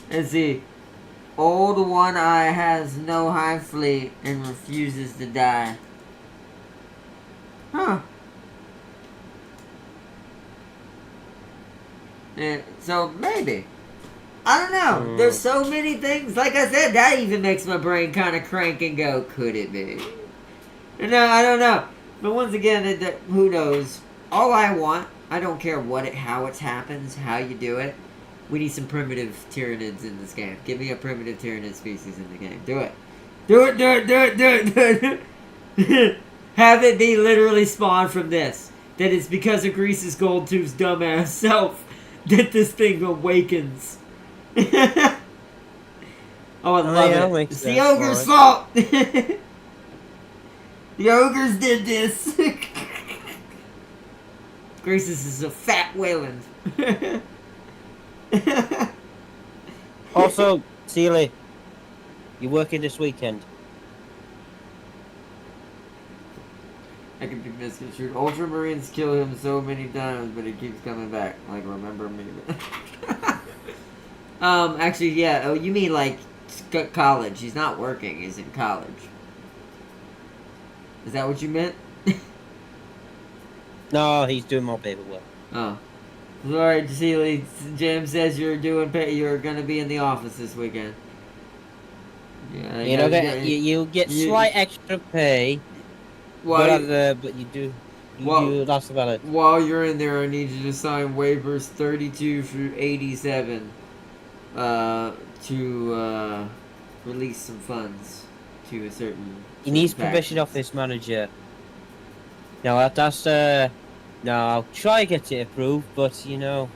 Let's see. Old One Eye has no hive fleet and refuses to die. Huh. Yeah, so maybe. I don't know. There's so many things. Like I said, that even makes my brain kind of crank and go, could it be? No, I don't know. But once again, who knows? All I want, I don't care how it happens, how you do it. We need some primitive tyrannids in this game. Give me a primitive tyrannid species in the game. Do it. Do it, do it, do it, do it, do it. Have it be literally spawned from this. That it's because of Grease's Gold Tube's dumbass self that this thing awakens. Oh, I love it. It's the ogre's fault. The ogres did this. Grace's is a fat Wayland. Also, Sealy, you working this weekend? I can be misconstrued. Ultramarines kill him so many times, but he keeps coming back. Like, remember me. Actually, yeah. Oh, you mean like college? He's not working. He's in college. Is that what you meant? No, he's doing more paperwork. Oh. Alright, Sealy. Jim says you're gonna be in the office this weekend. Yeah, you get slight extra pay. But you do. That's about it. While you're in there, I need you to sign waivers 32 through 87 to release some funds to a certain. He needs permission off this manager. No, no, I'll try to get it approved, but you know.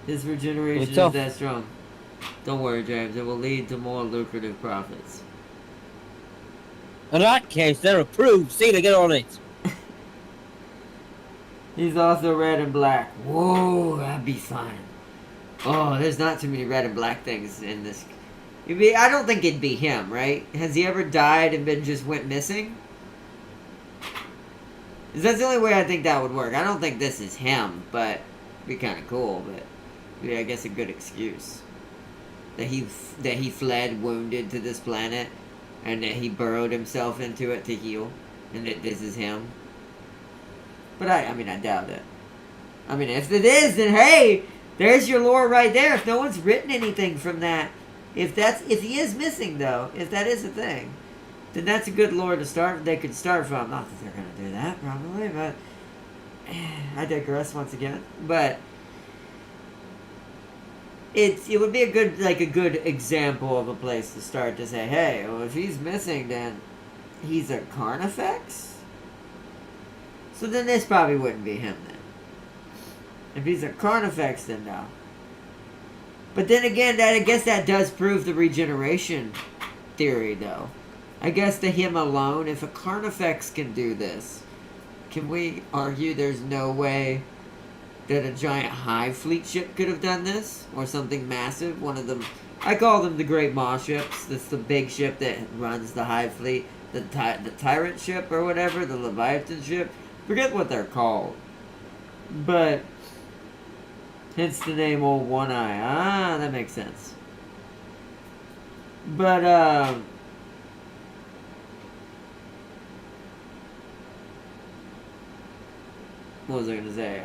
His regeneration is that strong. Don't worry, James. It will lead to more lucrative profits. In that case, they're approved. See, get on it. He's also red and black. Whoa, that'd be fun. Oh, there's not too many red and black things in this. I don't think it'd be him, right? Has he ever died and just went missing? That's the only way I think that would work. I don't think this is him, but it'd be kind of cool. But yeah, I guess a good excuse that he fled wounded to this planet, and that he burrowed himself into it to heal, and that this is him. But I mean, I doubt it. I mean, if it is, then hey, there's your lore right there. If no one's written anything from that, if he is missing though, if that is a thing, then that's a good lore to start. They could start from. Not that they're gonna do that probably, but I digress once again. But it would be a good example of a place to start to say, hey, well, if he's missing, then he's a Carnifex. So then this probably wouldn't be him then. If he's a Carnifex, then no. But then again, I guess that does prove the regeneration theory, though. I guess to him alone, if a Carnifex can do this, can we argue there's no way that a giant hive fleet ship could have done this? Or something massive? One of them, I call them the Great Maw ships. That's the big ship that runs the hive fleet. The Tyrant ship or whatever, the Leviathan ship. Forget what they're called. But hence the name Old One Eye. Ah, that makes sense. But, what was I gonna say?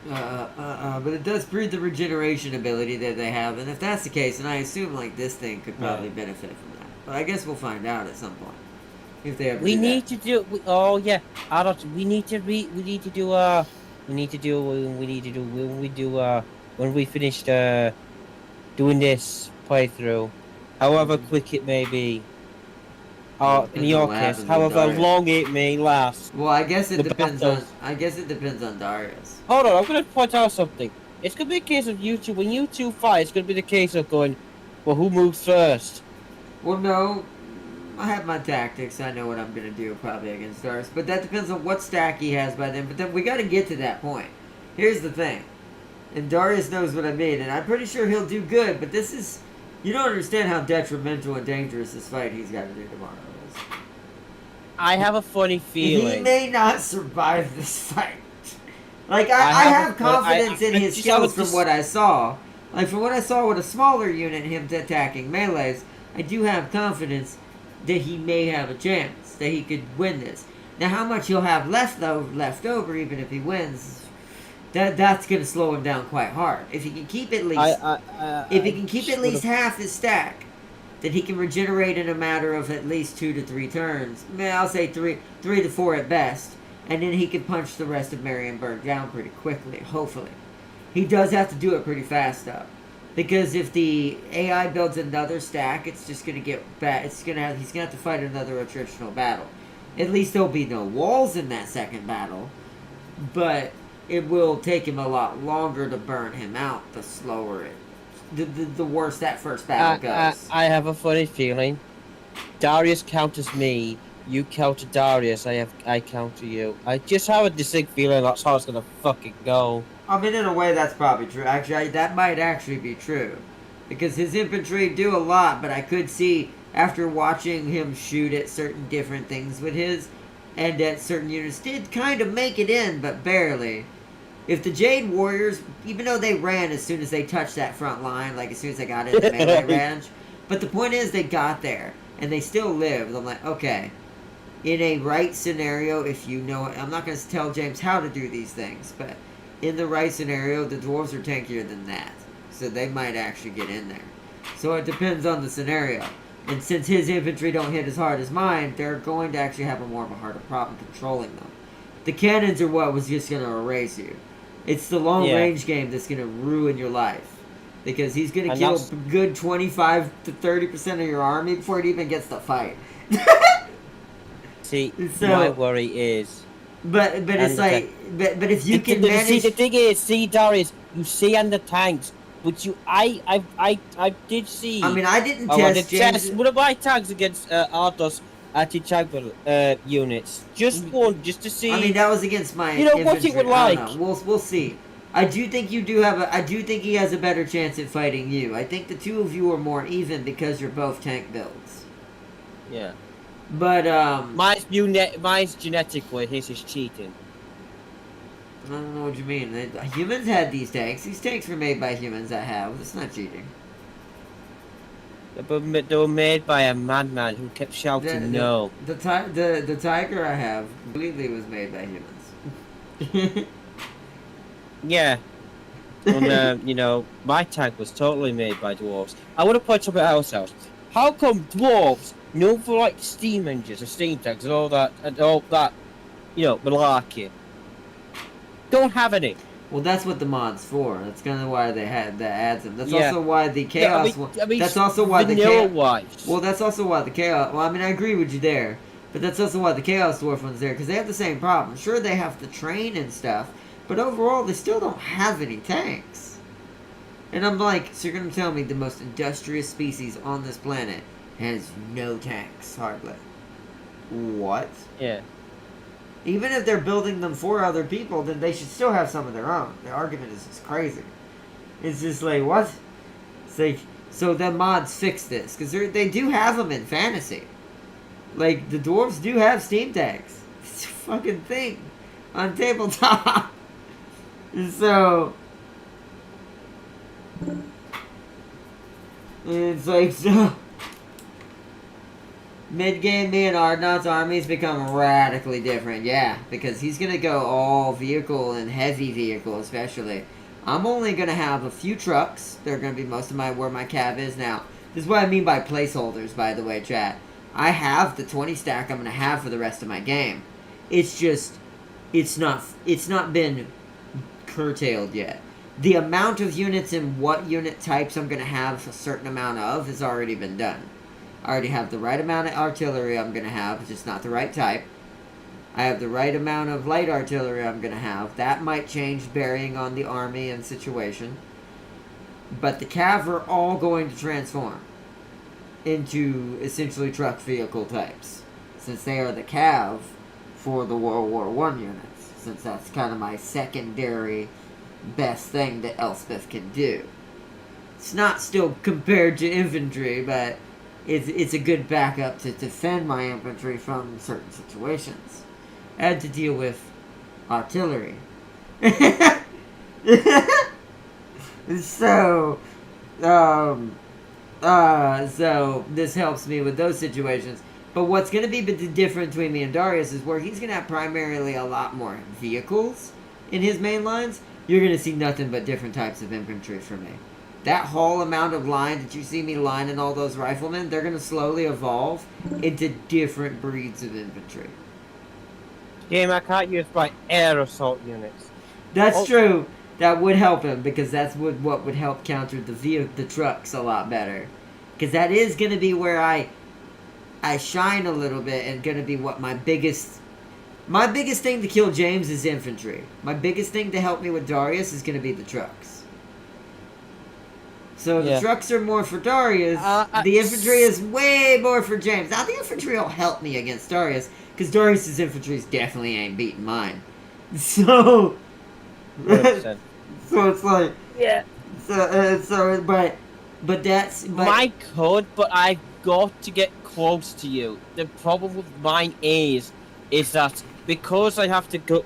But it does breed the regeneration ability that they have, and if that's the case, then I assume like this thing could probably benefit from that. But I guess we'll find out at some point if they ever. We do need that. to do. Oh yeah, adults. We need to We need to do. We need to do. We need to do when we do. When we finish doing this playthrough, however quick it may be. Well, In depends on your what case, happens with however Darius. long it may last. Well, I guess it The depends on. battles. I guess it depends on Darius. Hold on, I'm gonna point out something. It's gonna be a case of you two. When you two fight, it's gonna be the case of going, well, who moves first? Well, no, I have my tactics. I know what I'm gonna do probably against Darius, but that depends on what stack he has by then. But then we got to get to that point. Here's the thing, and Darius knows what I mean, and I'm pretty sure he'll do good. But this is, you don't understand how detrimental and dangerous this fight he's got to do tomorrow is. I have a funny He feeling. may not survive this fight. Like I have confidence in his skills from what I saw. Like from what I saw with a smaller unit, him attacking melees, I do have confidence that he may have a chance that he could win this. Now, how much he'll have left over, even if he wins, that's gonna slow him down quite hard. If he can keep at least, if he can keep at least half his stack, then he can regenerate in a matter of at least 2 to 3 turns. I mean, I'll say 3 to 4 at best. And then he can punch the rest of Marienburg down pretty quickly, hopefully. He does have to do it pretty fast, though. Because if the AI builds another stack, it's just going to get bad. He's going to have to fight another attritional battle. At least there'll be no walls in that second battle. But it will take him a lot longer to burn him out, the slower it. The worse that first battle goes. I have a funny feeling. Darius counters me. You counter Darius. I counter you. I just have a distinct feeling that's how it's gonna fucking go. I mean, in a way, that's probably true. Actually, that might actually be true. Because his infantry do a lot, but I could see, after watching him shoot at certain different things with his, and that certain units did kind of make it in, but barely. If the Jade Warriors, even though they ran as soon as they touched that front line, like as soon as they got into melee range, but the point is they got there, and they still lived. I'm like, okay. In a right scenario, if you know it, I'm not going to tell James how to do these things, but in the right scenario, the dwarves are tankier than that. So they might actually get in there. So it depends on the scenario. And since his infantry don't hit as hard as mine, they're going to actually have a harder problem controlling them. The cannons are what was just going to erase you. It's the long range game that's going to ruin your life. Because he's going to kill a good 25 to 30% of your army before it even gets to fight. See, So- my worry is. But it's like, but if you can manage... See, the thing is, Darius, you see on the tanks, which you, I did see. I mean, I didn't I test did James... test one of my tanks against Arthos anti-tank units. Just one, just to see. I mean, that was against my You know, what infantry. it would I don't like. know. We'll see. I do think you do have I do think he has a better chance at fighting you. I think the two of you are more even because you're both tank builds. Yeah. But, Mine's genetically, his is cheating. I don't know what you mean. Humans had these tanks. These tanks were made by humans that have. It's not cheating. But they were made by a madman who kept shouting no. The tiger I have completely was made by humans. Yeah. And, you know, my tank was totally made by dwarves. I want to point something else out. How come dwarves, known for like steam engines and steam tanks and all that, you know, malarkey, don't have any? Well, that's what the mod's for. That's kind of why they had that adds them. That's Yeah. also why the chaos. I mean, that's also why the vanilla chaos. wise. Well, that's also why the chaos. Well, I mean, I agree with you there, but that's also why the chaos dwarf one's there because they have the same problem. Sure, they have to train and stuff, but overall, they still don't have any tanks. And I'm like, so you're gonna tell me the most industrious species on this planet has no tanks, hardly? What? Yeah. Even if they're building them for other people, then they should still have some of their own. The argument is just crazy. It's just like, what? It's like, so the mods fix this. Because they do have them in fantasy. Like, the dwarves do have steam tanks. It's a fucking thing. On tabletop. So... it's like, so... Mid-game, me and Ardnot's armies become radically different. Yeah, because he's going to go all vehicle and heavy vehicle especially. I'm only going to have a few trucks. They're going to be most of where my cav is now. This is what I mean by placeholders, by the way, chat. I have the 20 stack I'm going to have for the rest of my game. It's just, it's not been curtailed yet. The amount of units and what unit types I'm going to have a certain amount of has already been done. I already have the right amount of artillery I'm going to have, just not the right type. I have the right amount of light artillery I'm going to have. That might change varying on the army and situation. But the cav are all going to transform into essentially truck vehicle types, since they are the cav for the World War I units, since that's kind of my secondary best thing that Elspeth can do. It's not still compared to infantry, but it's a good backup to defend my infantry from certain situations. I had to deal with artillery. So this helps me with those situations. But what's going to be the difference between me and Darius is where he's going to have primarily a lot more vehicles in his main lines. You're going to see nothing but different types of infantry for me. That whole amount of line that you see me lining all those riflemen, they're going to slowly evolve into different breeds of infantry. Game I can't use my air assault units. That's true. That would help him, because that's what would help counter the trucks a lot better. Because that is going to be where I shine a little bit, and going to be what my biggest thing to kill James is infantry. My biggest thing to help me with Darius is going to be the trucks. So the trucks are more for Darius. The infantry is way more for James. Now the infantry will help me against Darius, because Darius's infantry definitely ain't beating mine. So, 100%. so it's like, Yeah. But that's My code, but I've got to get close to you. The problem with mine is that because I have to go,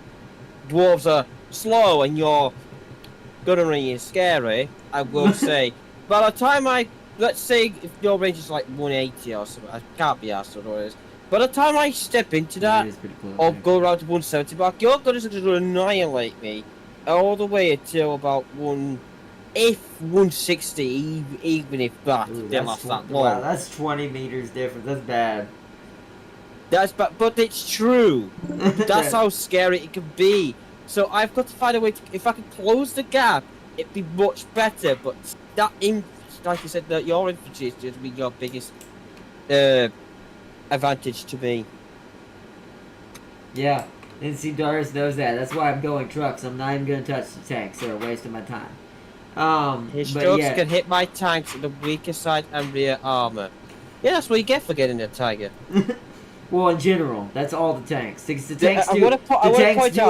dwarves are slow and your gunnery is scary. I will say, by the time let's say if your range is like 180 or something, I can't be asked what it is. By the time I step into that, or go around to 170 mark, your gunners are going to annihilate me all the way until about 160, even if that. They last that long. Wow, that's 20 meters difference. That's bad. That's but it's true. That's how scary it can be. So I've got to find a way to, if I can close the gap, it'd be much better. But that like you said, that your infantry is just be your biggest advantage to me. Yeah, and see, Darius knows that. That's why I'm going trucks. I'm not even going to touch the tanks. They're a waste of my time. His but strokes yeah. can hit my tanks in the weaker side and rear armor. Yeah, that's what you get for getting a tiger. Well, in general, that's all the tanks. Because the tanks I do, wanna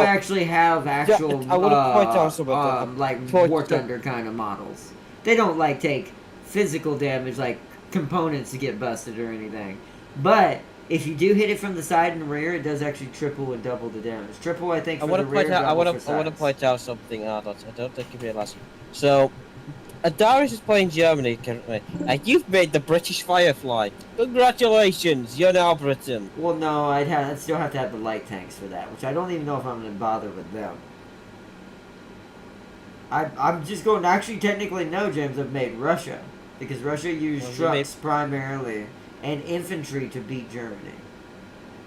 actually have actual, I want to point out something. like War Thunder kind of models. They don't like take physical damage like components to get busted or anything. But if you do hit it from the side and rear, it does actually triple and double the damage. Triple, I think, for the rear. I want to point out something, Ardot. I don't think you realise. So, Darius is playing Germany currently, and you've made the British Firefly. Congratulations, you're now Britain. Well, no, I'd still have to have the light tanks for that, which I don't even know if I'm going to bother with them. I'm just going to actually technically no, James, I've made Russia. Because Russia used trucks primarily and infantry to beat Germany.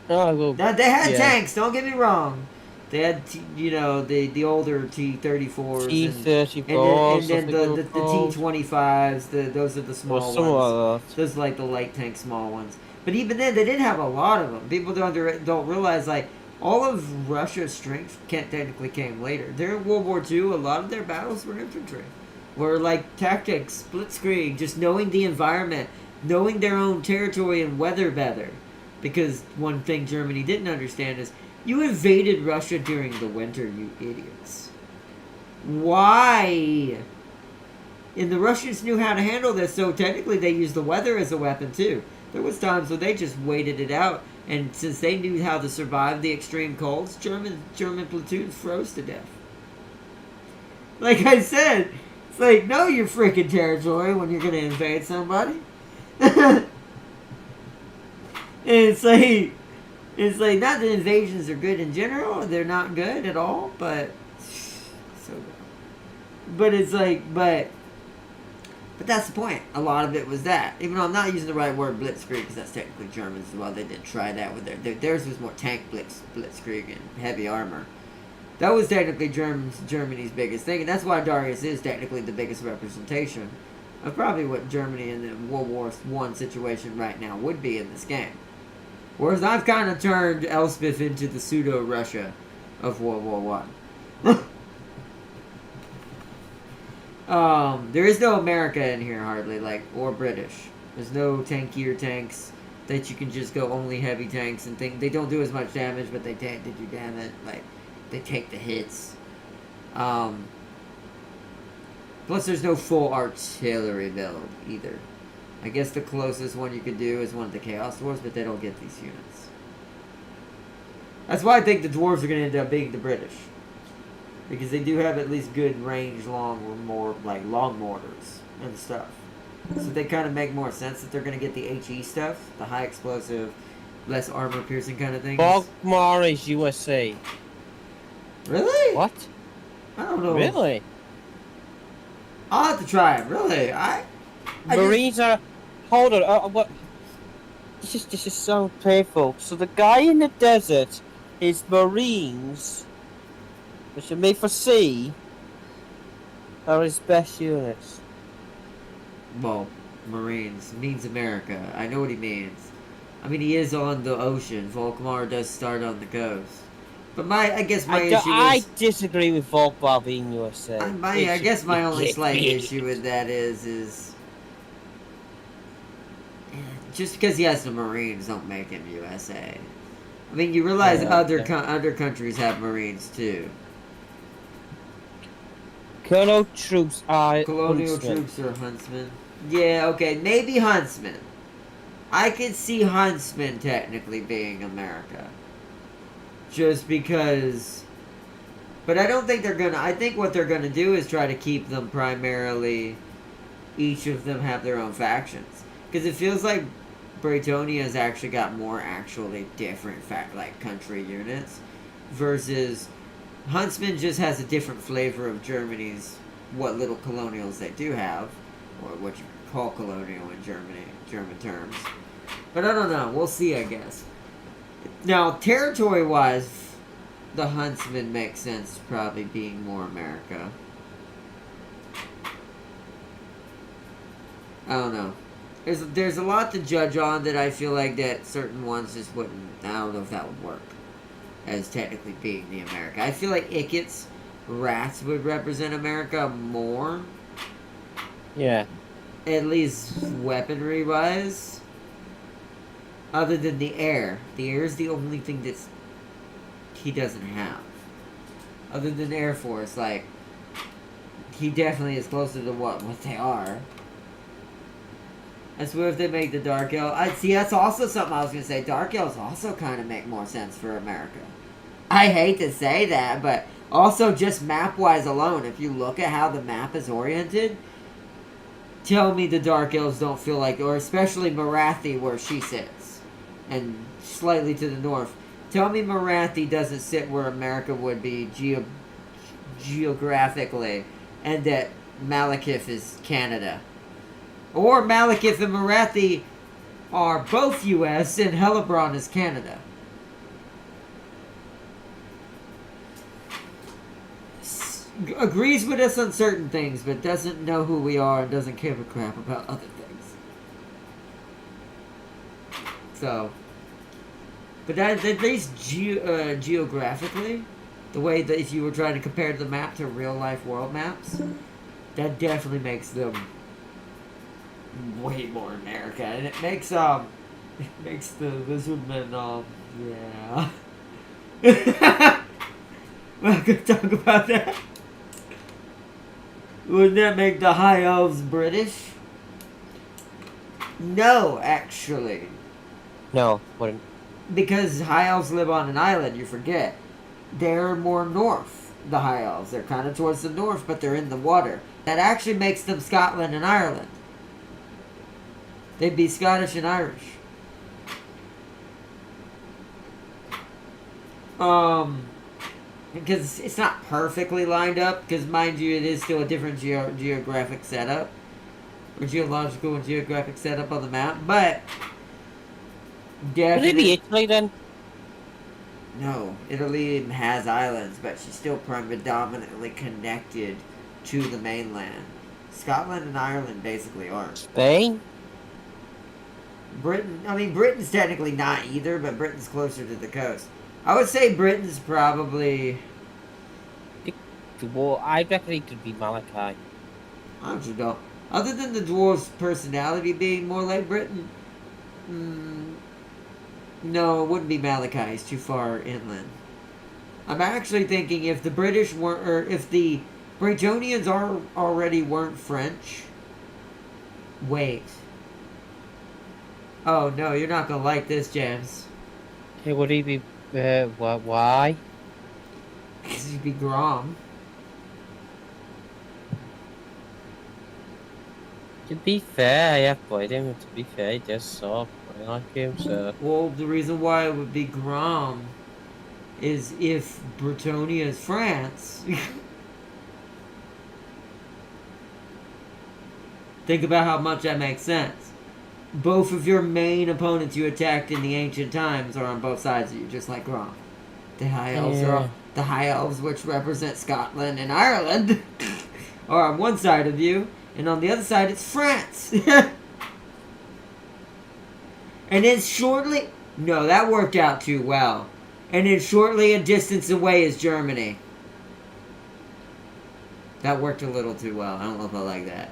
Oh, well, Now, they had tanks, don't get me wrong. They had, the older T-34s. T-34s. And then the T-25s, those are the small ones. Those are like the light tank small ones. But even then, they didn't have a lot of them. People don't realize, like, all of Russia's strength technically came later. During World War II, a lot of their battles were infantry. Were like tactics, blitzkrieg, just knowing the environment, knowing their own territory and weather better. Because one thing Germany didn't understand is, you invaded Russia during the winter, you idiots. Why? And the Russians knew how to handle this, so technically they used the weather as a weapon too. There was times where they just waited it out, and since they knew how to survive the extreme colds, German platoons froze to death. Like I said, it's like, know your freaking territory when you're going to invade somebody. it's like not that invasions are good in general. They're not good at all, but so good. But it's like, but that's the point. A lot of it was that. Even though I'm not using the right word, blitzkrieg, because that's technically German as well. They did try that with theirs was more tank blitzkrieg and heavy armor. That was technically Germany's biggest thing, and that's why Darius is technically the biggest representation of probably what Germany in the World War I situation right now would be in this game. Whereas I've kind of turned Elspeth into the pseudo-Russia of World War I. There is no America in here hardly, or British. There's no tankier tanks that you can just go only heavy tanks and think they don't do as much damage, but they do damage. Like, they take the hits. Plus, there's no full artillery build either. I guess the closest one you could do is one of the Chaos Dwarves, but they don't get these units. That's why I think the Dwarves are going to end up being the British. Because they do have at least good range, long mortars and stuff. So they kind of make more sense that they're going to get the HE stuff, the high explosive, less armor piercing kind of things. Volkmar is USA. Really? What? I don't know. Really? I'll have to try it. Really? I Marines are. Hold on. What? This is so painful. So the guy in the desert is Marines, which are made for sea, are his best units. Well, Marines means America. I know what he means. I mean, he is on the ocean. Volkmar does start on the coast. But I guess my issue is... I disagree with Volkmar being USA. I guess my only slight issue with that is... Just because he has the Marines don't make him USA. I mean, you realize other countries have Marines, too. Colonial troops are Colonial troops are huntsmen. Yeah, okay, maybe huntsmen. I could see huntsmen technically being America. Just because... But I don't think they're gonna... I think what they're gonna do is try to keep them primarily... Each of them have their own factions. Because it feels like Bretonia's actually got more actually different country units. Versus... Huntsman just has a different flavor of Germany's... What little colonials they do have. Or what you call colonial in German terms. But I don't know. We'll see, I guess. Now, territory-wise, the Huntsman makes sense probably being more America. I don't know. There's a lot to judge on that I feel like that certain ones just wouldn't... I don't know if that would work as technically being the America. I feel like Ickett's rats would represent America more. Yeah. At least weaponry-wise. Other than the air. The air is the only thing that's he doesn't have. Other than the Air Force, like, he definitely is closer to what they are. That's what if they make the Dark Elf. I see, that's also something I was going to say. Dark Elves also kind of make more sense for America. I hate to say that, but also just map-wise alone, if you look at how the map is oriented, tell me the Dark Elves don't feel like, or especially Marathi where she sits, and slightly to the north. Tell me Marathi doesn't sit where America would be geographically, and that Malekith is Canada. Or Malekith and Marathi are both U.S. and Hellebron is Canada. Agrees with us on certain things, but doesn't know who we are and doesn't give a crap about other things. So, but that at least geographically, the way that if you were trying to compare the map to real life world maps, that definitely makes them way more America, and it makes the lizardmen yeah. We're not gonna talk about that. Wouldn't that make the High Elves British? No, actually. No, wouldn't. Because High Elves live on an island, you forget. They're more north, the High Elves. They're kind of towards the north, but they're in the water. That actually makes them Scotland and Ireland. They'd be Scottish and Irish. Because it's not perfectly lined up, because mind you, it is still a different geographic setup. Or geological and geographic setup on the map, but Would it be definitely Italy then? no. Italy has islands, but she's still predominantly connected to the mainland. Scotland and Ireland basically aren't. Spain? Britain's technically not either, but Britain's closer to the coast. I would say Britain's probably. Well, I reckon it could be Malachi. I actually don't. Other than the dwarf's personality being more like Britain, no, it wouldn't be Malachi. He's too far inland. I'm actually thinking if the British weren't, or if the Bretonians already weren't French. Wait. Oh no, you're not gonna like this, James. Hey, would he be? Why? Because he'd be Grom. To be fair, I have played him. To be fair, he does suck. I like him, so. Well, the reason why it would be Grom is if Bretonia is France. Think about how much that makes sense. Both of your main opponents you attacked in the ancient times are on both sides of you, just like Grom. The High Elves the High Elves, which represent Scotland and Ireland, are on one side of you, and on the other side it's France. And then shortly... No, that worked out too well. And then shortly a distance away is Germany. That worked a little too well. I don't know if I like that.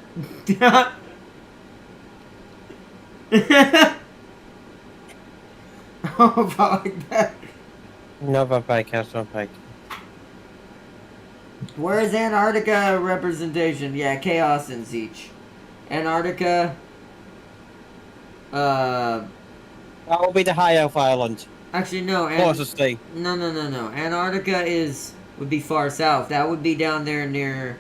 Oh, if I like that. No vampire cast, vampire. Where is Antarctica representation? Yeah, Chaos and Zeech. Antarctica... That will be the High Elf Island. Actually, no. Closest thing. No. Antarctica would be far south. That would be down there near...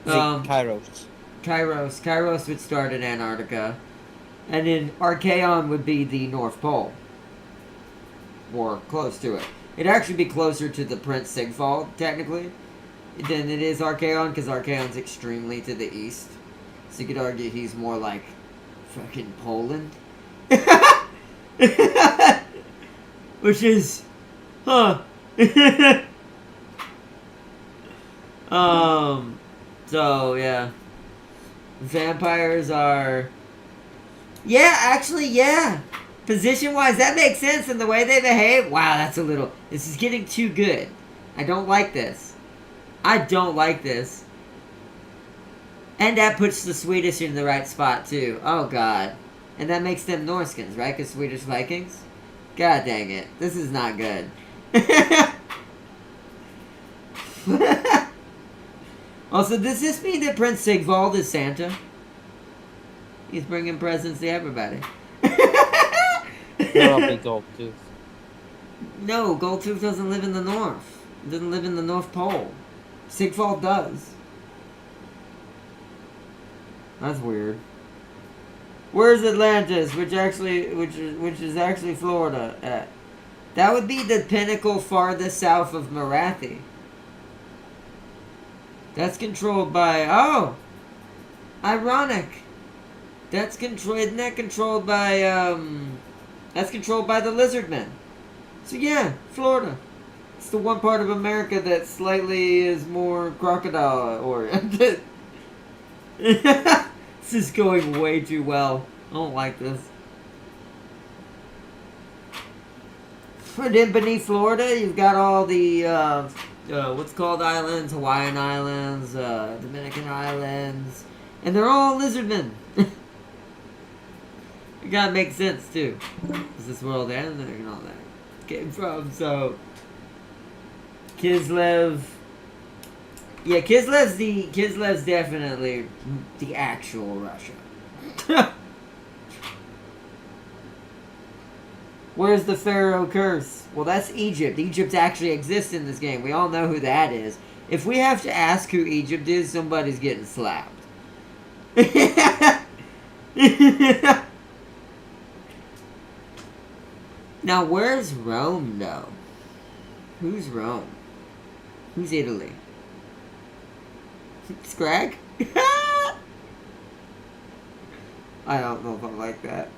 Kairos. Kairos would start in Antarctica. And then Archaon would be the North Pole. Or close to it. It'd actually be closer to the Prince Sigvald, technically, than it is Archaon, because Archaon's extremely to the east. So you could argue he's more like fucking Poland. Which is... Huh. So, yeah. Vampires are... Yeah, actually, yeah. Position-wise, that makes sense in the way they behave. Wow, that's a little... This is getting too good. I don't like this. I don't like this. And that puts the Swedish in the right spot, too. Oh, God. And that makes them Norskins, right? Because Swedish Vikings? God dang it. This is not good. Also, does this mean that Prince Sigvald is Santa? He's bringing presents to everybody. That'll be Goldtooth. No, Goldtooth doesn't live in the North. He doesn't live in the North Pole. Sigvald does. That's weird. Where's Atlantis, which is actually Florida at? That would be the pinnacle farthest south of Marathi. That's controlled by... Oh! Ironic. That's isn't that controlled by, That's controlled by the Lizardmen. So yeah, Florida. It's the one part of America that slightly is more crocodile-oriented. This is going way too well. I don't like this. And then beneath Florida, you've got all the, what's called islands, Hawaiian Islands, Dominican Islands, and they're all lizardmen. It gotta make sense too. Is this world end and all that came from? So Kislev. Yeah, Kislev's definitely the actual Russia. Where's the Pharaoh curse? Well, that's Egypt. Egypt actually exists in this game. We all know who that is. If we have to ask who Egypt is, somebody's getting slapped. Now, where's Rome, though? Who's Rome? Who's Italy? Scrag? I don't know if I like that.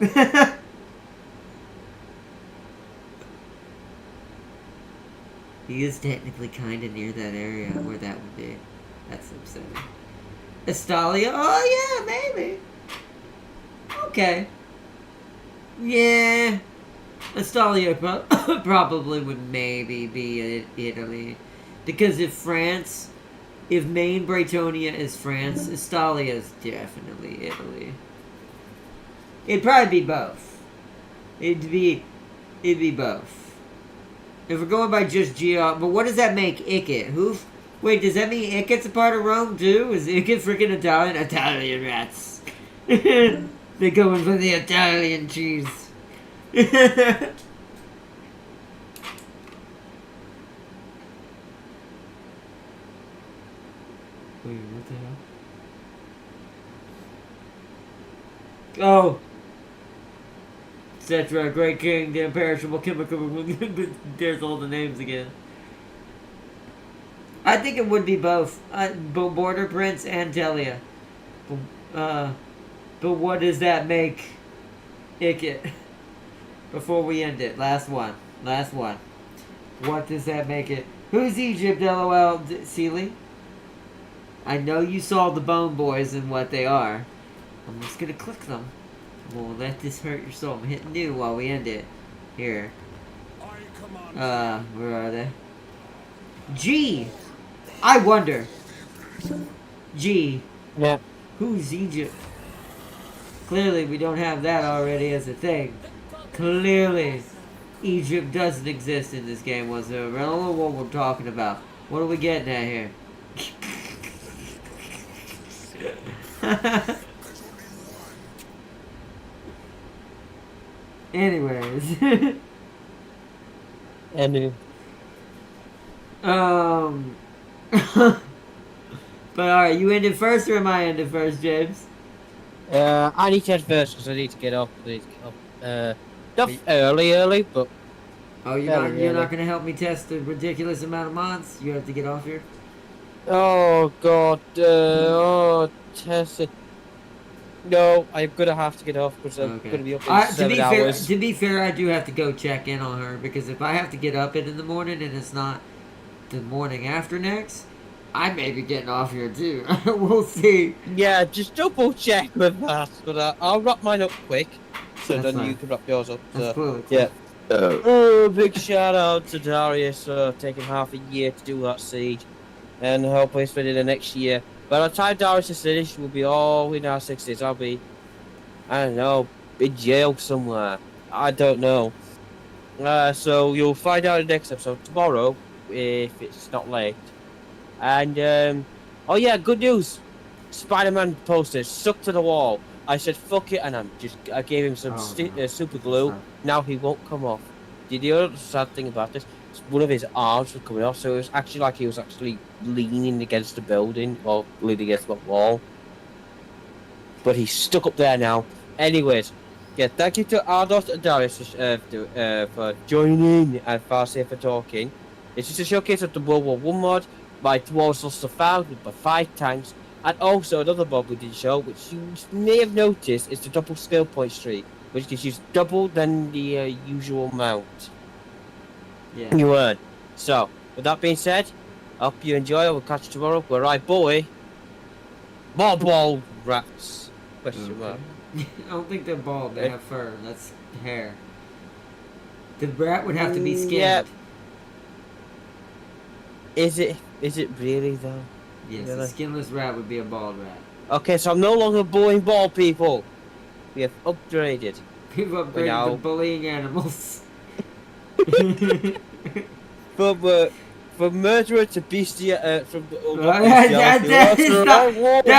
He is technically kind of near that area where that would be. That's upsetting. Estalia? Oh, yeah, maybe. Okay. Yeah. Estalia probably would maybe be Italy. Because if Main Braytonia is France, Estalia is definitely Italy. It'd probably be both. It'd be both. If we're going by just geo, but what does that make Ikit? Wait, does that mean Ikit's a part of Rome too? Is Ikit freaking Italian? Italian rats. They're going for the Italian cheese. Wait, what the hell? Oh. Etc. Great King, the imperishable chemical. There's all the names again. I think it would be both. Border Prince and Delia. But what does that make Ikit? Before we end it. Last one. What does that make it? Who's Egypt, LOL, Sealy? I know you saw the Bone Boys and what they are. I'm just gonna click them. We'll let this hurt your soul. I'm hitting new while we end it. Here. Where are they? G! I wonder. G. Yeah. Who's Egypt? Clearly we don't have that already as a thing. Clearly Egypt doesn't exist in this game whatsoever. I don't know what we're talking about. What are we getting at here? Anyways. But alright, you ended first or am I ended first, James? I need to head first because I need to get up. Not early, but... Oh, you're not gonna help me test the ridiculous amount of mods? You have to get off here? Oh, God. Test it. No, I'm gonna have to get off because I'm gonna be up in 7 hours. To be fair, I do have to go check in on her because if I have to get up in the morning and it's not the morning after next, I may be getting off here too. We'll see. Yeah, just double check with that. But I'll wrap mine up quick, so That's then fine. you can wrap yours up. That's cool. Yeah. Oh, big shout out to Darius for taking half a year to do that siege, and hopefully spend it the next year. By the time Darius is finished, we'll be all in our 60s. I'll be, I don't know, in jail somewhere. I don't know. So you'll find out in the next episode tomorrow, if it's not late. And, oh yeah, good news. Spider-Man poster stuck to the wall. I said, fuck it, and I gave him some super glue. Now he won't come off. The other sad thing about this, one of his arms was coming off, so it was actually like he was actually leaning against the building, or leaning against the wall. But he's stuck up there now. Anyways, yeah, thank you to Ardos and Darius for joining and Farsi for talking. It's just a showcase of the World War I mod, my dwarves lost 1,000 by 5 tanks, and also another mod we did show, which you may have noticed, is the double skill point streak, which gives you double than the usual amount. Yeah. You earn. So, with that being said, I hope you enjoy. We'll catch you tomorrow. Where I boy, more bald rats. Question mark. I don't think they're bald. They have fur. That's hair. The rat would have to be skinned. Yeah. Is it really though? Yes, Really? a skinless rat would be a bald rat. Okay, so I'm no longer bullying bald people. We have upgraded. People upgraded to bullying animals. From murderer to beastie, from that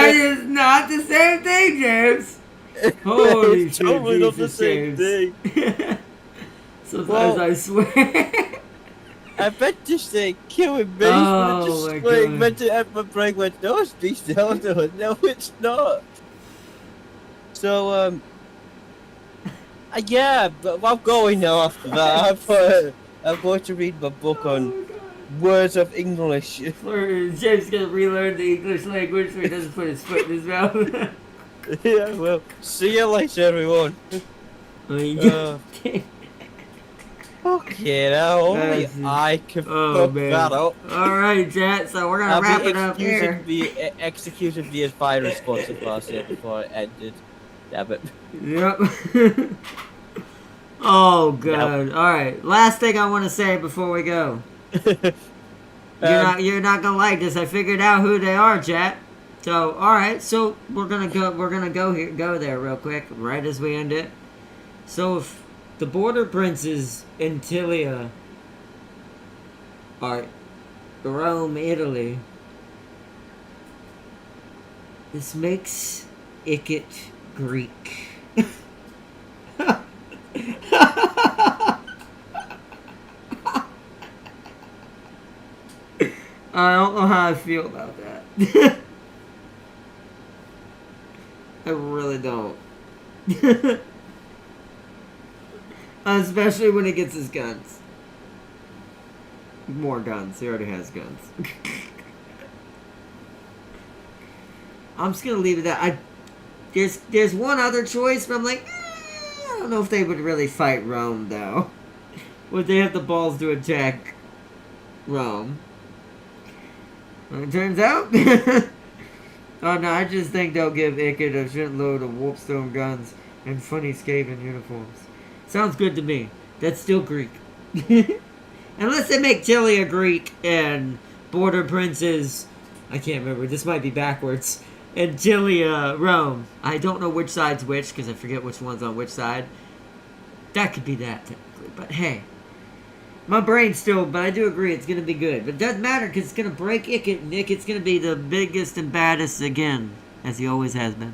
is not the same thing, James. Holy it's shit, totally not the Jesus, same James. thing. Sometimes I swear. I meant to say killing me, Oh but it just my like, God. meant to have my brain went, no, it's beastie, I'll do it. No, it's not. So, yeah, but I'm going now after that. I'm going to read my book on words of English. James gonna relearn the English language so he doesn't put his foot in his mouth. Yeah, well, see you later, everyone. I mean, Okay, now only That's- I can oh fuck man. that up. Alright, chat, so we're gonna wrap it up here. Executed via fire response before it ended. Damn it. Yep. Oh god. Alright. Last thing I wanna say before we go. You're not gonna like this. I figured out who they are, chat. So alright, so we're gonna go there real quick, right as we end it. So if the border princes in Tilia are Rome, Italy, this makes Ikit Greek. I don't know how I feel about that. I really don't. Especially when he gets his guns. More guns. He already has guns. I'm just gonna leave it at there's one other choice, but I'm like, I don't know if they would really fight Rome though. Would they have the balls to attack Rome? Well, it turns out. Oh no, I just think they'll give Ikit a shitload of warpstone guns and funny Skaven uniforms. Sounds good to me. That's still Greek. Unless they make Tilia Greek and Border Princes, I can't remember, this might be backwards, and Tilia Rome. I don't know which side's which, because I forget which one's on which side. That could be that, technically. But hey, my brain's still, but I do agree it's going to be good. But it doesn't matter, because it's going to break Ikit, and Ikit's going to be the biggest and baddest again, as he always has been.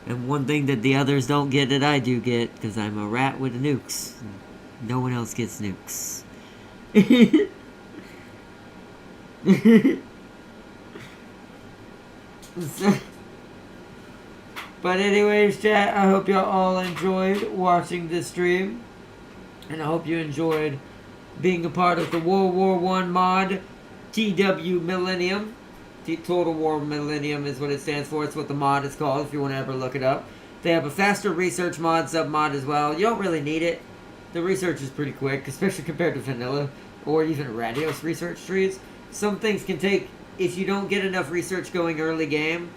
And one thing that the others don't get that I do get, because I'm a rat with nukes. No one else gets nukes. But anyways, chat, I hope y'all all enjoyed watching this stream. And I hope you enjoyed being a part of the World War I mod TW Millennium. Total War Millennium is what it stands for. It's what the mod is called if you want to ever look it up. They have a faster research mod, sub-mod as well. You don't really need it. The research is pretty quick, especially compared to vanilla or even Radios research trees. Some things can take, if you don't get enough research going early game,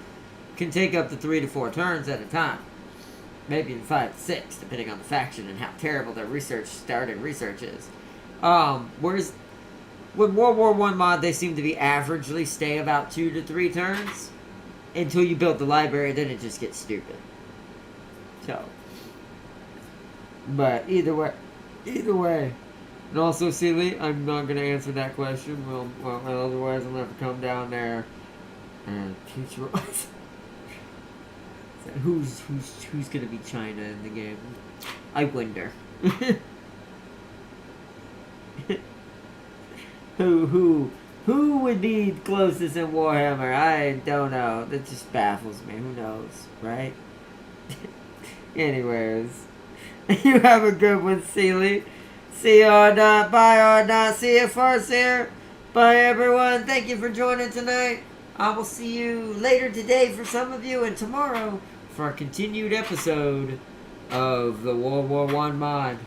can take up to 3 to 4 turns at a time. Maybe even 5 to 6, depending on the faction and how terrible their starting research is. Whereas with World War I mod, they seem to be averagely stay about 2 to 3 turns until you build the library. Then it just gets stupid. So, but either way, and also, Sealy, I'm not gonna answer that question. Well, otherwise, I'm gonna have to come down there and teach you. Who's gonna be China in the game? I wonder. Who would be closest in Warhammer? I don't know. That just baffles me. Who knows, right? Anyways, you have a good one, Sealy. See you or not. Bye or not. See you, Farseer. Bye, everyone. Thank you for joining tonight. I will see you later today for some of you, and tomorrow for a continued episode of the World War I mod.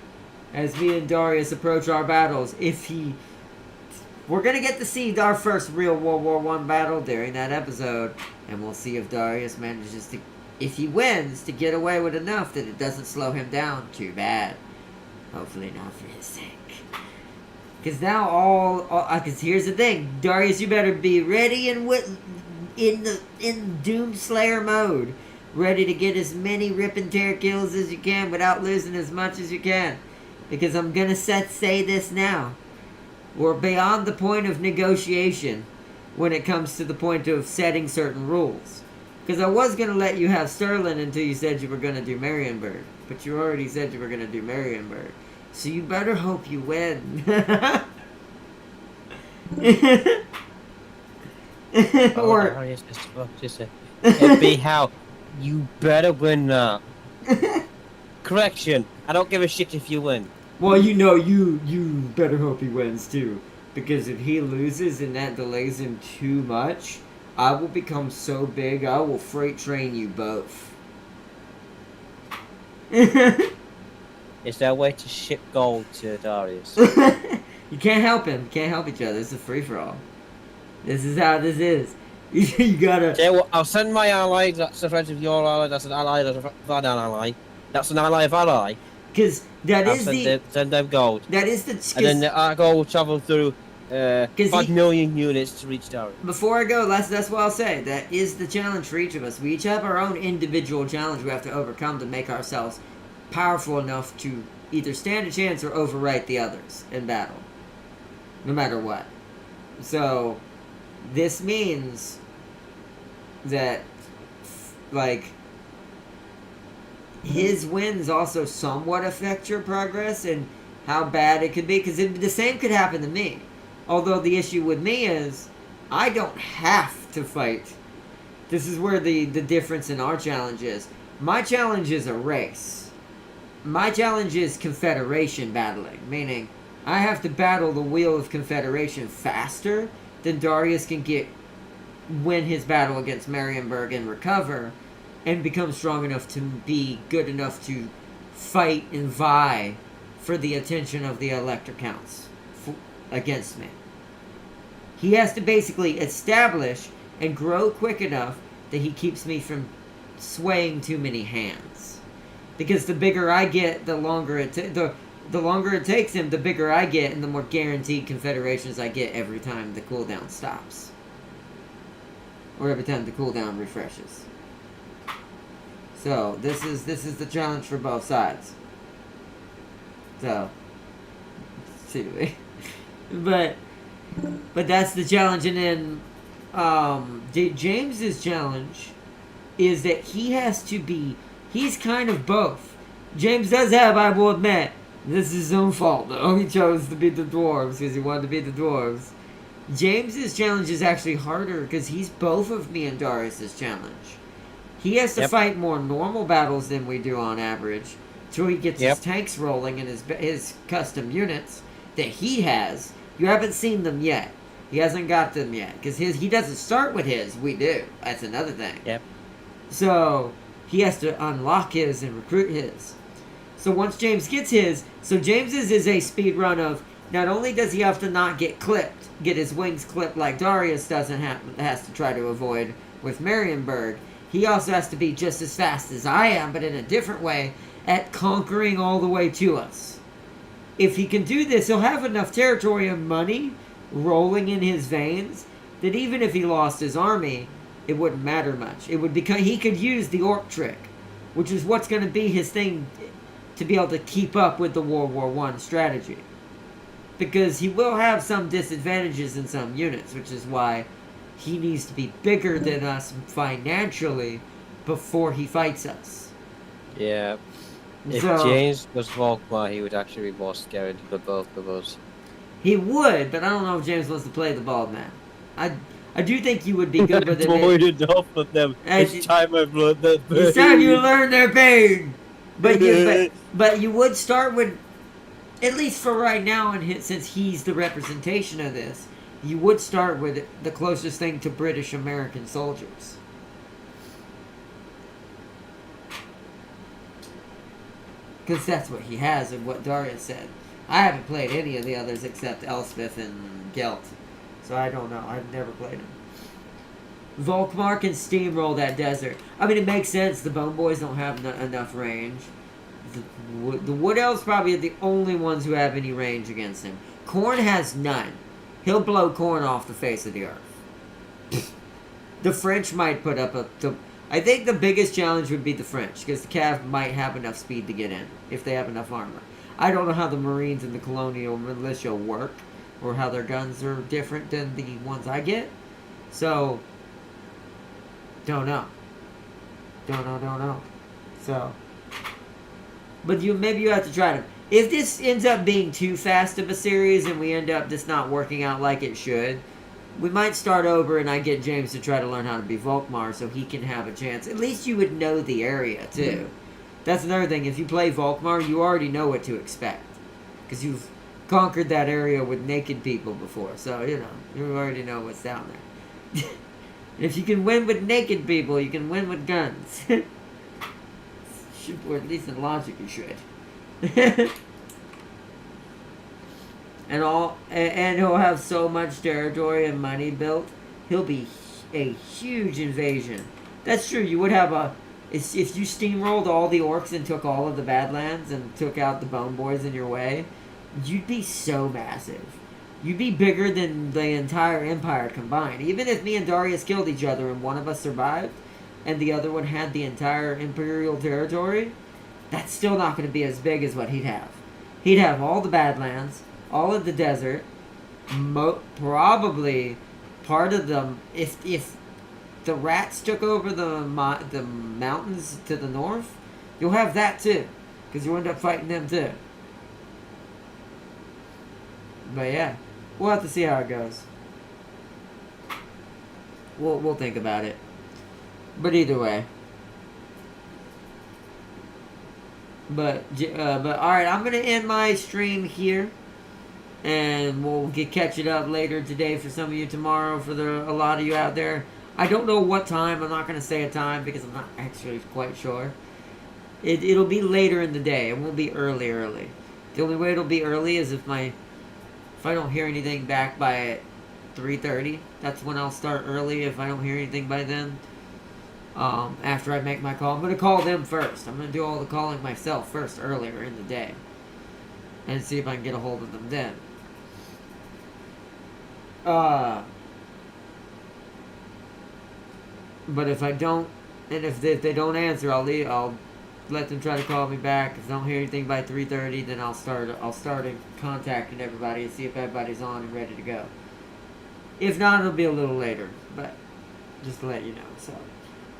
As me and Darius approach our battles, we're gonna get to see our first real World War I battle during that episode, and we'll see if Darius manages to, if he wins, to get away with enough that it doesn't slow him down too bad. Hopefully not for his sake. Because now because here's the thing, Darius, you better be ready in Doomslayer mode, ready to get as many rip and tear kills as you can without losing as much as you can. Because I'm gonna say this now. We're beyond the point of negotiation when it comes to the point of setting certain rules. Because I was going to let you have Sterling until you said you were going to do Marienburg. But you already said you were going to do Marienburg. So you better hope you win. Or it'd be how you better win now. Correction. I don't give a shit if you win. Well, you know, you better hope he wins too. Because if he loses and that delays him too much, I will become so big, I will freight train you both. Is there a way to ship gold to Darius? You can't help him. You can't help each other. It's a free-for-all. This is how this is. You gotta... Okay, well, I'll send my ally, that's a friend of your ally, that's an ally, that's an ally. That's an ally of ally. Because that I'll is send them gold. That is the... And then our gold will travel through 5 million units to reach Darius. Before I go, that's what I'll say. That is the challenge for each of us. We each have our own individual challenge we have to overcome to make ourselves powerful enough to either stand a chance or overwrite the others in battle. No matter what. So, this means that, like, his wins also somewhat affect your progress and how bad it could be. Because the same could happen to me. Although the issue with me is, I don't have to fight. This is where the difference in our challenge is. My challenge is a race. My challenge is Confederation battling. Meaning, I have to battle the Wheel of Confederation faster than Darius can win his battle against Marienburg and recover, and become strong enough to be good enough to fight and vie for the attention of the Elector Counts against me. He has to basically establish and grow quick enough that he keeps me from swaying too many hands. Because the bigger I get, the longer it takes him, the bigger I get, and the more guaranteed confederations I get every time the cooldown stops. Or every time the cooldown refreshes. So, this is the challenge for both sides. So, anyway. But that's the challenge, and then James's challenge is that he has to be, he's kind of both. James does have, I will admit, this is his own fault though. He chose to beat the dwarves because he wanted to beat the dwarves. James's challenge is actually harder because he's both of me and Darius's challenge. He has to fight more normal battles than we do on average, till he gets his tanks rolling and his custom units that he has. You haven't seen them yet. He hasn't got them yet because he doesn't start with his. We do. That's another thing. Yep. So he has to unlock his and recruit his. So once James gets his, so James's is a speed run of, not only does he have to not get his wings clipped like Darius has to try to avoid with Marienburg, he also has to be just as fast as I am, but in a different way, at conquering all the way to us. If he can do this, he'll have enough territory and money rolling in his veins that even if he lost his army, it wouldn't matter much. It would become, he could use the orc trick, which is what's going to be his thing to be able to keep up with the World War I strategy. Because he will have some disadvantages in some units, which is why he needs to be bigger than us financially before he fights us. Yeah. If James was Volkmar, he would actually be more scared for both of us. He would, but I don't know if James wants to play the bald man. I do think you would be good with it. Bored enough of them. It's time I've learned that pain. It's time you learn their pain. But you would start with, at least for right now, and since he's the representation of this, you would start with the closest thing to British American soldiers. Because that's what he has and what Darius said. I haven't played any of the others except Elspeth and Gelt. So I don't know. I've never played them. Volkmar can steamroll that desert. I mean, it makes sense. The Bone Boys don't have enough range. The Wood Elves probably are the only ones who have any range against him. Khorne has none. He'll blow Khorne off the face of the earth. The French might put up I think the biggest challenge would be the French, because the Cav might have enough speed to get in, if they have enough armor. I don't know how the Marines and the Colonial Militia work, or how their guns are different than the ones I get. So, don't know. Don't know. So, but maybe you have to try to. If this ends up being too fast of a series and we end up just not working out like it should, we might start over and I get James to try to learn how to be Volkmar so he can have a chance. At least you would know the area, too. That's another thing. If you play Volkmar, you already know what to expect. Because conquered that area with naked people before, so you know you already know what's down there. If you can win with naked people, you can win with guns. Or at least in logic, you should. And he'll have so much territory and money built. He'll be a huge invasion. That's true. You would have if you steamrolled all the orcs and took all of the Badlands and took out the Bone Boys in your way, you'd be so massive. You'd be bigger than the entire Empire combined. Even if me and Darius killed each other and one of us survived, and the other one had the entire Imperial territory, that's still not going to be as big as what he'd have. He'd have all the Badlands, all of the desert, probably part of them. If the rats took over the mountains to the north, you'll have that too, because you'll end up fighting them too. But yeah, we'll have to see how it goes. We'll think about it. But either way. But all right, I'm gonna end my stream here, and we'll catch it up later today for some of you, tomorrow for a lot of you out there. I don't know what time. I'm not gonna say a time because I'm not actually quite sure. It'll be later in the day. It won't be early. The only way it'll be early is if I don't hear anything back by 3:30. That's when I'll start early. If I don't hear anything by then. After I make my call. I'm going to call them first. I'm going to do all the calling myself first, earlier in the day. And see if I can get a hold of them then. But if I don't, and if they don't answer, I'll let them try to call me back. If I don't hear anything by 3:30, then I'll start contacting everybody and see if everybody's on and ready to go. If not, it'll be a little later. But just to let you know, so.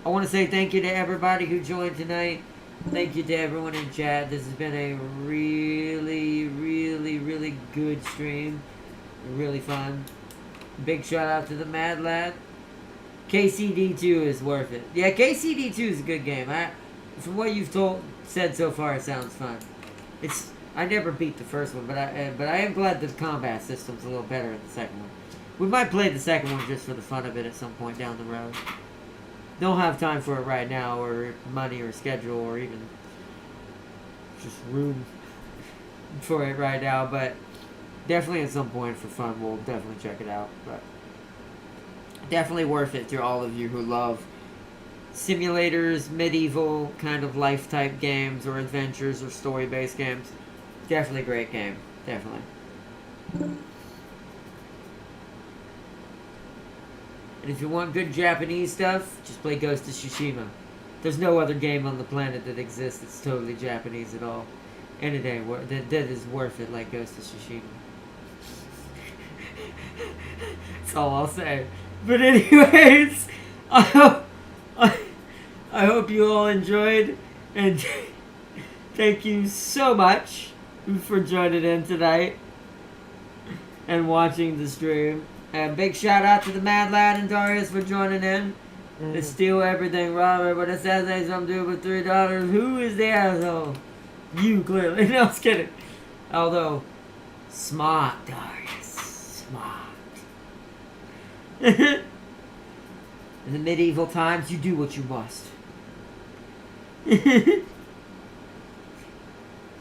I want to say thank you to everybody who joined tonight. Thank you to everyone in chat. This has been a really, really, really good stream. Really fun. Big shout out to the Mad Lad. KCD2 is worth it. Yeah, KCD2 is a good game. From what you've said so far, it sounds fun. I never beat the first one, but I am glad the combat system's a little better in the second one. We might play the second one just for the fun of it at some point down the road. Don't have time for it right now, or money, or schedule, or even just room for it right now, but definitely at some point for fun, we'll definitely check it out. But definitely worth it to all of you who love simulators, medieval kind of life type games, or adventures, or story based games. Definitely a great game. Definitely. And if you want good Japanese stuff, just play Ghost of Tsushima. There's no other game on the planet that exists that's totally Japanese at all. And it ain't that is worth it like Ghost of Tsushima. That's all I'll say. But anyways, I hope you all enjoyed, and thank you so much for joining in tonight and watching the stream. And big shout out to the Mad Lad and Darius for joining in. To steal everything, Robert, but it says they some dude with $3. Who is the asshole? You, clearly. No, I was kidding. Although, smart, Darius. Smart. In the medieval times, you do what you must.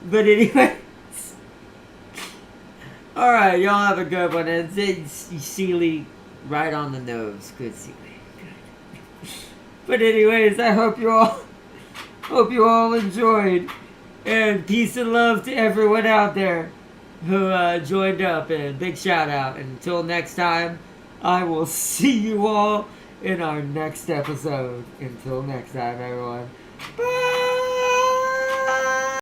But anyway. Alright, y'all have a good one. And Sealy right on the nose. Good, Sealy. Good. But anyways, I hope you all enjoyed. And peace and love to everyone out there who joined up. And big shout out. And until next time, I will see you all in our next episode. Until next time, everyone. Bye!